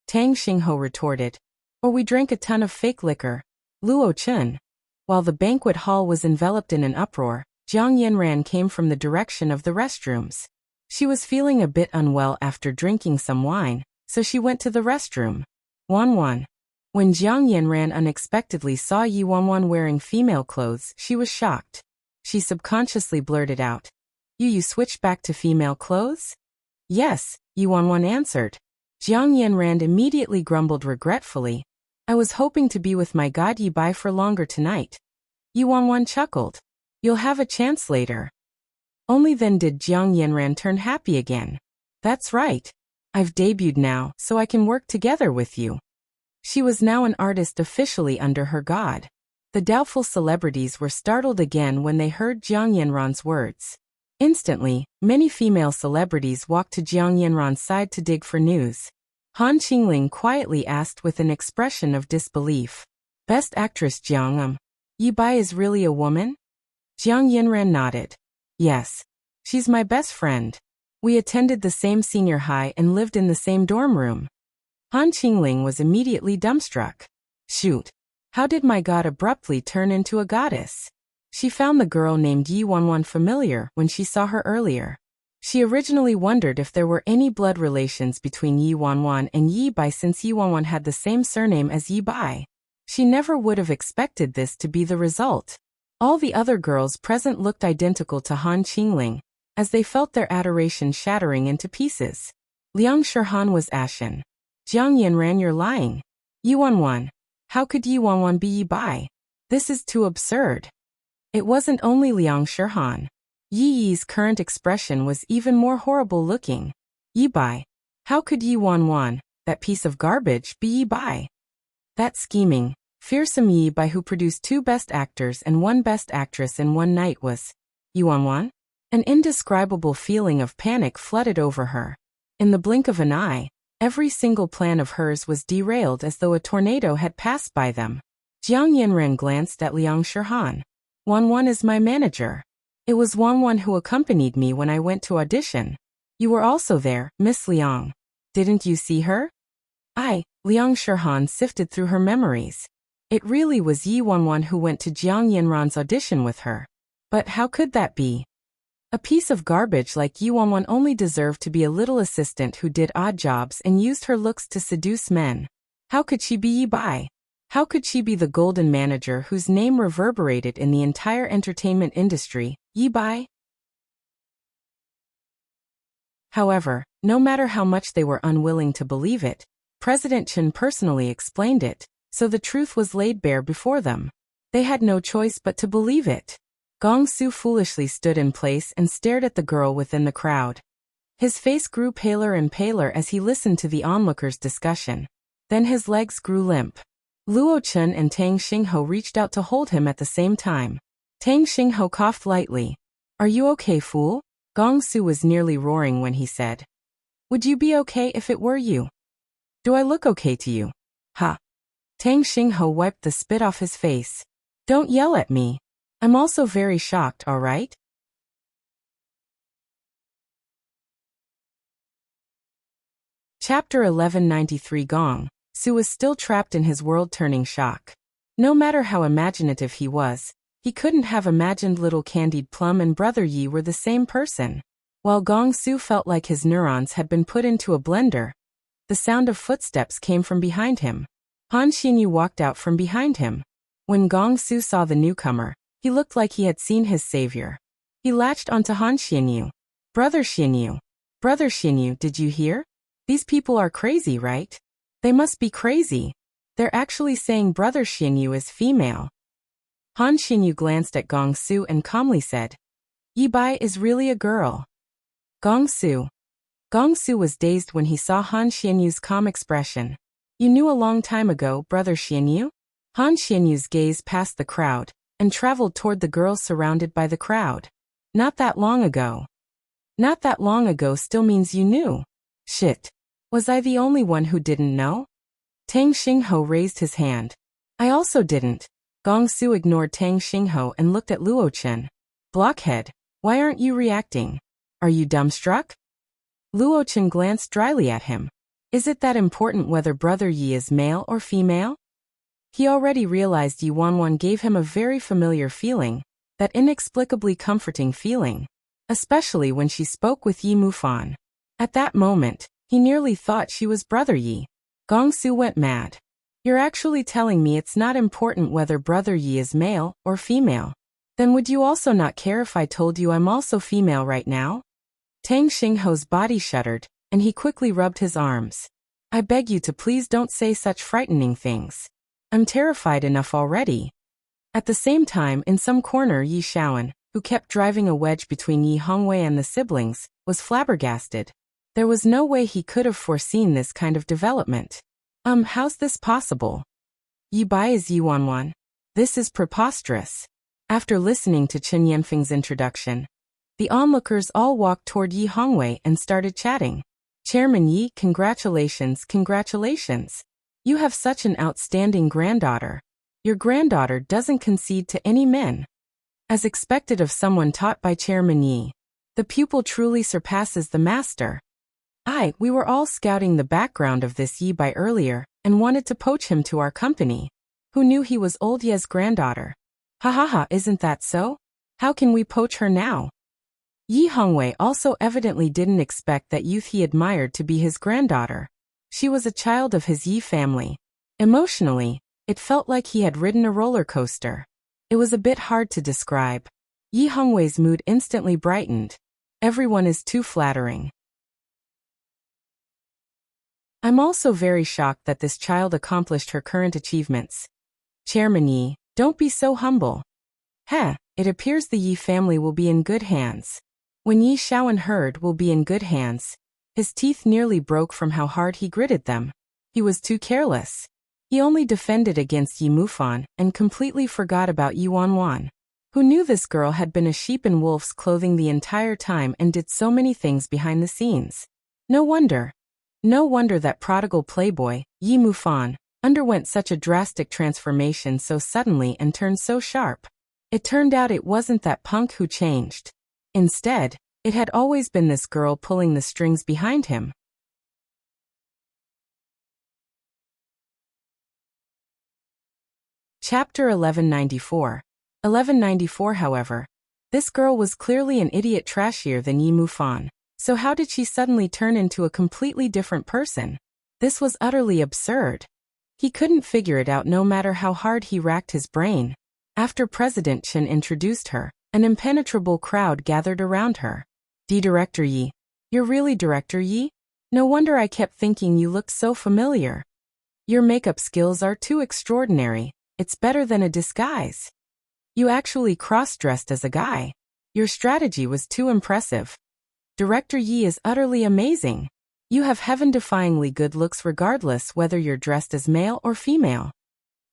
Tang Xingho retorted. Or we drank a ton of fake liquor. Luo Chen. While the banquet hall was enveloped in an uproar, Jiang Yanran came from the direction of the restrooms. She was feeling a bit unwell after drinking some wine, so she went to the restroom. Wanwan. When Jiang Yanran unexpectedly saw Yi Wanwan wearing female clothes, she was shocked. She subconsciously blurted out, You switched back to female clothes? Yes, Yi Wanwan answered. Jiang Yanran immediately grumbled regretfully, I was hoping to be with my god Yi Bai for longer tonight. Yi Wanwan chuckled. You'll have a chance later. Only then did Jiang Yanran turn happy again. That's right. I've debuted now, so I can work together with you. She was now an artist officially under her god. The doubtful celebrities were startled again when they heard Jiang Yanran's words. Instantly, many female celebrities walked to Jiang Yanran's side to dig for news. Han Qingling quietly asked with an expression of disbelief. Best Actress Jiang Yi Bai is really a woman? Jiang Yanran nodded. Yes. She's my best friend. We attended the same senior high and lived in the same dorm room. Han Qingling was immediately dumbstruck. Shoot. How did my god abruptly turn into a goddess? She found the girl named Yi Wanwan familiar when she saw her earlier. She originally wondered if there were any blood relations between Yi Wanwan and Yi Bai since Yi Wanwan had the same surname as Yi Bai. She never would have expected this to be the result. All the other girls present looked identical to Han Qingling, as they felt their adoration shattering into pieces. Liang Shirhan was ashen. Jiang Yanran, you're lying. Yi Wanwan. How could Yi Wanwan be Yi Bai? This is too absurd. It wasn't only Liang Shirhan. Yi Yi's current expression was even more horrible looking. Yi Bai. How could Yi Wanwan, that piece of garbage, be Yi Bai? That scheming, fearsome Yi Bai who produced 2 best actors and 1 best actress in one night was Yi Wanwan? An indescribable feeling of panic flooded over her. In the blink of an eye, every single plan of hers was derailed as though a tornado had passed by them. Jiang Yanran glanced at Liang Shirhan. Wanwan is my manager. It was Wanwan who accompanied me when I went to audition. You were also there, Miss Liang. Didn't you see her? Liang Shirhan sifted through her memories. It really was Yi Wanwan who went to Jiang Yanran's audition with her. But how could that be? A piece of garbage like Yi Wanwan only deserved to be a little assistant who did odd jobs and used her looks to seduce men. How could she be Yi Bai? How could she be the golden manager whose name reverberated in the entire entertainment industry, Yi Bai? However, no matter how much they were unwilling to believe it, President Chen personally explained it, so the truth was laid bare before them. They had no choice but to believe it. Gong Su foolishly stood in place and stared at the girl within the crowd. His face grew paler and paler as he listened to the onlookers' discussion. Then his legs grew limp. Luo Chen and Tang Xingho reached out to hold him at the same time. Tang Xingho coughed lightly. Are you okay, fool? Gong Su was nearly roaring when he said. Would you be okay if it were you? Do I look okay to you? Ha! Tang Xingho wiped the spit off his face. Don't yell at me. I'm also very shocked, all right? Chapter 1193 Gong Su was still trapped in his world-turning shock. No matter how imaginative he was, he couldn't have imagined little Candied Plum and Brother Yi were the same person. While Gong Su felt like his neurons had been put into a blender, the sound of footsteps came from behind him. Han Xinyu walked out from behind him. When Gong Su saw the newcomer, he looked like he had seen his savior. He latched onto Han Xinyu. Brother Xinyu, did you hear? These people are crazy, right? They must be crazy. They're actually saying Brother Xinyu is female. Han Xinyu glanced at Gong Su and calmly said, Yi Bai is really a girl. Gong Su. Gong Su was dazed when he saw Han Xinyu's calm expression. You knew a long time ago, Brother Xinyu? Han Xinyu's gaze passed the crowd and traveled toward the girls surrounded by the crowd. Not that long ago. Not that long ago still means you knew. Shit. Was I the only one who didn't know? Tang Xingho raised his hand. I also didn't. Gong Su ignored Tang Xingho and looked at Luo Chen. Blockhead, why aren't you reacting? Are you dumbstruck? Luo Chen glanced dryly at him. Is it that important whether Brother Yi is male or female? He already realized Yi Wanwan gave him a very familiar feeling, that inexplicably comforting feeling, especially when she spoke with Yi Mufan. At that moment, he nearly thought she was Brother Yi. Gong Su went mad. You're actually telling me it's not important whether Brother Yi is male or female. Then would you also not care if I told you I'm also female right now? Tang Xingho's body shuddered, and he quickly rubbed his arms. I beg you to please don't say such frightening things. I'm terrified enough already. At the same time, in some corner, Yi Shaoan, who kept driving a wedge between Yi Hongwei and the siblings, was flabbergasted. There was no way he could have foreseen this kind of development. How's this possible? Yi Bai is Yi Wanwan. This is preposterous. After listening to Chen Yanfeng's introduction, the onlookers all walked toward Yi Hongwei and started chatting. Chairman Yi, congratulations, congratulations. You have such an outstanding granddaughter. Your granddaughter doesn't concede to any men. As expected of someone taught by Chairman Yi, the pupil truly surpasses the master. We were all scouting the background of this Yi Bai earlier and wanted to poach him to our company. Who knew he was old Ye's granddaughter? Ha ha ha, isn't that so? How can we poach her now? Yi Hongwei also evidently didn't expect that youth he admired to be his granddaughter. She was a child of his Yi family. Emotionally, it felt like he had ridden a roller coaster. It was a bit hard to describe. Yi Hongwei's mood instantly brightened. Everyone is too flattering. I'm also very shocked that this child accomplished her current achievements. Chairman Yi, don't be so humble. It appears the Yi family will be in good hands. When Yi Shaoan heard will be in good hands, his teeth nearly broke from how hard he gritted them. He was too careless. He only defended against Yi Mufan and completely forgot about Yi Wanwan. Who knew this girl had been a sheep in wolf's clothing the entire time and did so many things behind the scenes. No wonder that prodigal playboy, Yi Mufan, underwent such a drastic transformation so suddenly and turned so sharp. It turned out it wasn't that punk who changed. Instead, it had always been this girl pulling the strings behind him. Chapter 1194. 1194. However, this girl was clearly an idiot, trashier than Yi Mufan. So how did she suddenly turn into a completely different person? This was utterly absurd. He couldn't figure it out no matter how hard he racked his brain. After President Chen introduced her, an impenetrable crowd gathered around her. Director Yi. You're really Director Yi? No wonder I kept thinking you looked so familiar. Your makeup skills are too extraordinary. It's better than a disguise. You actually cross-dressed as a guy. Your strategy was too impressive. Director Yi is utterly amazing. You have heaven-defyingly good looks regardless whether you're dressed as male or female.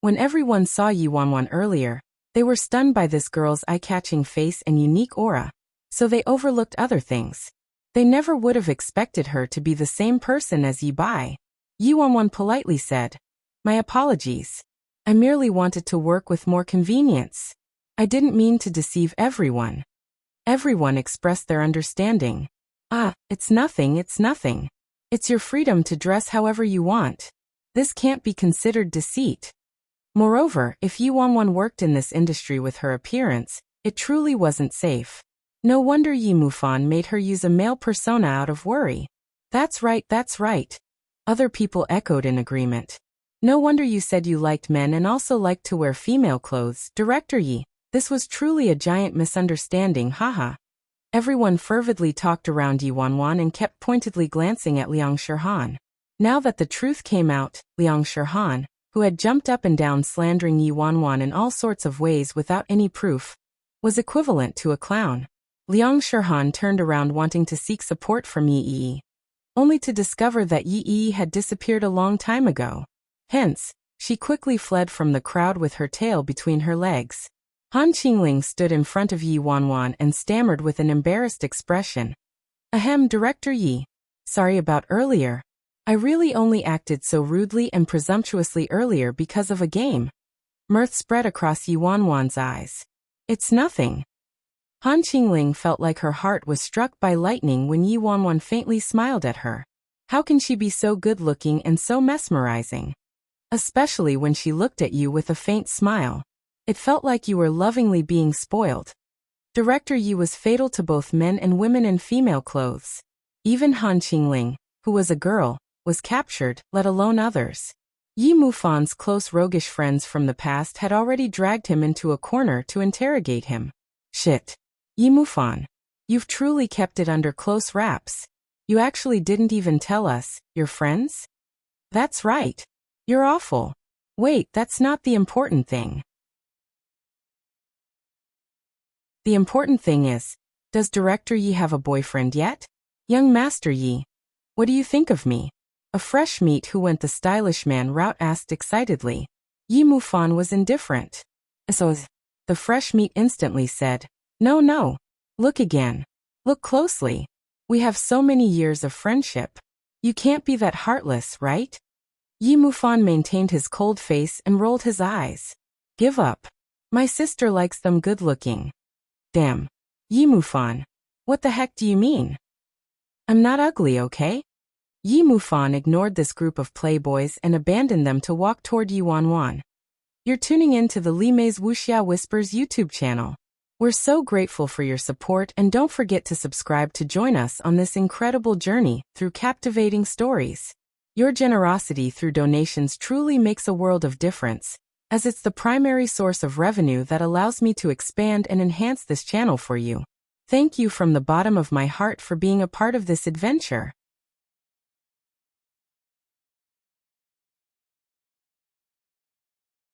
When everyone saw Yi Wanwan earlier, they were stunned by this girl's eye-catching face and unique aura, so they overlooked other things. They never would have expected her to be the same person as Yi Bai. Yi Wanwan politely said, My apologies. I merely wanted to work with more convenience. I didn't mean to deceive everyone. Everyone expressed their understanding. It's nothing. It's your freedom to dress however you want. This can't be considered deceit. Moreover, if Yi Wanwan worked in this industry with her appearance, it truly wasn't safe. No wonder Yi Mufan made her use a male persona out of worry. That's right. Other people echoed in agreement. No wonder you said you liked men and also liked to wear female clothes, Director Yi. This was truly a giant misunderstanding, haha. Everyone fervidly talked around Yi Wanwan and kept pointedly glancing at Liang Shirhan. Now that the truth came out, Liang Shirhan, who had jumped up and down slandering Yi Wanwan in all sorts of ways without any proof, was equivalent to a clown. Liang Shirhan turned around wanting to seek support from Yi Yi, only to discover that Yi Yi had disappeared a long time ago. Hence, she quickly fled from the crowd with her tail between her legs. Han Qingling stood in front of Yi Wanwan and stammered with an embarrassed expression. Ahem, Director Yi. Sorry about earlier. I really only acted so rudely and presumptuously earlier because of a game. Mirth spread across Yi Wanwan's eyes. It's nothing. Han Qingling felt like her heart was struck by lightning when Yi Wanwan faintly smiled at her. How can she be so good-looking and so mesmerizing? Especially when she looked at you with a faint smile. It felt like you were lovingly being spoiled. Director Yi was fatal to both men and women in female clothes. Even Han Qingling, who was a girl, was captured, let alone others. Yi Mufan's close roguish friends from the past had already dragged him into a corner to interrogate him. Shit. Yi Mufan. You've truly kept it under close wraps. You actually didn't even tell us, your friends? That's right. You're awful. Wait, that's not the important thing. The important thing is, does Director Yi have a boyfriend yet? Young Master Yi. What do you think of me? A fresh meat who went the stylish man route asked excitedly. Yi Mufan was indifferent. So, the fresh meat instantly said, No. Look again. Look closely. We have so many years of friendship. You can't be that heartless, right? Yi Mufan maintained his cold face and rolled his eyes. Give up. My sister likes them good-looking. Damn. Yi Mufan. What the heck do you mean? I'm not ugly, okay? Yi Mufan ignored this group of playboys and abandoned them to walk toward Yi Wanwan. You're tuning in to the Li Mei's Wuxia Whispers YouTube channel. We're so grateful for your support, and don't forget to subscribe to join us on this incredible journey through captivating stories. Your generosity through donations truly makes a world of difference, as it's the primary source of revenue that allows me to expand and enhance this channel for you. Thank you from the bottom of my heart for being a part of this adventure.